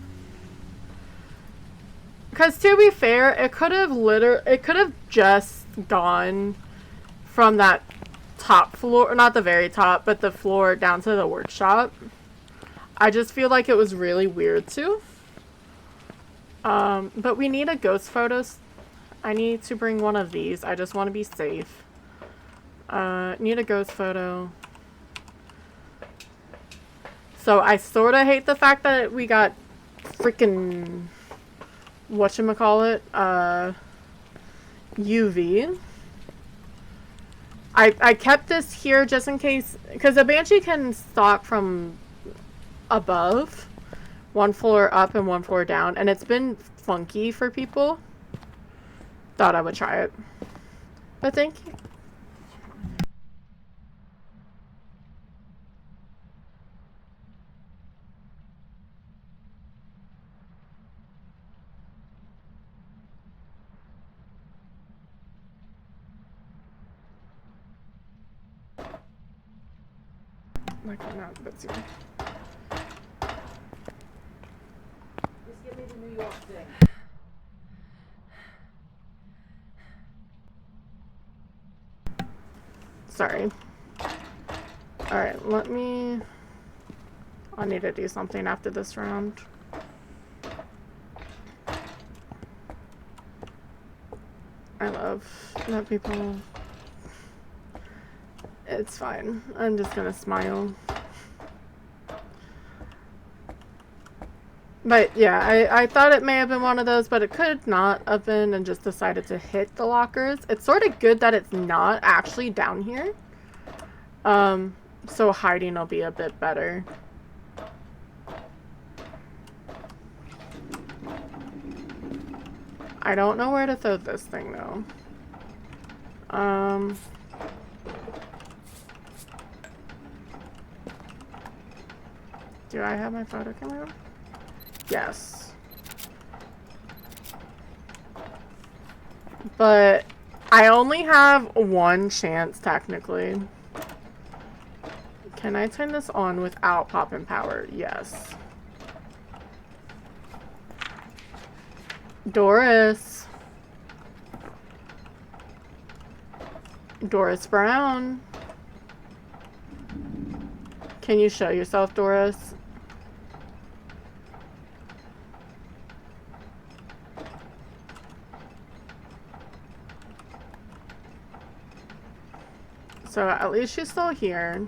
because to be fair, it could have just gone from that top floor, not the very top, but the floor down to the workshop. I just feel like it was really weird too. But we need a ghost photo. I need to bring one of these. I just want to be safe. Need a ghost photo. So I sort of hate the fact that we got freaking whatchamacallit, UV. I kept this here just in case, because a banshee can stalk from above, one floor up and one floor down, and it's been funky for people. Thought I would try it. But thank you. Like, not, but see. Just give me the New York thing. Sorry. Alright, let me... I need to do something after this round. I love that people... It's fine. I'm just gonna smile. But yeah, I thought it may have been one of those, but it could not have been, and just decided to hit the lockers. It's sort of good that it's not actually down here. So hiding will be a bit better. I don't know where to throw this thing though. Do I have my photo camera? Yes. But I only have one chance technically. Can I turn this on without popping power? Yes. Doris. Doris Brown. Can you show yourself, Doris? So at least she's still here.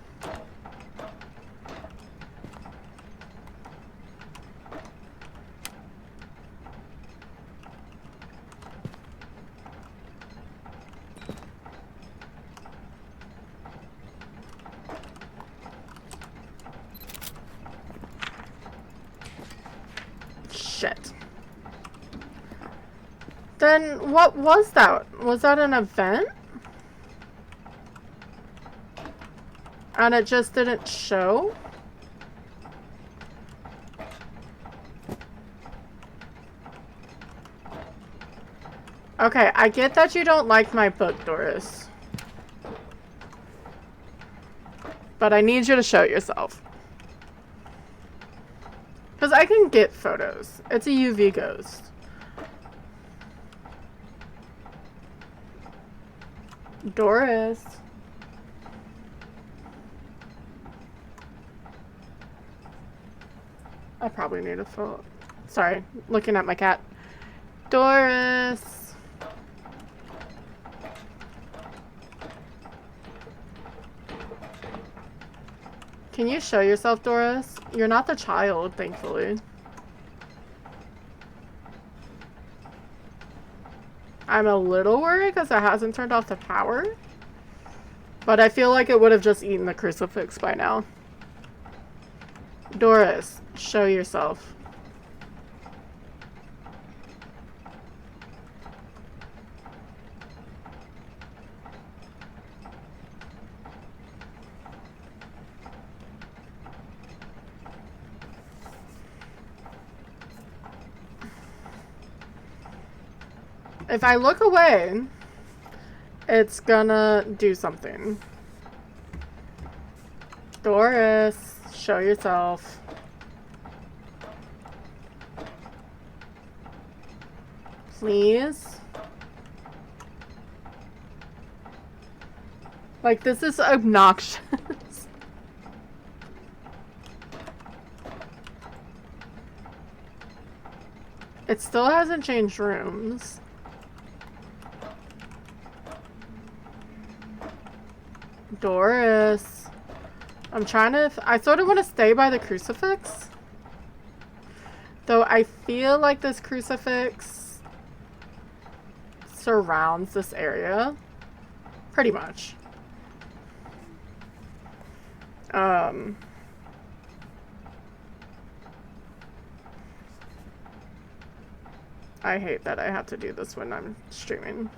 Shit. Then what was that? Was that an event? And it just didn't show? Okay, I get that you don't like my book, Doris. But I need you to show yourself. Because I can get photos. It's a UV ghost. Doris. I probably need a photo. Sorry, looking at my cat. Doris. Can you show yourself, Doris? You're not the child, thankfully. I'm a little worried because it hasn't turned off the power. But I feel like it would have just eaten the crucifix by now. Doris, show yourself. If I look away, it's gonna do something. Doris, show yourself. Please. Like, this is obnoxious. It still hasn't changed rooms. Doris. I'm trying to... I sort of want to stay by the crucifix. Though I feel like this crucifix surrounds this area. Pretty much. I hate that I have to do this when I'm streaming.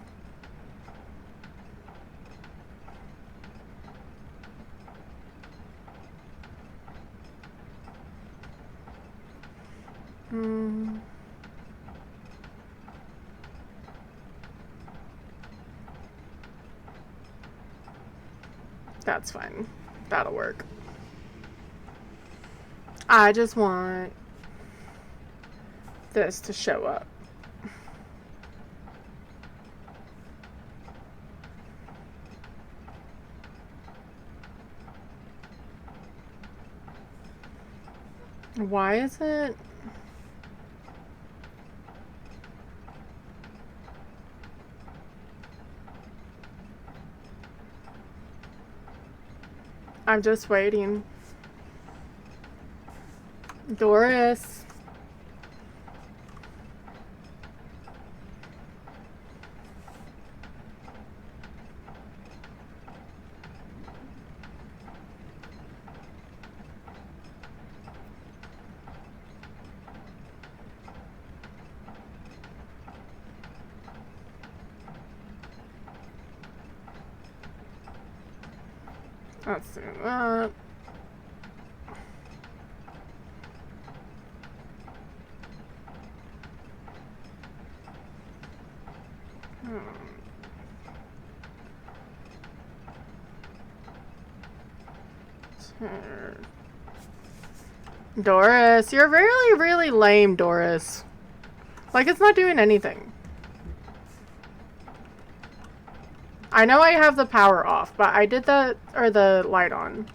That's fine. That'll work. I just want this to show up. Why is it? I'm just waiting. Doris. Let's do that. Doris, you're really, really lame, Doris. Like, it's not doing anything. I know I have the power off, but I did that, or the light on.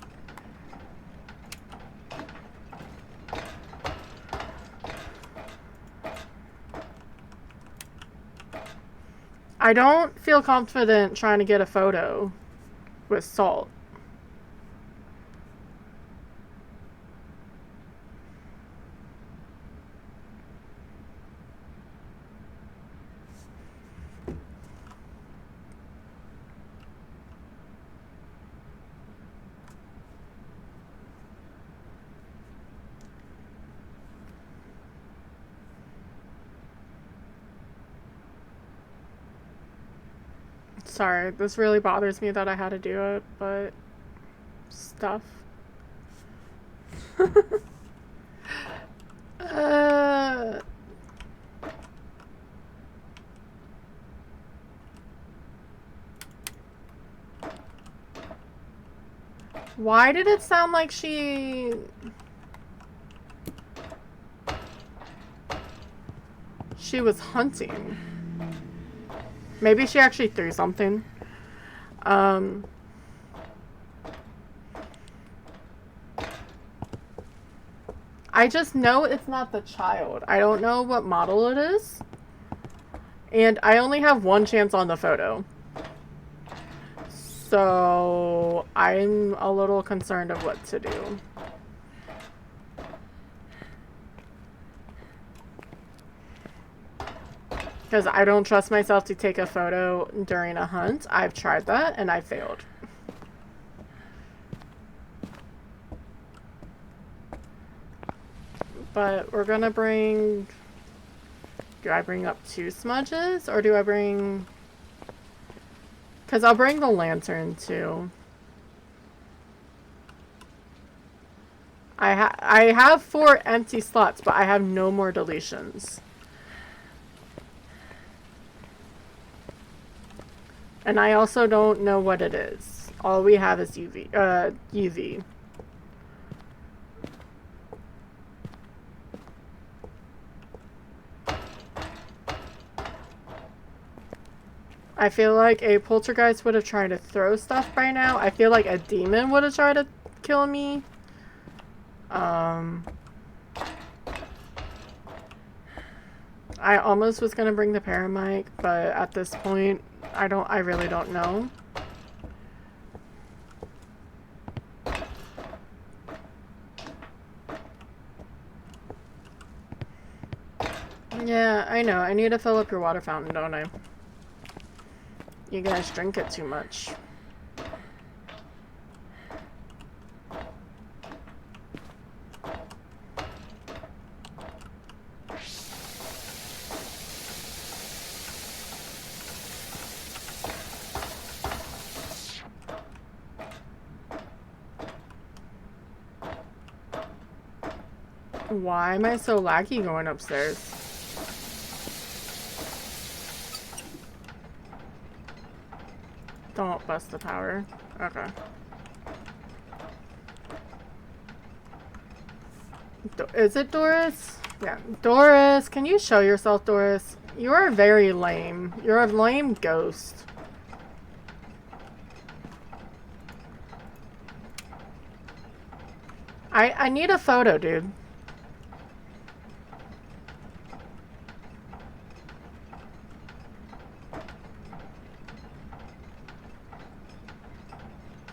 I don't feel confident trying to get a photo with salt. Sorry, this really bothers me that I had to do it, but stuff. Why did it sound like she was hunting? Maybe she actually threw something. I just know it's not the child. I don't know what model it is. And I only have one chance on the photo. So I'm a little concerned of what to do. Because I don't trust myself to take a photo during a hunt. I've tried that and I failed. But we're gonna bring... Do I bring up 2 smudges? Or do I bring... Because I'll bring the lantern too. I have 4 empty slots, but I have no more deletions. And I also don't know what it is. All we have is UV. I feel like a poltergeist would have tried to throw stuff by now. I feel like a demon would have tried to kill me. I almost was gonna bring the paramedic, but at this point, I really don't know. Yeah, I know. I need to fill up your water fountain, don't I? You guys drink it too much. Why am I so laggy going upstairs? Don't bust the power. Okay. Is it Doris? Yeah. Doris, can you show yourself, Doris? You are very lame. You're a lame ghost. I need a photo, dude.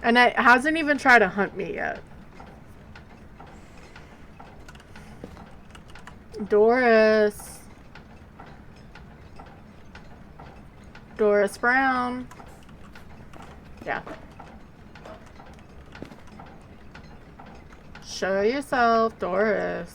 And it hasn't even tried to hunt me yet. Doris. Doris Brown. Yeah. Show yourself, Doris.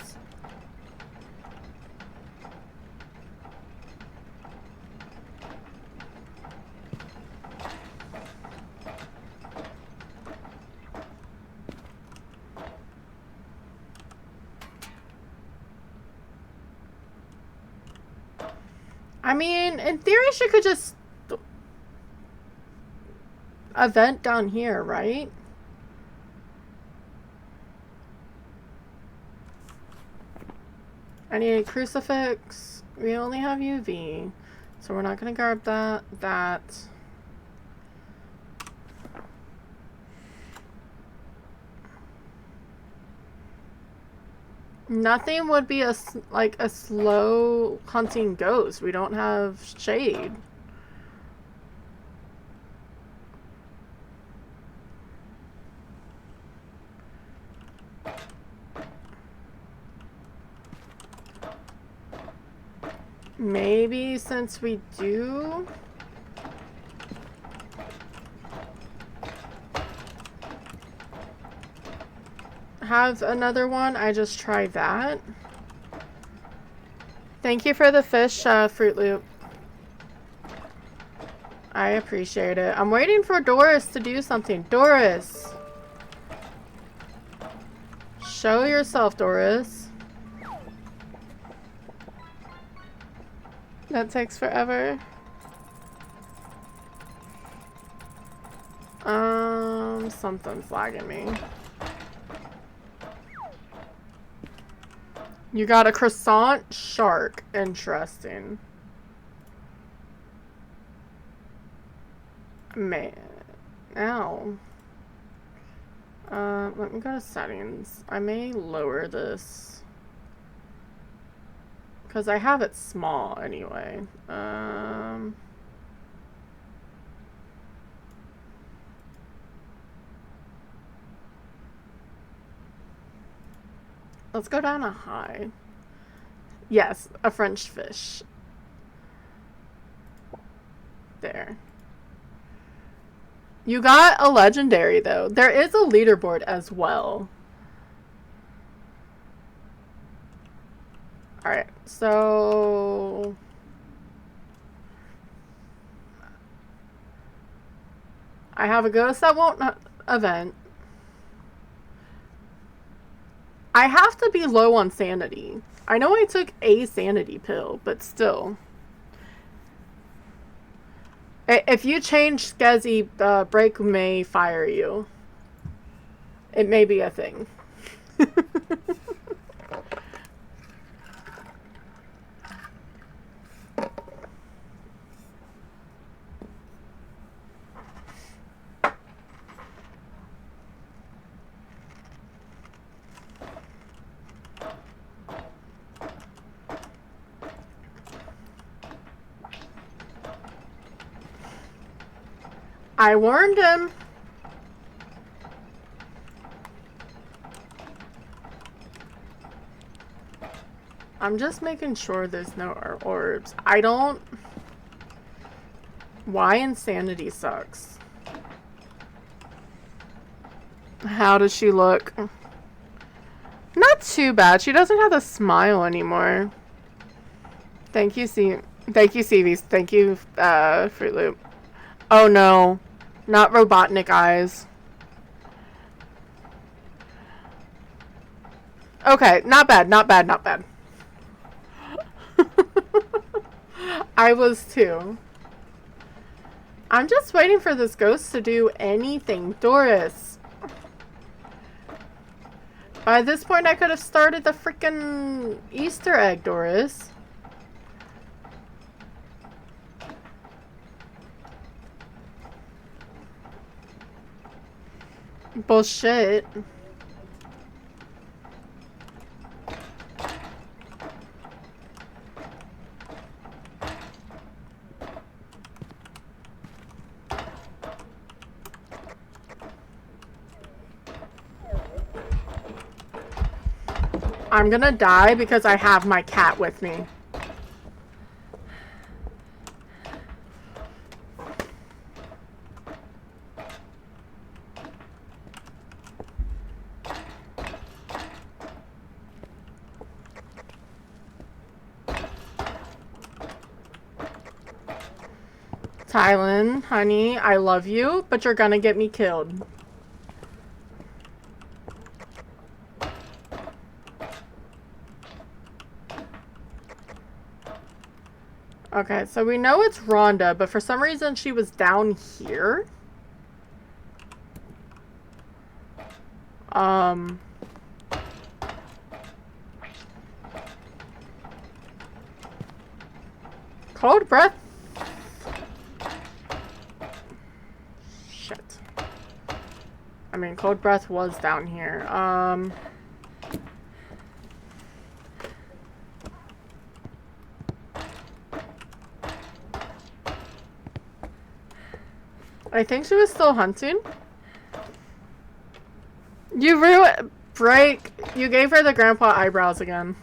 I mean, in theory, she could just event down here, right? I need a crucifix. We only have UV, so we're not gonna grab that. Nothing would be like a slow hunting ghost. We don't have shade. Maybe since we do have another one, I just try that. Thank you for the fish, Fruit Loop. I appreciate it. I'm waiting for Doris to do something. Doris! Show yourself, Doris. That takes forever. Something's lagging me. You got a croissant shark. Interesting. Man. Ow. Let me go to settings. I may lower this. Because I have it small anyway. Let's go down a high. Yes, a French fish. There. You got a legendary, though. There is a leaderboard as well. Alright, so... I have a ghost that won't event. I have to be low on sanity. I know I took a sanity pill, but still. If you change Skezzy, Break may fire you. It may be a thing. I warned him. I'm just making sure there's no orbs. I don't... Why insanity sucks? How does she look? Not too bad. She doesn't have the smile anymore. Thank you, Thank you, Seavies. Thank you, Fruit Loop. Oh no. Not Robotnik eyes. Okay, not bad, not bad, not bad. I was too. I'm just waiting for this ghost to do anything. Doris. By this point, I could have started the freaking Easter egg, Doris. Bullshit. I'm gonna die because I have my cat with me. Tylen, honey, I love you, but you're gonna get me killed. Okay, so we know it's Rhonda, but for some reason she was down here. Cold breath. Shit. I mean, cold breath was down here. I think she was still hunting. You break. You gave her the grandpa eyebrows again.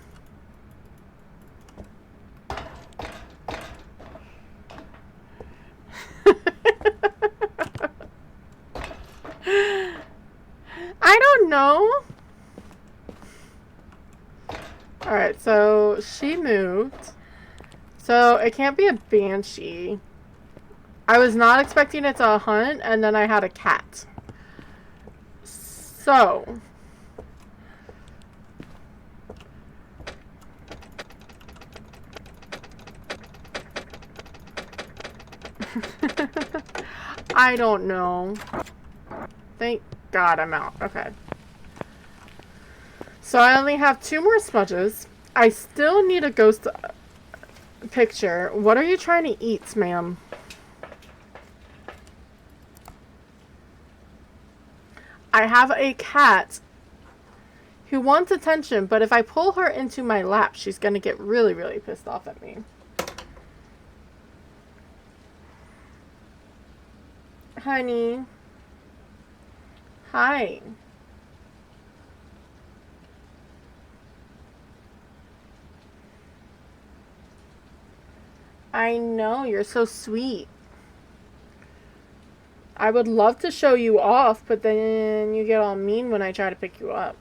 I don't know. Alright, so she moved. So it can't be a banshee. I was not expecting it to hunt, and then I had a cat. So... I don't know. Thank God I'm out. Okay. So I only have 2 more smudges. I still need a ghost picture. What are you trying to eat, ma'am? I have a cat who wants attention, but if I pull her into my lap, she's going to get really, really pissed off at me. Honey. Hi. I know, you're so sweet. I would love to show you off, but then you get all mean when I try to pick you up.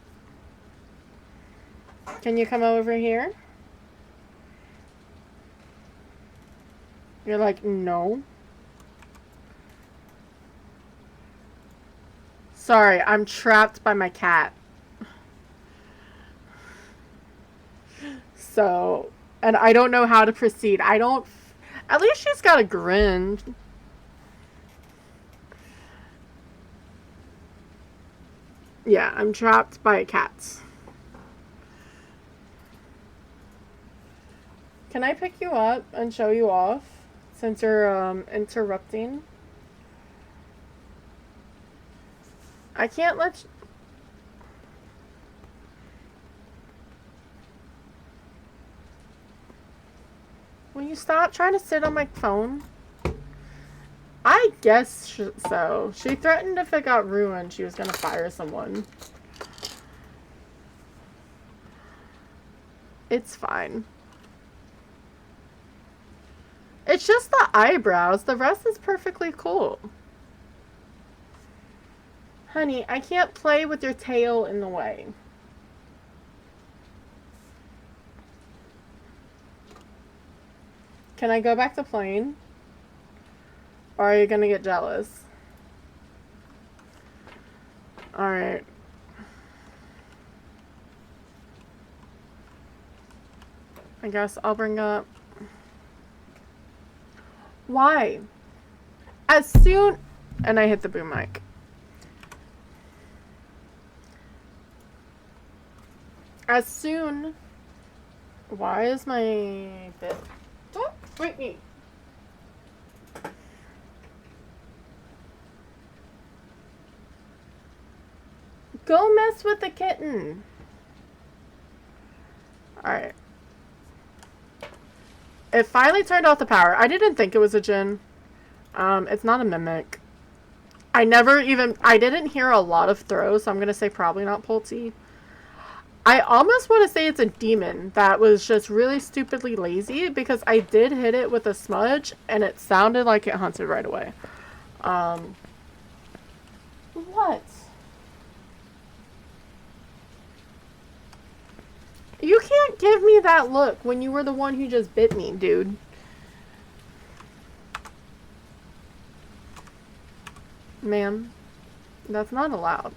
Can you come over here? You're like, no. Sorry, I'm trapped by my cat. So, and I don't know how to proceed. At least she's got a grin. Yeah, I'm trapped by cats. Can I pick you up and show you off since you're interrupting? I can't let you... Will you stop trying to sit on my phone? I guess so. She threatened if it got ruined, she was gonna fire someone. It's fine. It's just the eyebrows. The rest is perfectly cool. Honey, I can't play with your tail in the way. Can I go back to playing? Or are you gonna get jealous? Alright. I guess I'll bring up... Why? As soon... And I hit the boom mic. As soon... Why is my bit... Don't break me. Go mess with the kitten. Alright. It finally turned off the power. I didn't think it was a djinn. It's not a mimic. I didn't hear a lot of throws, so I'm gonna say probably not Pulte. I almost want to say it's a demon that was just really stupidly lazy, because I did hit it with a smudge, and it sounded like it hunted right away. What? You can't give me that look when you were the one who just bit me, dude. Ma'am, that's not allowed.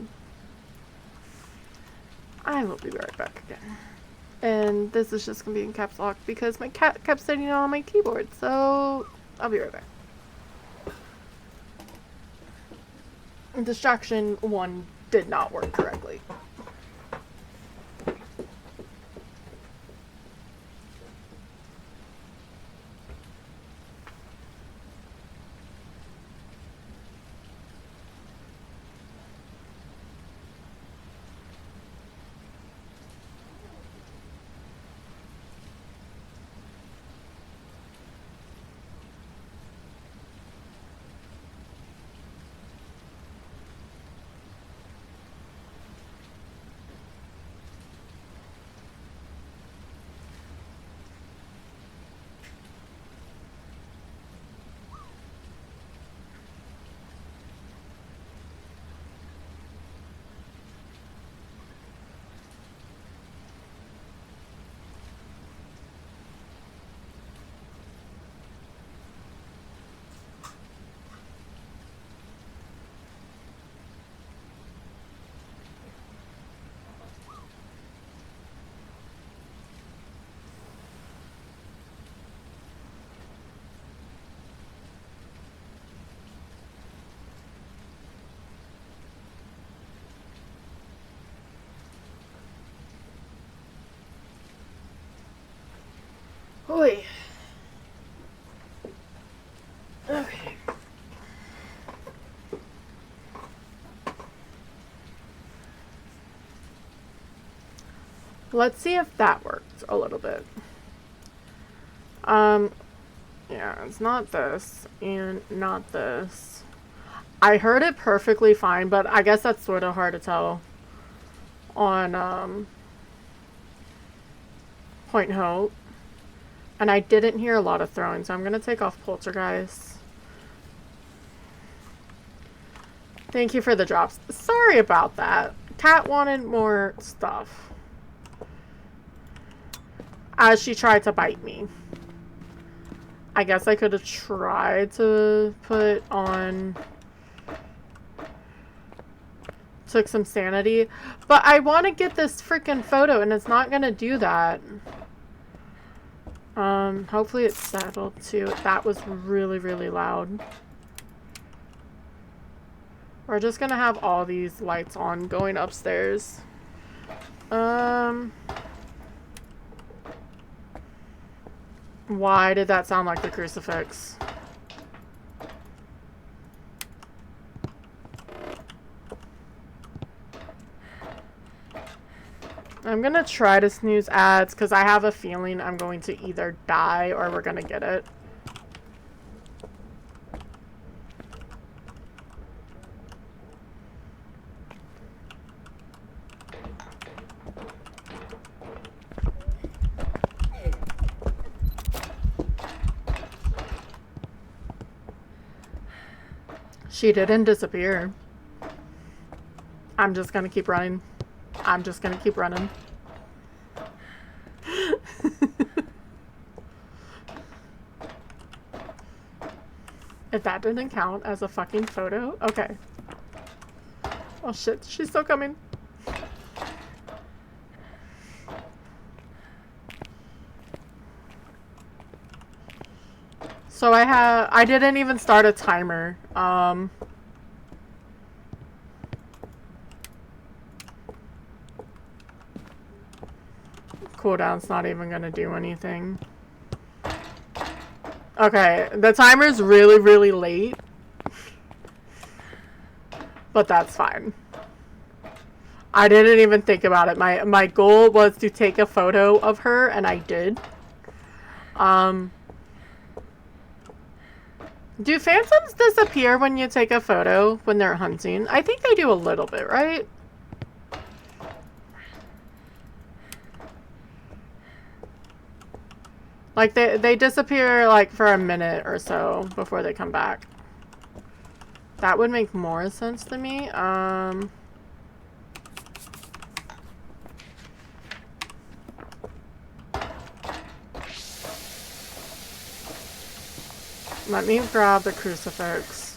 I will be right back again. And this is just gonna be in caps lock because my cat kept sitting on my keyboard, so I'll be right back. Distraction 1 did not work correctly. Oy. Okay. Let's see if that worked a little bit. Yeah, it's not this and not this. I heard it perfectly fine, but I guess that's sort of hard to tell on Point Hope. And I didn't hear a lot of throwing, so I'm gonna take off Poltergeist. Thank you for the drops. Sorry about that. Cat wanted more stuff. As she tried to bite me. I guess I could have tried to put on... Took some sanity. But I want to get this freaking photo, and it's not gonna do that. Hopefully it's settled too. That was really, really loud. We're just gonna have all these lights on going upstairs. Why did that sound like the crucifix? I'm gonna try to snooze ads because I have a feeling I'm going to either die or we're gonna get it. She didn't disappear. I'm just gonna keep running. I'm just gonna keep running. If that didn't count as a fucking photo, okay. Oh shit, she's still coming. So I didn't even start a timer. Cooldown's not even gonna do anything. Okay, the timer's really, really late. But that's fine. I didn't even think about it. My goal was to take a photo of her, and I did. Do phantoms disappear when you take a photo when they're hunting? I think they do a little bit, right? Like, they disappear, like, for a minute or so before they come back. That would make more sense to me. Let me grab the crucifix.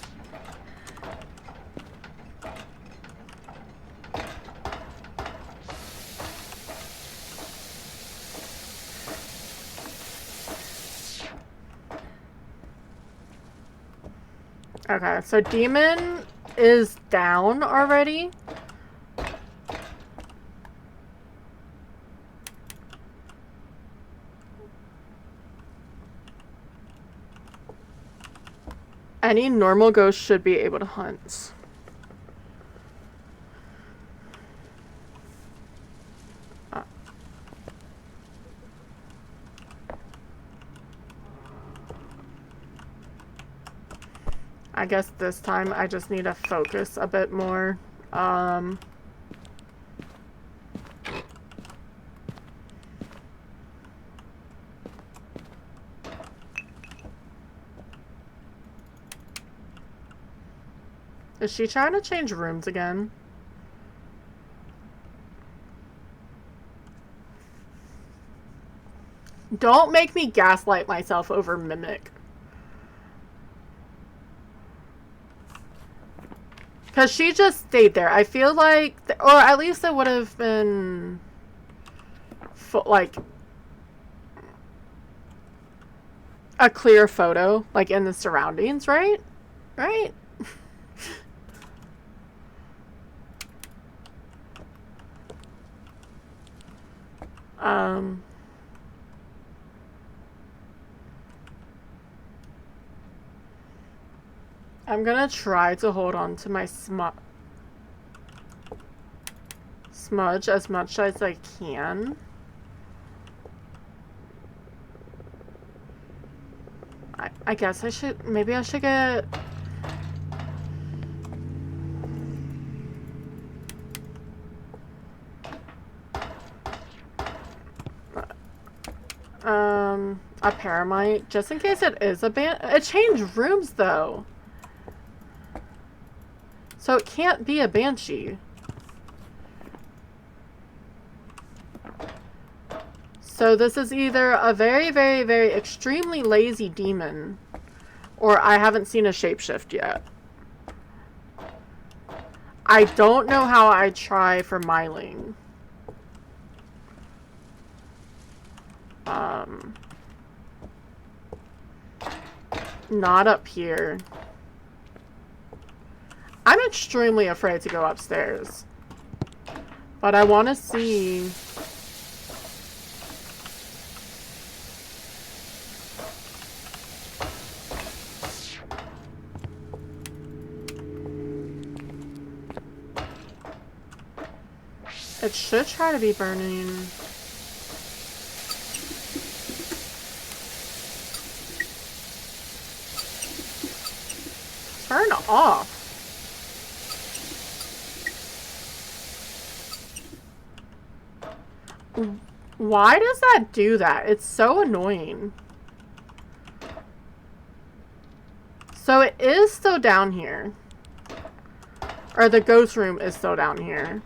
Okay, so demon is down already. Any normal ghost should be able to hunt. I guess this time I just need to focus a bit more. Is she trying to change rooms again? Don't make me gaslight myself over Mimic. Because she just stayed there. I feel like, or at least it would have been, like, a clear photo, like, in the surroundings, right? Right? I'm gonna try to hold on to my smudge as much as I can. I guess I should, maybe I should get... a paramite, just in case it is a it changed rooms though. So it can't be a banshee. So this is either a very, very, very extremely lazy demon, or I haven't seen a shapeshift yet. I don't know how I try for miling. Not up here. I'm extremely afraid to go upstairs. But I want to see... It should try to be burning. Turn off. Why does that do that? It's so annoying. So it is still down here. Or the ghost room is still down here.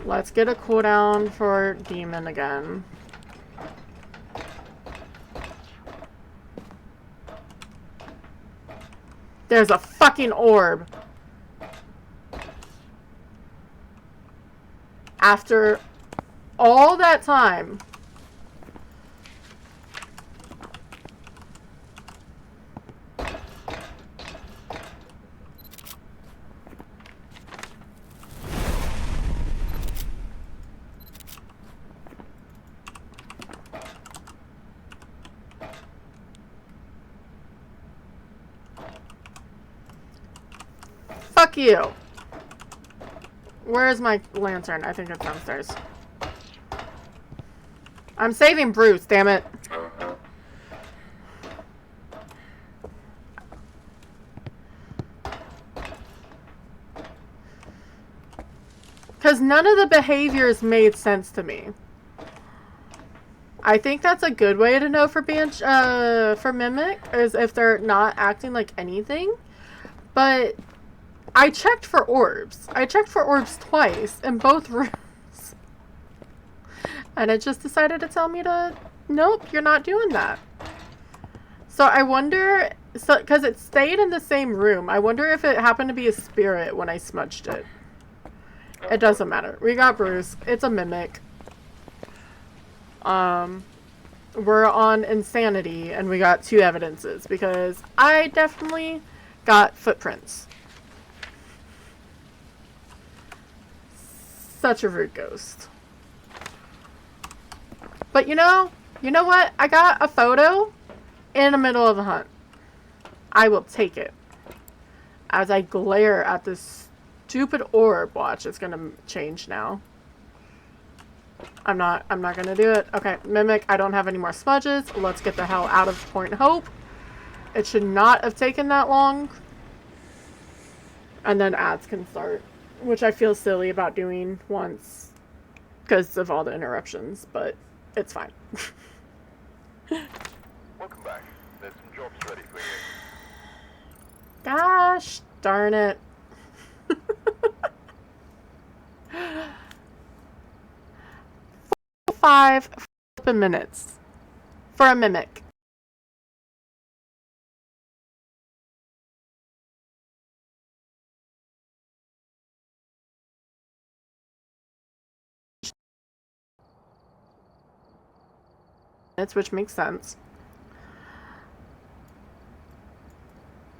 Let's get a cooldown for demon again. There's a fucking orb. After all that time. Fuck you. Where is my lantern? I think it's downstairs. I'm saving Bruce, damn it. Because none of the behaviors made sense to me. I think that's a good way to know for for Mimic, is if they're not acting like anything. But I checked for orbs. I checked for orbs twice in both rooms. And it just decided to tell me to, nope, you're not doing that. So I wonder, because it stayed in the same room, I wonder if it happened to be a spirit when I smudged it. It doesn't matter. We got Bruce. It's a Mimic. We're on insanity, and we got 2 evidences, because I definitely got footprints. Such a rude ghost. But you know what? I got a photo in the middle of a hunt. I will take it. As I glare at this stupid orb. Watch, it's gonna change now. I'm not gonna do it. Okay, Mimic, I don't have any more smudges. Let's get the hell out of Point Hope. It should not have taken that long. And then ads can start. Which I feel silly about doing once. Because of all the interruptions, but it's fine. Welcome back. There's some jobs ready for you. Gosh darn it. 5 flippin' minutes for a Mimic. Which makes sense.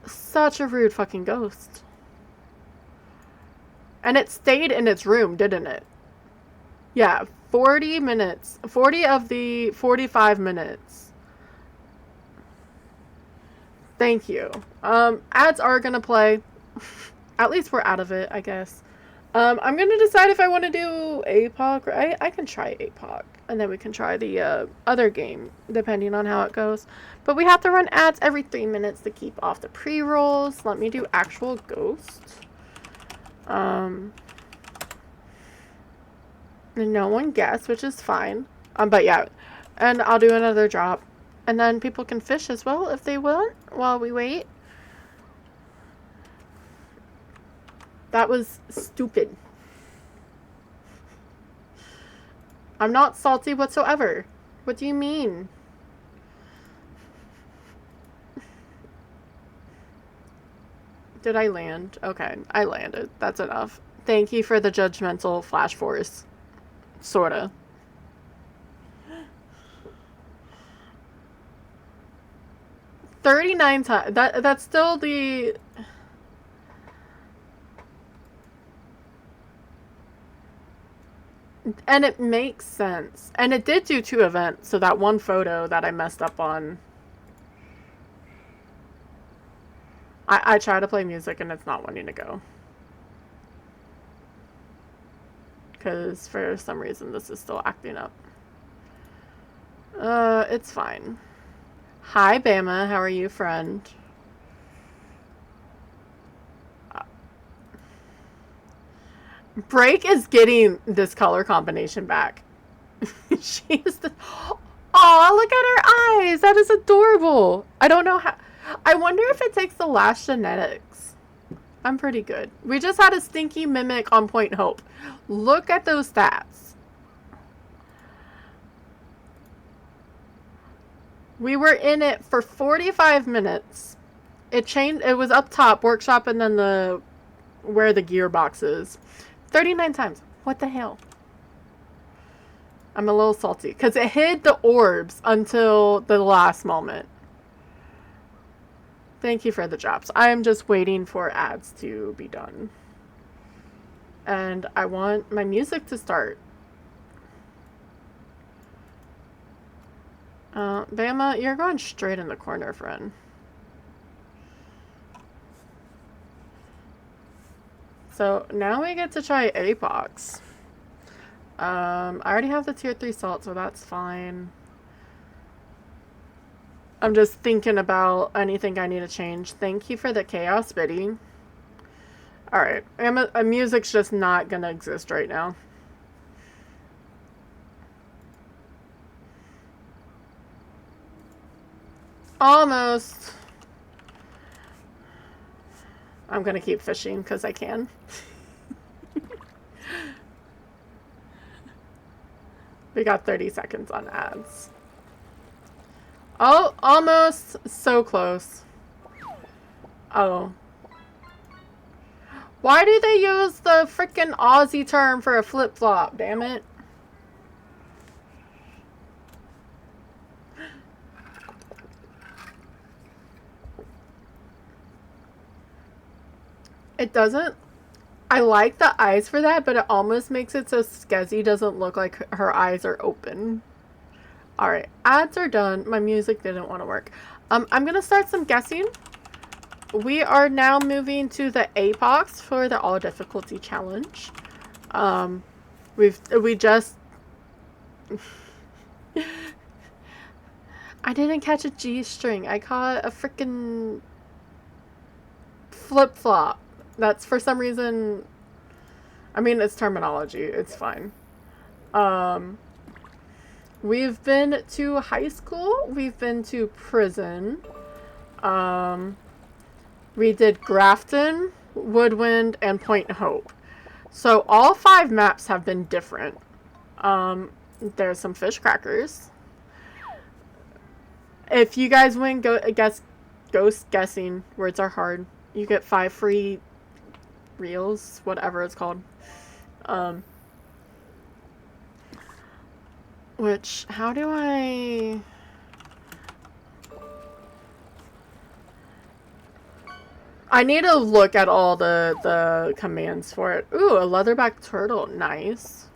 Such a rude fucking ghost. And it stayed in its room, didn't it? Yeah, 40 minutes. 40 of the 45 minutes. Thank you. Ads are gonna play. At least we're out of it, I guess. I'm gonna decide if I want to do APOC. I can try APOC. And then we can try the other game, depending on how it goes. But we have to run ads every 3 minutes to keep off the pre-rolls. Let me do actual ghost. And no one guessed, which is fine. But yeah. And I'll do another drop. And then people can fish as well if they want while we wait. That was stupid. I'm not salty whatsoever. What do you mean? Did I land? Okay, I landed. That's enough. Thank you for the judgmental flash force. Sorta. $39 times. That's still the... And it makes sense. And it did do 2 events, so that one photo that I messed up on. I try to play music and it's not wanting to go. Because for some reason this is still acting up. It's fine. Hi, Bama. How are you, friend? Break is getting this color combination back. She's the... Aw, look at her eyes. That is adorable. I don't know how... I wonder if it takes the last genetics. I'm pretty good. We just had a stinky mimic on Point Hope. Look at those stats. We were in it for 45 minutes. It changed. It was up top, workshop, and then where the gearbox is. 39 times. What the hell? I'm a little salty because it hid the orbs until the last moment. Thank you for the drops. I am just waiting for ads to be done. And I want my music to start. Bama, you're going straight in the corner, friend. So now we get to try Apox. I already have the tier 3 salt, so that's fine. I'm just thinking about anything I need to change. Thank you for the chaos bidding. Alright, music's just not gonna exist right now. Almost. I'm gonna keep fishing because I can. We got 30 seconds on ads. Oh, almost. So close. Oh. Why do they use the frickin' Aussie term for a flip-flop, damn it? It doesn't. I like the eyes for that, but it almost makes it so Skezi doesn't look like her eyes are open. Alright, ads are done. My music didn't want to work. I'm gonna start some guessing. We are now moving to the Apox for the all difficulty challenge. We just I didn't catch a G string. I caught a freaking flip flop. That's for some reason. I mean, it's terminology. It's fine. We've been to high school. We've been to prison. We did Grafton, Woodwind, and Point Hope. So all 5 maps have been different. There's some fish crackers. If you guys win ghost guessing, words are hard, you get 5 free reels, whatever it's called. Which, how do I... I need to look at all the commands for it. Ooh, a leatherback turtle. Nice.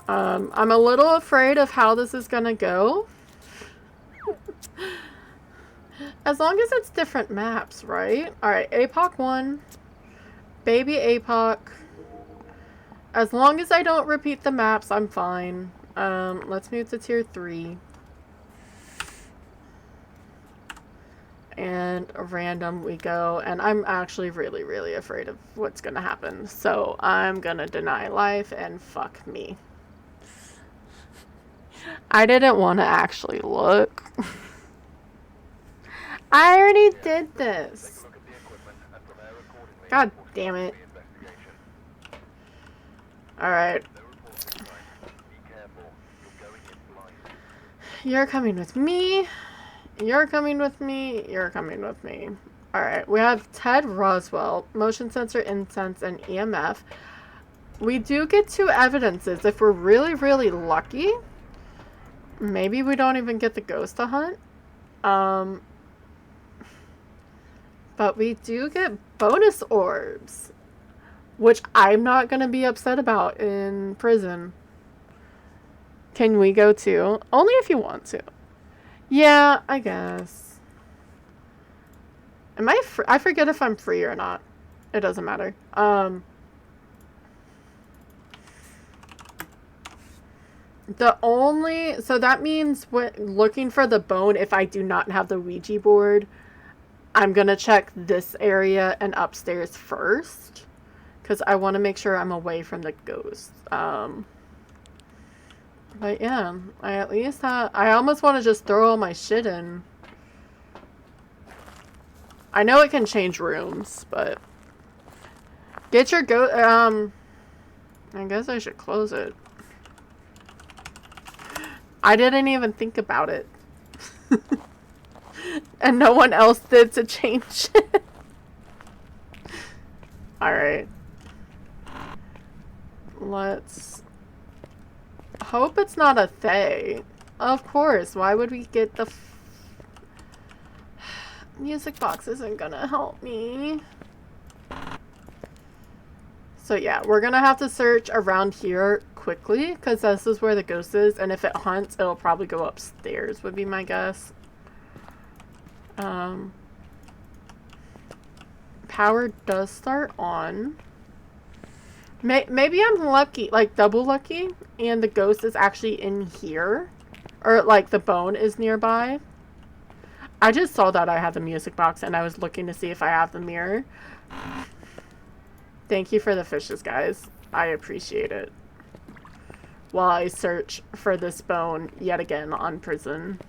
I'm a little afraid of how this is gonna go. As long as it's different maps, right? Alright, APOC 1. Baby APOC. As long as I don't repeat the maps, I'm fine. Let's move to tier 3. And random we go. And I'm actually really, really afraid of what's gonna happen. So I'm gonna deny life and fuck me. I didn't want to actually look. I already did this. God damn it. Alright. You're coming with me. You're coming with me. You're coming with me. Alright, we have Ted Roswell, motion sensor, incense, and EMF. We do get 2 evidences. If we're really, really lucky, maybe we don't even get the ghost to hunt. But we do get bonus orbs, which I'm not going to be upset about in prison. Can we go too? Only if you want to. Yeah, I guess. Am I free? I forget if I'm free or not. It doesn't matter. So that means looking for the bone, if I do not have the Ouija board, I'm going to check this area and upstairs first, because I want to make sure I'm away from the ghost. But yeah, I at least I almost want to just throw all my shit in. I know it can change rooms, but get your I guess I should close it. I didn't even think about it. And no one else did to change it. Alright. Let's hope it's not a Thay. Of course, why would we get the music box isn't gonna help me. So yeah, we're gonna have to search around here quickly because this is where the ghost is, and if it hunts, it'll probably go upstairs would be my guess. Power does start on. Maybe I'm lucky, like double lucky, and the ghost is actually in here. Or like the bone is nearby. I just saw that I had the music box and I was looking to see if I have the mirror. Thank you for the fishes, guys. I appreciate it. While I search for this bone yet again on prison.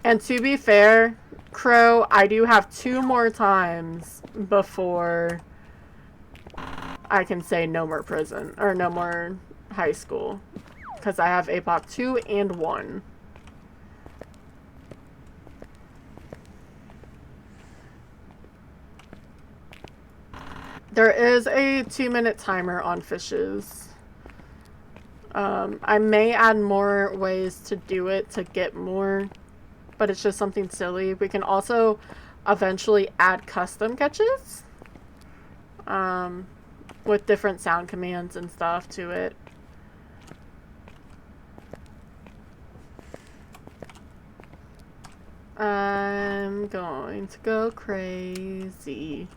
And to be fair, Crow, I do have 2 more times before I can say no more prison, or no more high school. Because I have APOC 2 and 1. There is a 2-minute timer on fishes. I may add more ways to do it to get more, but it's just something silly. We can also eventually add custom catches with different sound commands and stuff to it. I'm going to go crazy.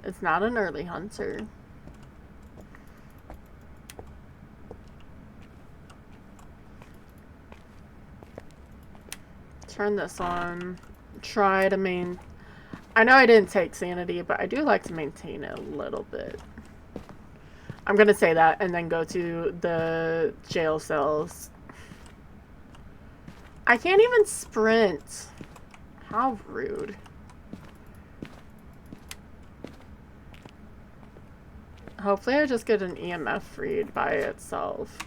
It's not an early hunter. Turn this on. Try to I know I didn't take sanity, but I do like to maintain it a little bit. I'm gonna say that and then go to the jail cells. I can't even sprint. How rude. Hopefully I just get an EMF read by itself.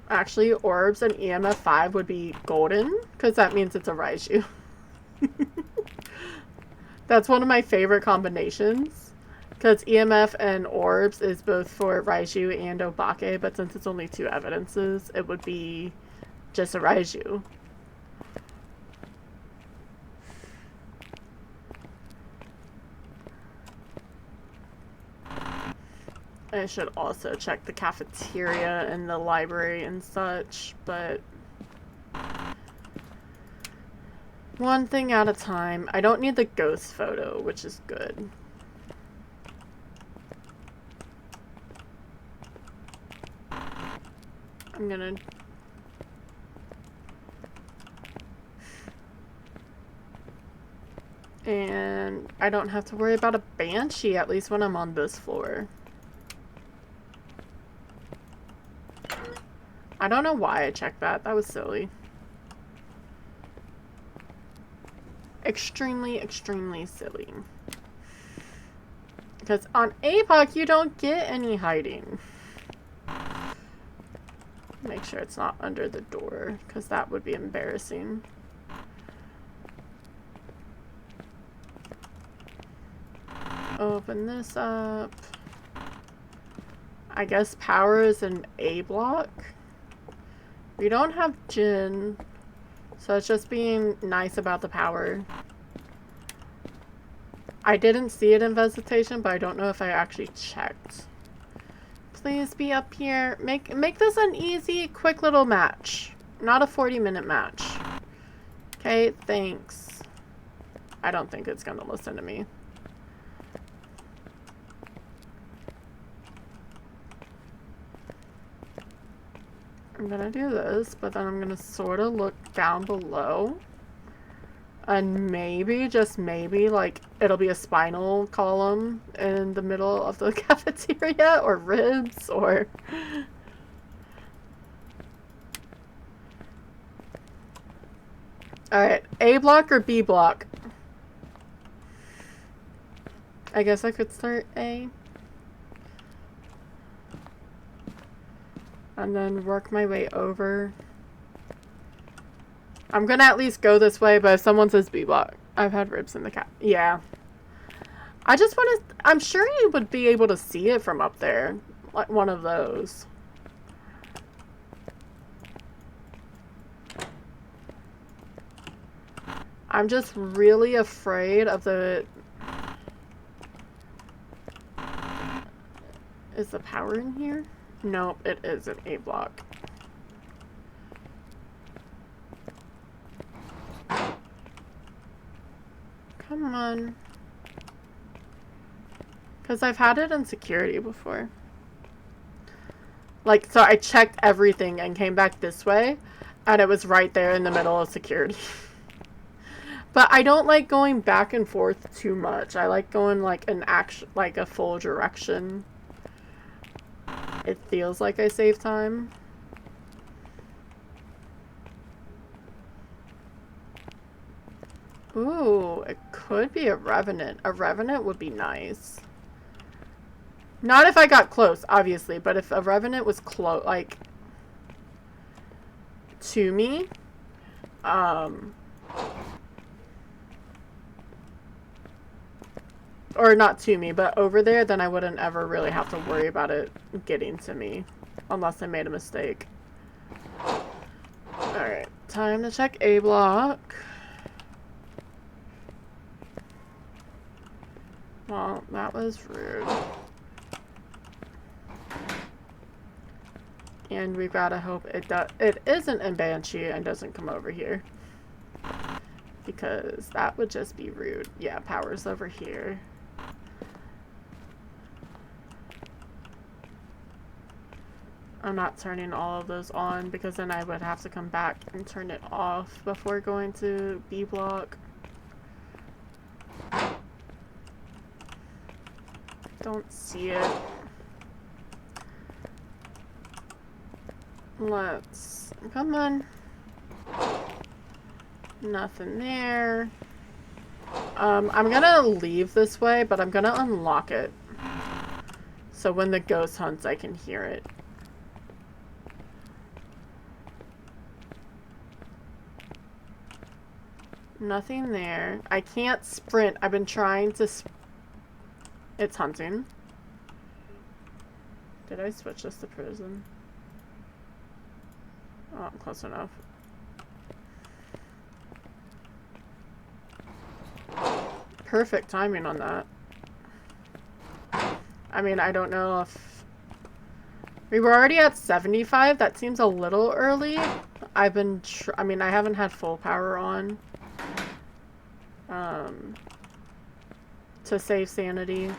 Actually, orbs and EMF 5 would be golden, because that means it's a Raiju. That's one of my favorite combinations, because EMF and orbs is both for Raiju and Obake, but since it's only 2 evidences, it would be just a Raiju. I should also check the cafeteria and the library and such, but one thing at a time. I don't need the ghost photo, which is good. I'm gonna... And I don't have to worry about a banshee, at least when I'm on this floor. I don't know why I checked that. That was silly. Extremely, extremely silly. Because on APOC, you don't get any hiding. Make sure it's not under the door, because that would be embarrassing. Open this up. I guess power is an A block. We don't have Jin, so it's just being nice about the power. I didn't see it in Visitation, but I don't know if I actually checked. Please be up here. Make this an easy, quick little match. Not a 40-minute match. Okay, thanks. I don't think it's gonna listen to me. I'm gonna do this, but then I'm gonna sort of look down below. And maybe, just maybe, like, it'll be a spinal column in the middle of the cafeteria, or ribs, or... Alright, A block or B block? I guess I could start A. And then work my way over. I'm gonna at least go this way, but if someone says B block, I've had ribs in the cat. Yeah. I just want to... I'm sure you would be able to see it from up there. Like one of those. I'm just really afraid of the... Is the power in here? Nope, it is an A block. Come on. Because I've had it in security before. Like, so I checked everything and came back this way, and it was right there in the middle of security. But I don't like going back and forth too much. I like going like an action, like a full direction. It feels like I save time. Ooh, it could be a revenant. A revenant would be nice. Not if I got close, obviously, but if a revenant was close, like, to me, or not to me, but over there, then I wouldn't ever really have to worry about it getting to me, unless I made a mistake. Alright, time to check A block. Well, that was rude. And we've got to hope it isn't in Banshee and doesn't come over here. Because that would just be rude. Yeah, power's over here. I'm not turning all of those on because then I would have to come back and turn it off before going to B block. Don't see it. Let's... Come on. Nothing there. I'm gonna leave this way, but I'm gonna unlock it. So when the ghost hunts, I can hear it. Nothing there. I can't sprint. I've been trying to... It's hunting. Did I switch this to prison? Oh, close enough. Perfect timing on that. I mean, I don't know if... We were already at 75. That seems a little early. I've been... I mean, I haven't had full power on. To save sanity.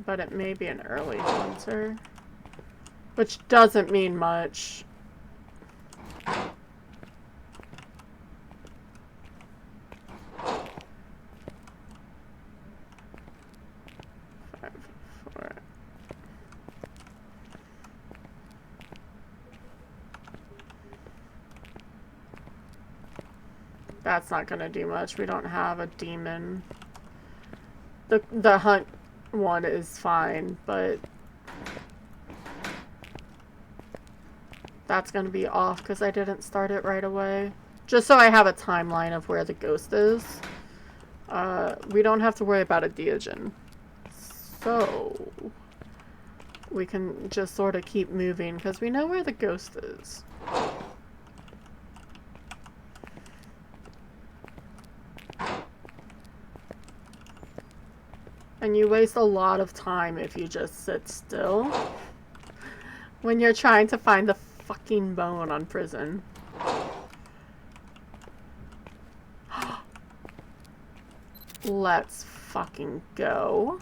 But it may be an early hunter. Which doesn't mean much. Five, 4. That's not gonna do much. We don't have a demon. The hunt one is fine, but that's gonna be off because I didn't start it right away. Just so I have a timeline of where the ghost is. We don't have to worry about a Deogen. So we can just sort of keep moving because we know where the ghost is. And you waste a lot of time if you just sit still when you're trying to find the fucking bone on prison. Let's fucking go.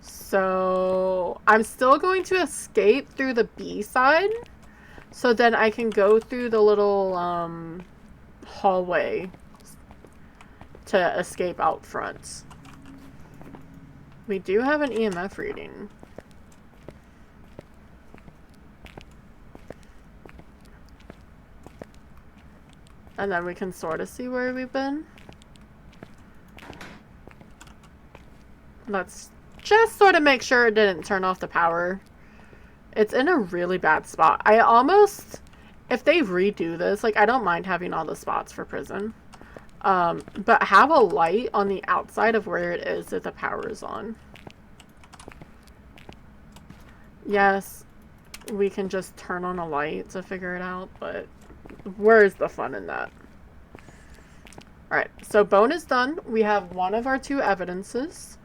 So I'm still going to escape through the B side so then I can go through the little hallway to escape out front. We do have an EMF reading. And then we can sort of see where we've been. Let's just sort of make sure it didn't turn off the power. It's in a really bad spot. I almost, if they redo this, like, I don't mind having all the spots for prison. But have a light on the outside of where it is that the power is on. Yes, we can just turn on a light to figure it out, but where's the fun in that? Alright, so bone is done. We have one of our 2 evidences.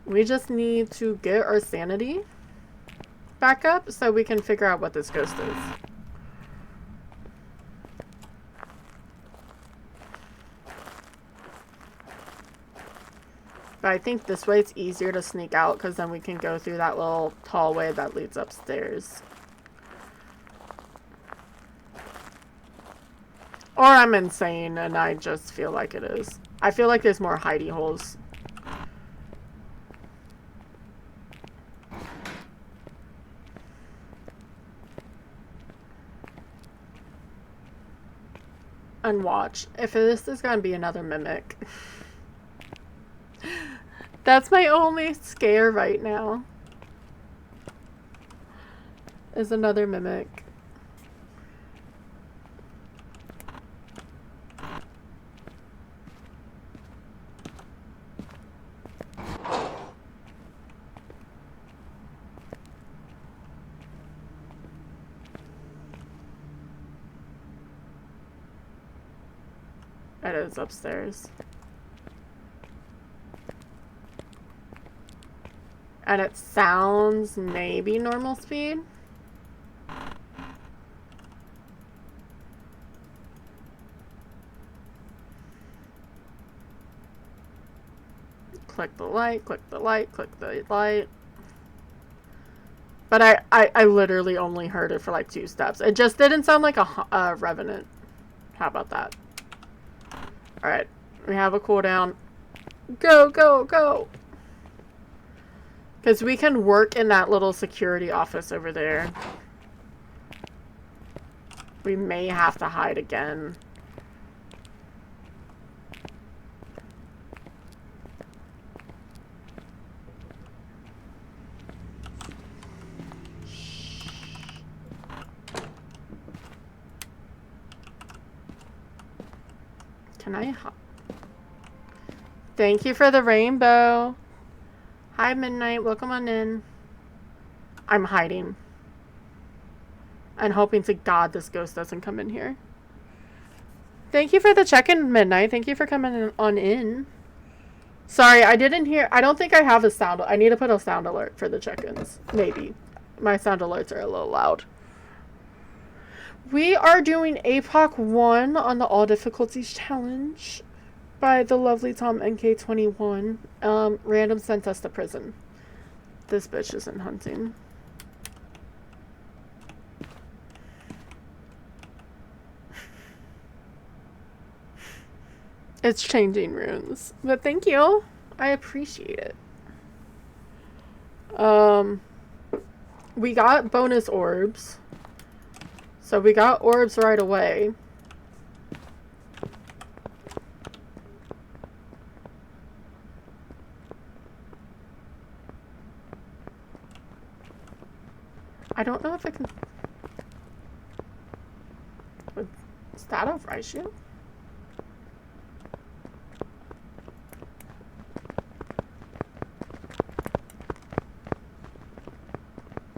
We just need to get our sanity back up so we can figure out what this ghost is. But I think this way it's easier to sneak out because then we can go through that little hallway that leads upstairs. Or I'm insane and I just feel like it is. I feel like there's more hidey holes. And watch. If this is gonna be another mimic. That's my only scare right now. Is another mimic. It is upstairs. And it sounds maybe normal speed. Click the light, click the light, click the light. But I literally only heard it for like 2 steps. It just didn't sound like a revenant. How about that? Alright, we have a cooldown. Go, go, go! Because we can work in that little security office over there. We may have to hide again. Can I hide? Thank you for the rainbow. Hi, Midnight. Welcome on in. I'm hiding. And hoping to God this ghost doesn't come in here. Thank you for the check-in, Midnight. Thank you for coming on in. Sorry, I didn't hear. I don't think I have a sound. I need to put a sound alert for the check-ins. Maybe. My sound alerts are a little loud. We are doing APOC 1 on the All Difficulties Challenge by the lovely Tom NK21. Random sent us to prison. This bitch isn't hunting. It's changing runes. But thank you. I appreciate it. We got bonus orbs. So we got orbs right away. I don't know if I can... Is that a Raiju?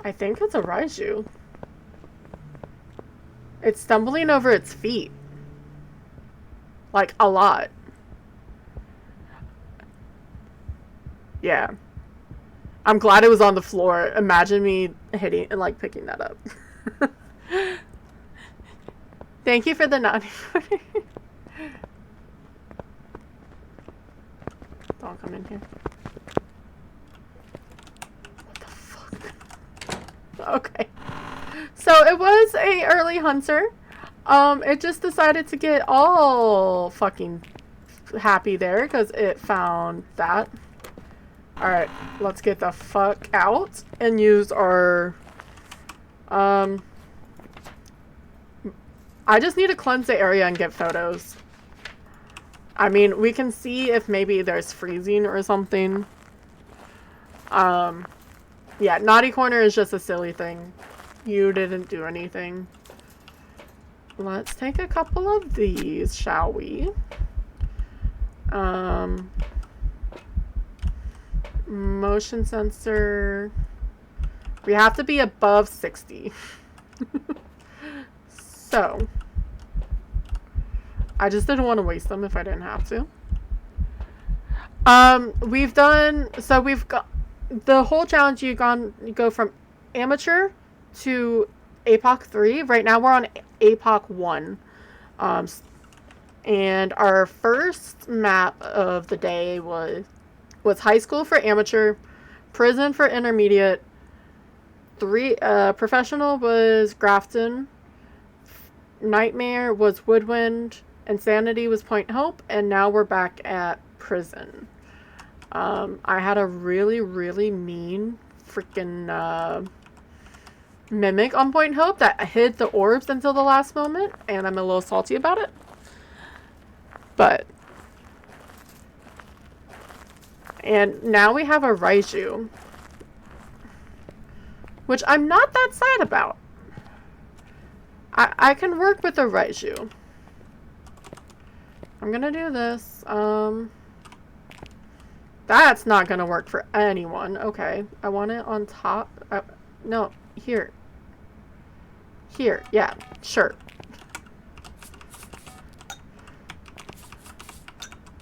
I think it's a Raiju. It's stumbling over its feet. Like, a lot. Yeah. I'm glad it was on the floor. Imagine me hitting and, like, picking that up. Thank you for the naughty. Don't come in here. What the fuck? Okay. So it was a early hunter. It just decided to get all fucking happy there because it found that. Alright, let's get the fuck out and use our, I just need to cleanse the area and get photos. I mean, we can see if maybe there's freezing or something. Yeah, naughty corner is just a silly thing. You didn't do anything. Let's take a couple of these, shall we? Motion sensor. We have to be above 60. So, I just didn't want to waste them if I didn't have to. We've got the whole challenge. You go from amateur to APOC 3. Right now we're on APOC 1. And our first map of the day was high school for amateur, prison for intermediate, professional was Grafton, nightmare was Woodwind, insanity was Point Hope, and now we're back at prison. I had a really, really mean freaking mimic on Point Hope that hid the orbs until the last moment, and I'm a little salty about it. But, and now we have a Raiju, which I'm not that sad about. I can work with a Raiju. I'm gonna do this. That's not gonna work for anyone. Okay, I want it on top. No, here. Here, yeah, sure.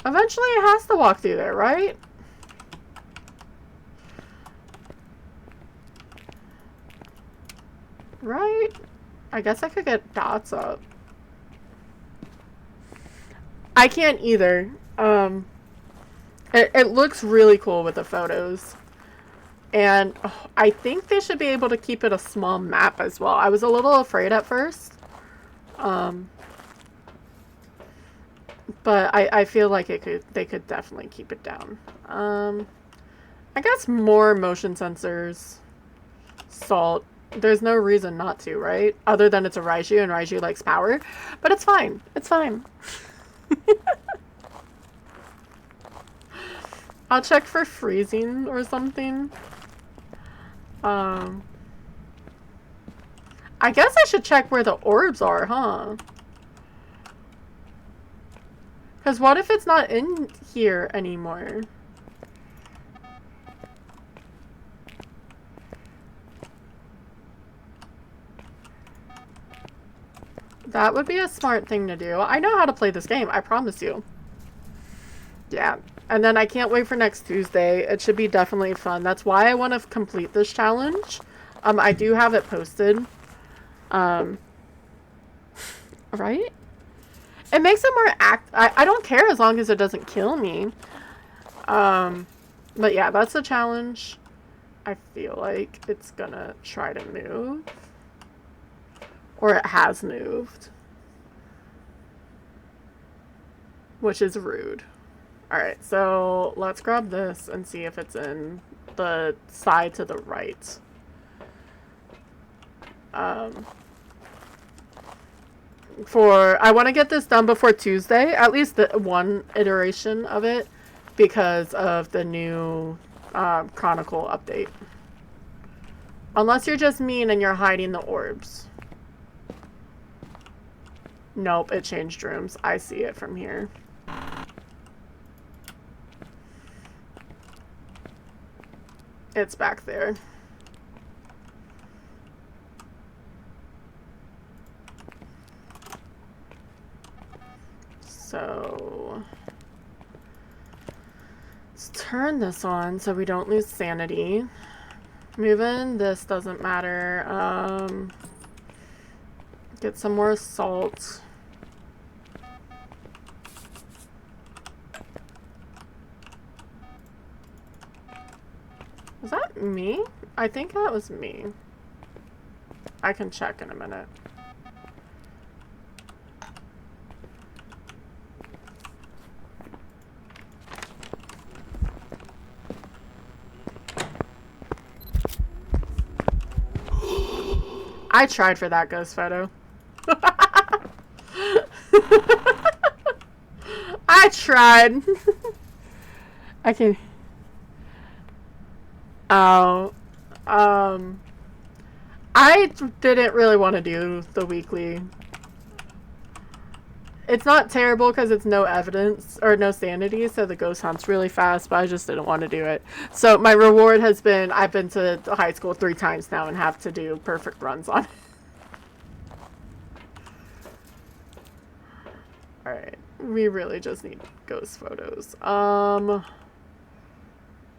Eventually it has to walk through there, right? Right? I guess I could get dots up. I can't either. It looks really cool with the photos. And I think they should be able to keep it a small map as well. I was a little afraid at first. But I feel like they could definitely keep it down. I guess more motion sensors. Salt. There's no reason not to, right? Other than it's a Raiju and Raiju likes power. But it's fine. It's fine. I'll check for freezing or something. I guess I should check where the orbs are, huh? Because what if it's not in here anymore? That would be a smart thing to do. I know how to play this game, I promise you. Yeah. And then I can't wait for next Tuesday. It should be definitely fun. That's why I want to complete this challenge. I do have it posted. Right? It makes it more I don't care as long as it doesn't kill me. But yeah, that's the challenge. I feel like it's gonna try to move. Or it has moved. Which is rude. Alright, so let's grab this and see if it's in the side to the right. I want to get this done before Tuesday, at least the one iteration of it, because of the new Chronicle update. Unless you're just mean and you're hiding the orbs. Nope, it changed rooms. I see it from here. It's back there. So let's turn this on so we don't lose sanity. Moving, this doesn't matter. Get some more salt. Was that me? I think that was me. I can check in a minute. I tried for that ghost photo. I tried. I can. Oh. I didn't really want to do the weekly. It's not terrible because it's no evidence or no sanity, so the ghost hunt's really fast, but I just didn't want to do it. So my reward has been, I've been to high school 3 times now and have to do perfect runs on it. Alright, we really just need ghost photos.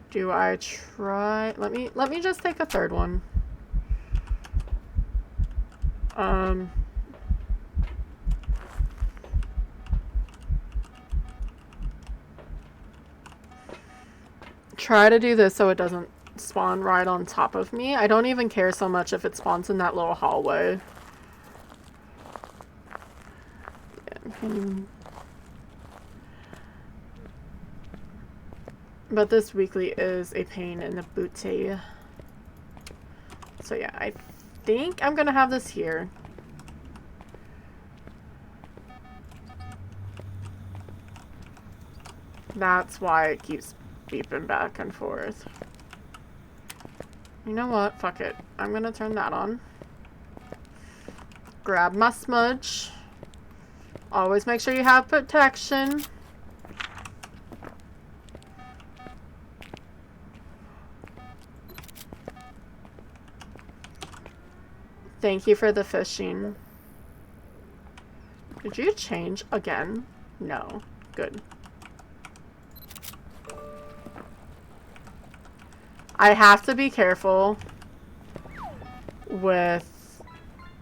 Do I try? Let me just take a third one. Try to do this so it doesn't spawn right on top of me. I don't even care so much if it spawns in that little hallway. But this weekly is a pain in the booty. So yeah, I think I'm gonna have this here. That's why it keeps beeping back and forth. You know what? Fuck it. I'm gonna turn that on. Grab my smudge. Always make sure you have protection. Thank you for the fishing. Did you change again? No. Good. I have to be careful with...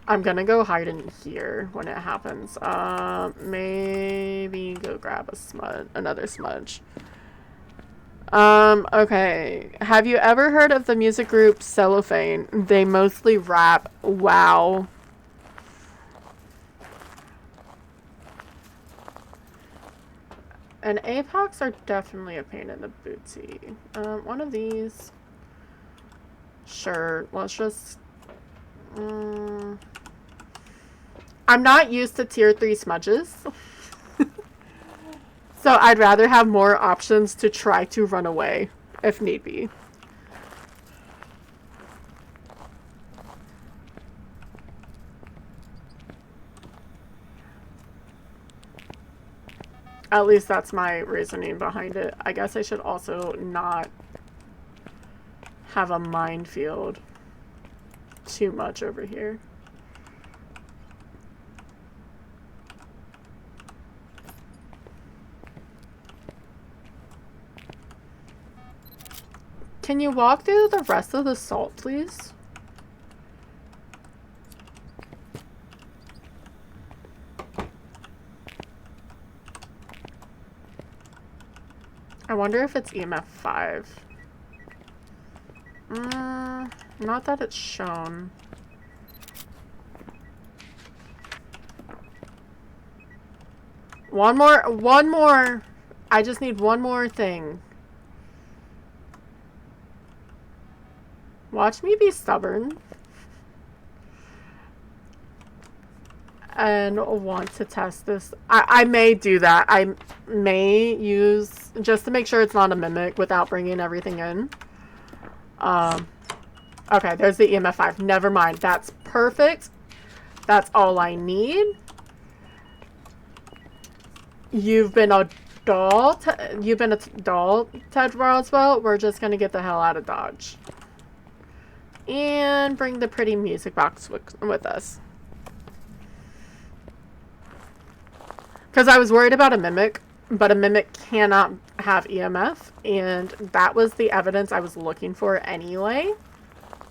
I'm gonna go hide in here when it happens. Maybe go grab a smudge, another smudge. Okay. Have you ever heard of the music group Cellophane? They mostly rap. Wow. And APOCs are definitely a pain in the booty. One of these. Sure, let's just... I'm not used to tier 3 smudges. So I'd rather have more options to try to run away, if need be. At least that's my reasoning behind it. I guess I should also not have a minefield too much over here. Can you walk through the rest of the salt, please? I wonder if it's EMF 5. Not that it's shown. One more. I just need one more thing. Watch me be stubborn. And want to test this. I may do that. I may use, just to make sure it's not a mimic without bringing everything in. Okay, there's the EMF 5. Never mind. That's perfect. That's all I need. You've been a doll. You've been a doll, Ted Roswell. We're just gonna get the hell out of Dodge. And bring the pretty music box with us. Because I was worried about a mimic, but a mimic cannot have EMF, and that was the evidence I was looking for anyway.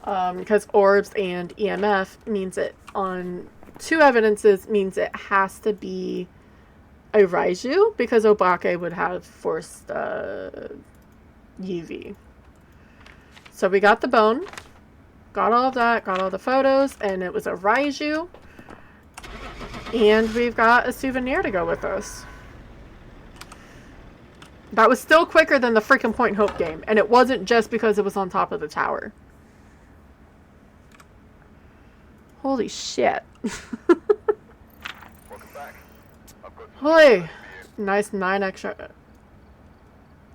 Because orbs and EMF means it on 2 evidences means it has to be a Raiju, because Obake would have forced UV. So we got the bone, got all of that, got all the photos, and it was a Raiju. And we've got a souvenir to go with us. That was still quicker than the freaking Point Hope game. And it wasn't just because it was on top of the tower. Holy shit. Welcome back. I've got some Holy. surprise for you. Nice 9 extra.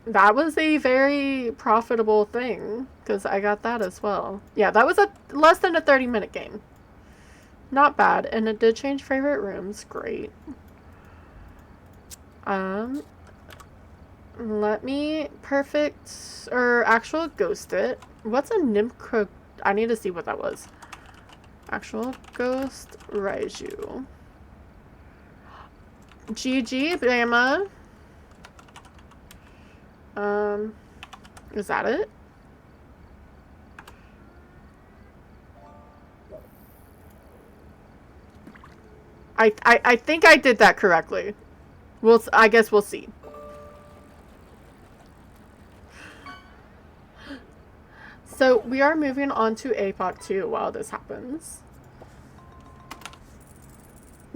That was a very profitable thing, because I got that as well. Yeah, that was a less than a 30-minute game. Not bad, and it did change favorite rooms. Great. Let me perfect, or actual ghost it. What's a Nimcro? I need to see what that was. Actual ghost Raiju. GG, Bama. Is that it? I think I did that correctly. I guess we'll see. So we are moving on to APOC 2 while this happens.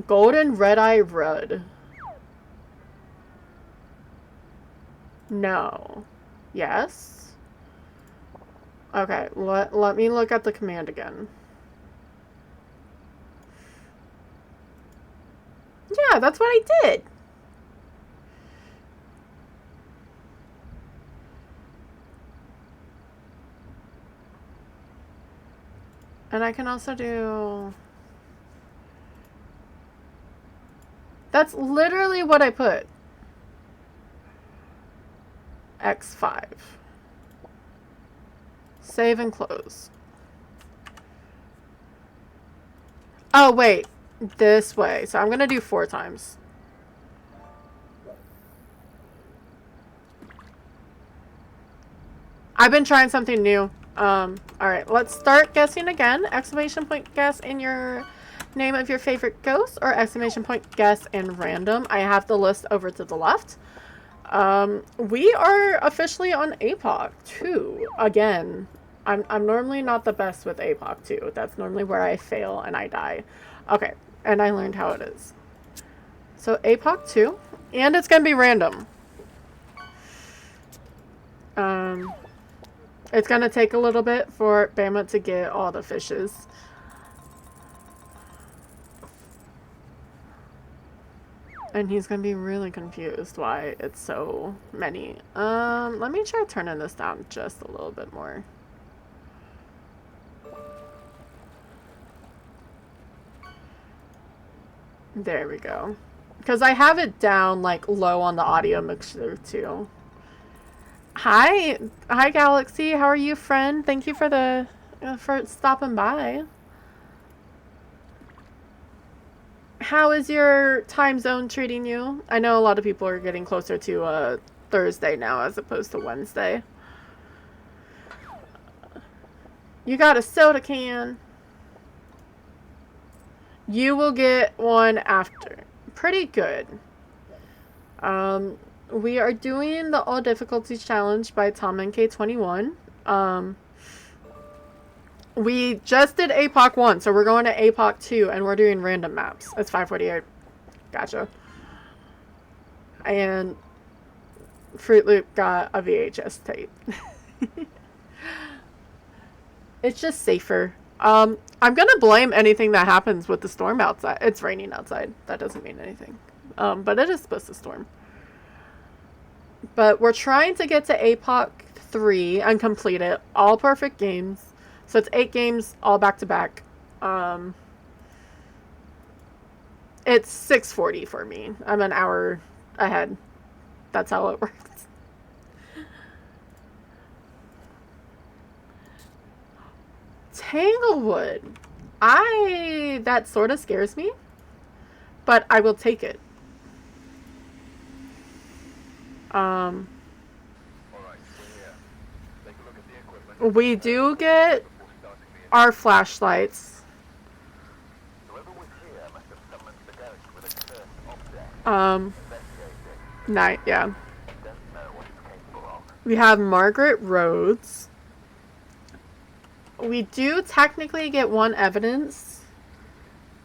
Golden Red-Eye Rudd. No. Yes? Okay, let me look at the command again. Yeah, that's what I did. And I can also do... That's literally what I put. X5. Save and close. Oh, wait. This way. So I'm going to do 4 times. I've been trying something new. Alright, let's start guessing again. Exclamation point guess in your name of your favorite ghost, or exclamation point guess in random. I have the list over to the left. We are officially on APOC 2 again. I'm normally not the best with APOC 2. That's normally where I fail and I die. Okay, and I learned how it is. So APOC 2, and it's gonna be random. It's gonna take a little bit for Bama to get all the fishes. And he's gonna be really confused why it's so many. Let me try turning this down just a little bit more. There we go. Because I have it down, like, low on the audio mixer, too. Hi Galaxy. How are you, friend? Thank you for for stopping by. How is your time zone treating you? I know a lot of people are getting closer to Thursday now as opposed to Wednesday. You got a soda can. You will get one after. Pretty good. We are doing the All Difficulties Challenge by Tom NK21. We just did APOC 1, so we're going to APOC 2, and we're doing random maps. It's 5:48. Gotcha. And Fruit Loop got a VHS tape. It's just safer. I'm gonna blame anything that happens with the storm outside. It's raining outside. That doesn't mean anything. But it is supposed to storm. But we're trying to get to APOC 3 and complete it. All perfect games. So it's 8 games, all back to back. It's 6:40 for me. I'm an hour ahead. That's how it works. Tanglewood. That sort of scares me. But I will take it. We do get our flashlights. Night, yeah. We have Margaret Rhodes. We do technically get 1 evidence,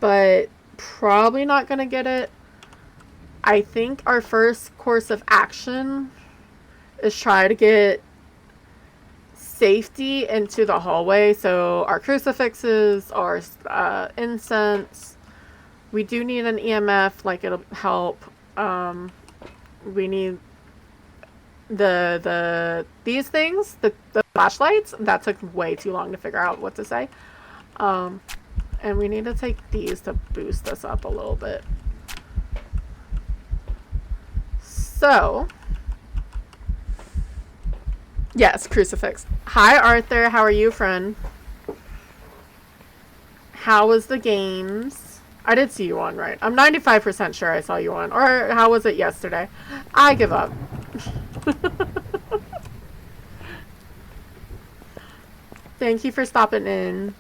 but probably not gonna get it. I think our first course of action is try to get safety into the hallway. So our crucifixes, our incense. We do need an EMF, like it'll help. We need these things, the flashlights. That took way too long to figure out what to say. And we need to take these to boost us up a little bit. So, yes, crucifix. Hi, Arthur. How are you, friend? How was the games? I did see you on, right? I'm 95% sure I saw you on. Or how was it yesterday? I give up. Thank you for stopping in.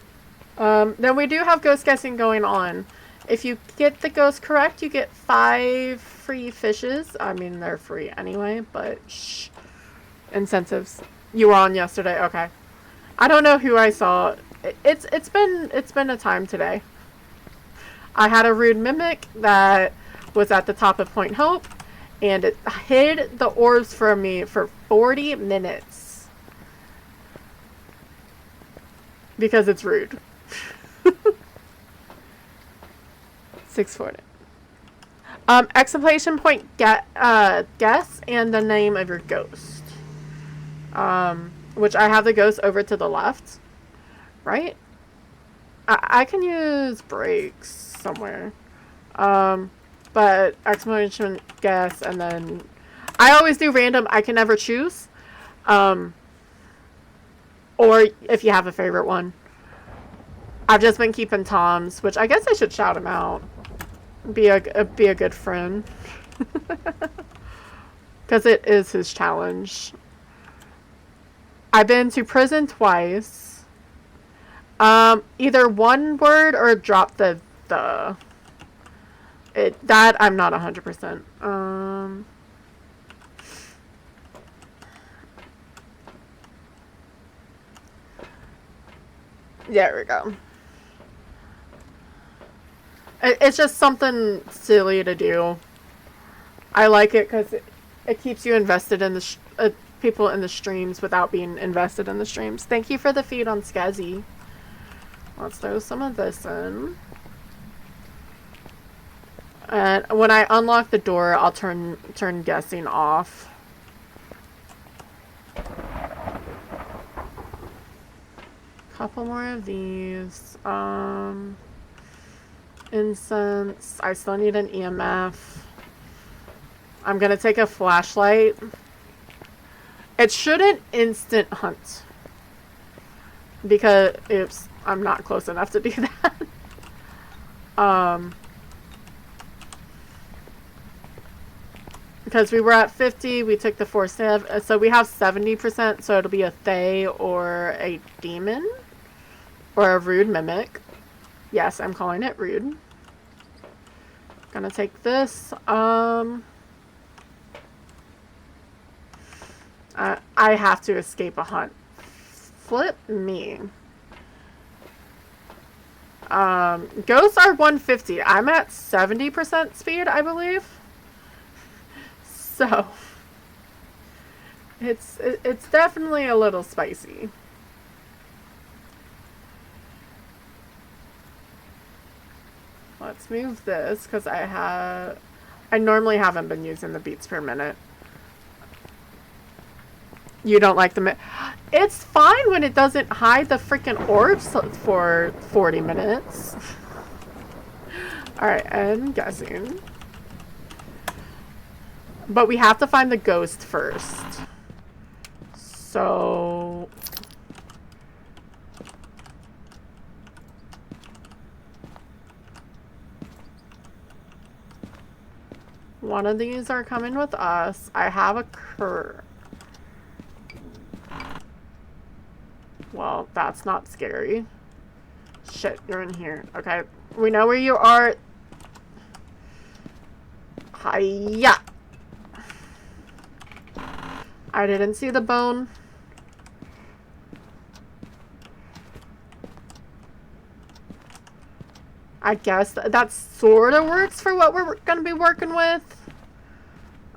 Then we do have ghost guessing going on. If you get the ghost correct, you get 5 free fishes. I mean, they're free anyway, but shh. Incentives. You were on yesterday. Okay. I don't know who I saw. It's been a time today. I had a rude mimic that was at the top of Point Hope, and it hid the orbs from me for 40 minutes. Because it's rude. 640. Exclamation point guess and the name of your ghost. Which I have the ghost over to the left. Right? I can use brakes somewhere. But exclamation guess and then I always do random. I can never choose. Or if you have a favorite one. I've just been keeping Tom's, which I guess I should shout him out. Be a good friend. Because it is his challenge. I've been to prison twice. Either one word or drop the. That I'm not 100%. There we go. It's just something silly to do. I like it because it keeps you invested in the people in the streams without being invested in the streams. Thank you for the feed on Skazzy. Let's throw some of this in. And when I unlock the door, I'll turn guessing off. Couple more of these. Incense. I still need an EMF. I'm gonna take a flashlight. It shouldn't instant hunt. Because, oops, I'm not close enough to do that. Because we were at 50, we took the 4 step, so we have 70%, so it'll be a Fae or a demon. Or a rude mimic. Yes, I'm calling it rude. Gonna take this. I have to escape a hunt. Flip me. Ghosts are 150. I'm at 70% speed, I believe. So it's definitely a little spicy. Let's move this because I normally haven't been using the beats per minute. You don't like the It's fine when it doesn't hide the freaking orbs for 40 minutes. Alright, and guessing. But we have to find the ghost first. So... one of these are coming with us. I have a cur. Well, that's not scary. Shit, you're in here. Okay, we know where you are. Hiya! I didn't see the bone. I guess that sort of works for what we're going to be working with.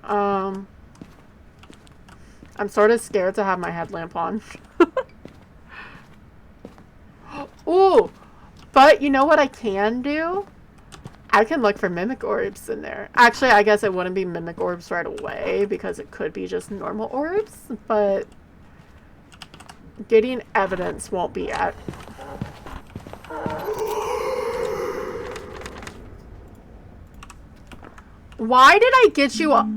I'm sort of scared to have my headlamp on. Ooh, but you know what I can do? I can look for mimic orbs in there. Actually, I guess it wouldn't be mimic orbs right away because it could be just normal orbs, but getting evidence won't be at... Why did I get you up?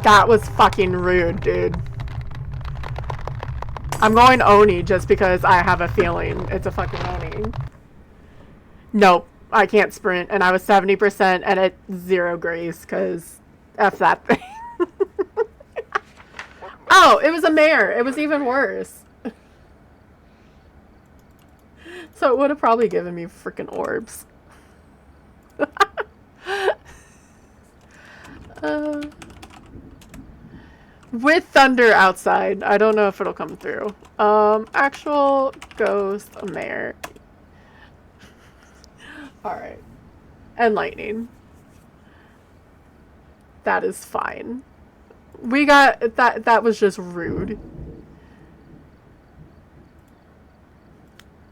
That was fucking rude, dude. I'm going Oni just because I have a feeling it's a fucking Oni. Nope, I can't sprint, and I was 70% and at 0 grace, because F that thing. Oh, it was a mare. It was even worse. So it would have probably given me freaking orbs. With thunder outside. I don't know if it'll come through. Actual ghost mare. Alright. And lightning. That is fine. We got... That was just rude.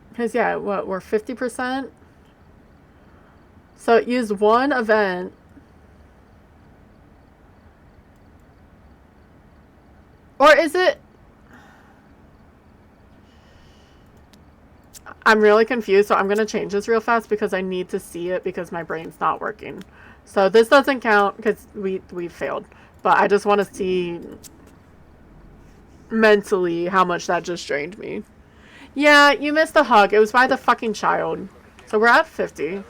Because, yeah, what, we're 50%? So it used one event. Or is it... I'm really confused, so I'm going to change this real fast because I need to see it because my brain's not working. So this doesn't count because we failed. But I just want to see mentally how much that just drained me. Yeah, you missed a hug. It was by the fucking child. So we're at 50.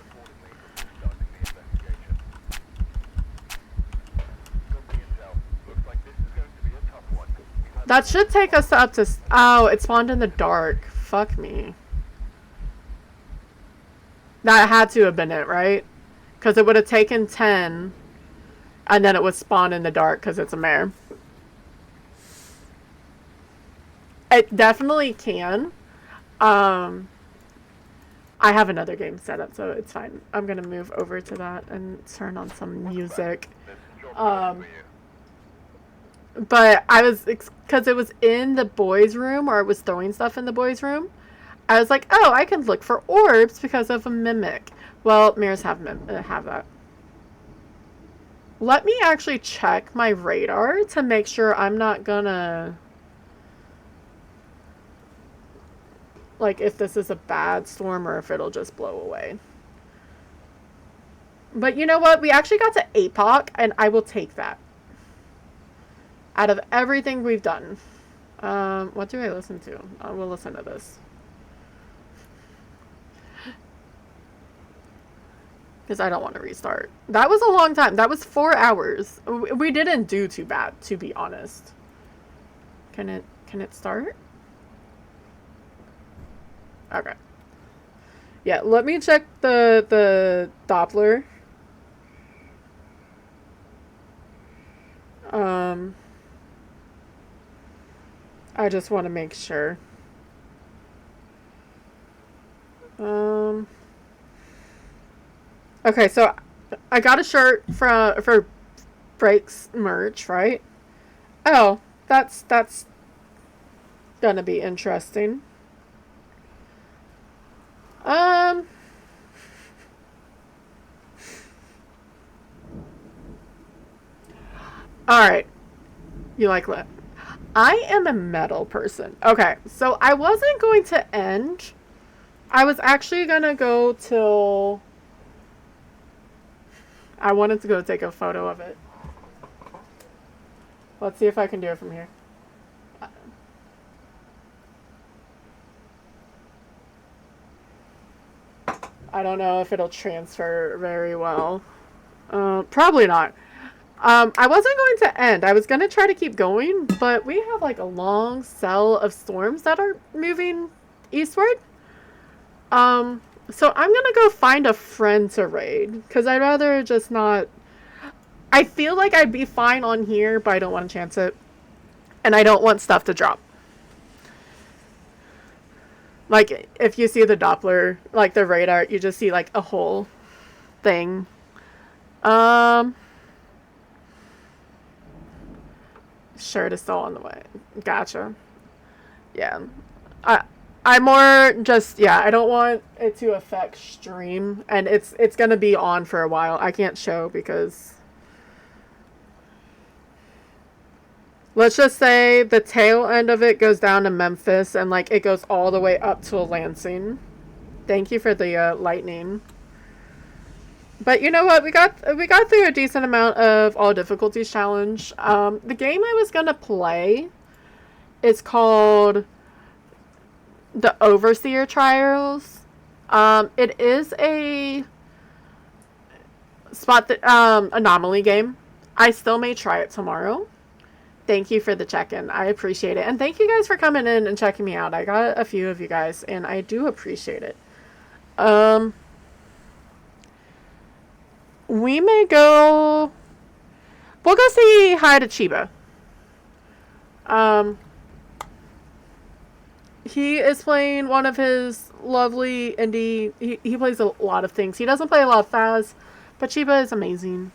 That should take us up to... Oh, it spawned in the dark. Fuck me. That had to have been it, right? Because it would have taken 10. And then it would spawn in the dark because it's a mare. It definitely can. I have another game set up, so it's fine. I'm going to move over to that and turn on some music. But I was, because it was in the boys' room, or I was throwing stuff in the boys' room, I was like, oh, I can look for orbs because of a mimic. Well, mirrors have that. Let me actually check my radar to make sure I'm not gonna... Like, if this is a bad storm or if it'll just blow away. But you know what? We actually got to APOC, and I will take that. Out of everything we've done. What do I listen to? We'll listen to this. Because I don't want to restart. That was a long time. That was 4 hours. We didn't do too bad, to be honest. Can it start? Okay. Yeah, let me check the Doppler. I just want to make sure. Okay, so I got a shirt for Breaks merch, right? Oh, that's gonna be interesting. Alright. You like that? I am a metal person. Okay, so I wasn't going to end. I was actually gonna go till... I wanted to go take a photo of it. Let's see if I can do it from here. I don't know if it'll transfer very well. Probably not. I wasn't going to end. I was going to try to keep going, but we have like a long cell of storms that are moving eastward. So I'm going to go find a friend to raid, because I'd rather just not... I feel like I'd be fine on here, but I don't want to chance it. And I don't want stuff to drop. Like, if you see the Doppler, like the radar, you just see like a whole thing. Shirt is still on the way. Gotcha. Yeah. I I more just, yeah, I don't want it to affect stream, and it's gonna be on for a while. I can't show because let's just say the tail end of it goes down to Memphis and like it goes all the way up to Lansing. Thank you for the lightning. But you know what? We got through a decent amount of all difficulties challenge. The game I was gonna play is called the Overseer Trials. It is a anomaly game. I still may try it tomorrow. Thank you for the check-in. I appreciate it. And thank you guys for coming in and checking me out. I got a few of you guys, and I do appreciate it. We may go... We'll go say hi to Chiba. He is playing one of his lovely indie... He plays a lot of things. He doesn't play a lot of Phas, but Chiba is amazing.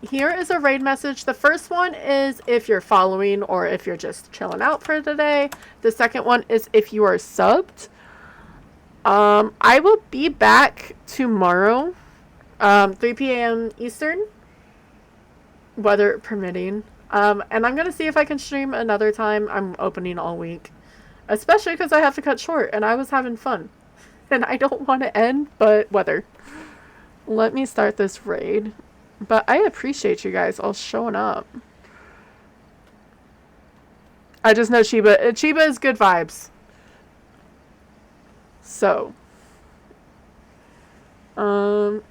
Here is a raid message. The first one is if you're following or if you're just chilling out for today. The second one is if you are subbed. I will be back tomorrow, 3 p.m. Eastern, weather permitting. And I'm going to see if I can stream another time. I'm opening all week, especially because I have to cut short and I was having fun and I don't want to end, but weather. Let me start this raid. But I appreciate you guys all showing up. I just know Chiba is good vibes. So.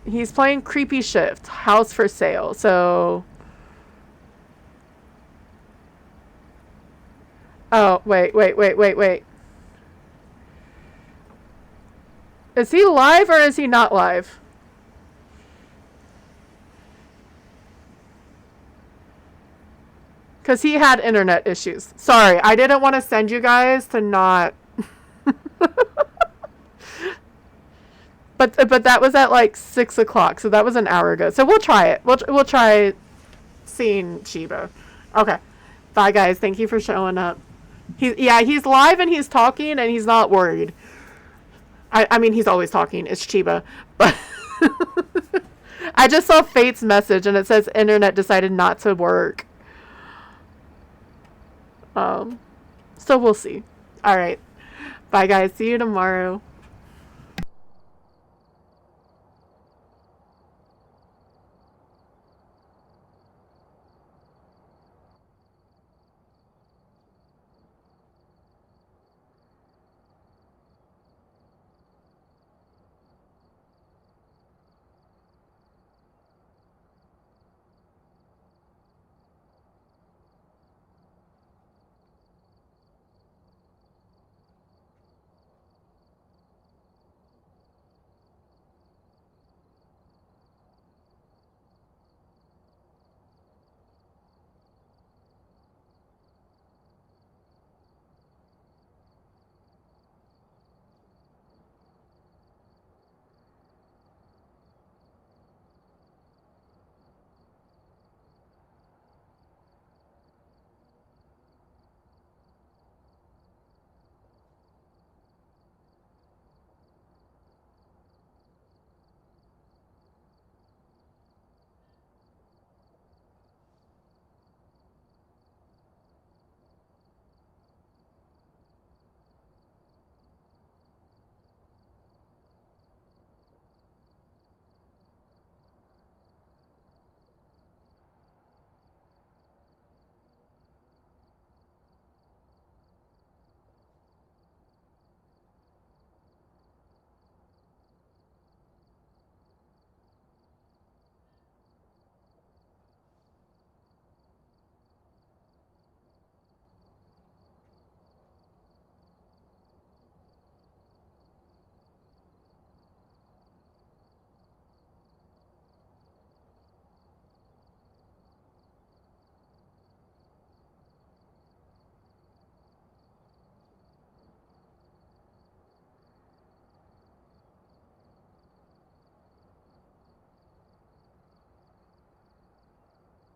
He's playing Creepy Shift. House for sale. So. Oh, wait. Is he live or is he not live? Because he had internet issues. Sorry, I didn't want to send you guys to not... But that was at like 6 o'clock, so that was an hour ago. So we'll try it. We'll try seeing Chiba. Okay. Bye, guys. Thank you for showing up. He's live and he's talking and he's not worried. I mean, he's always talking. It's Chiba. But I just saw Fate's message and it says internet decided not to work. So we'll see. All right. Bye, guys. See you tomorrow.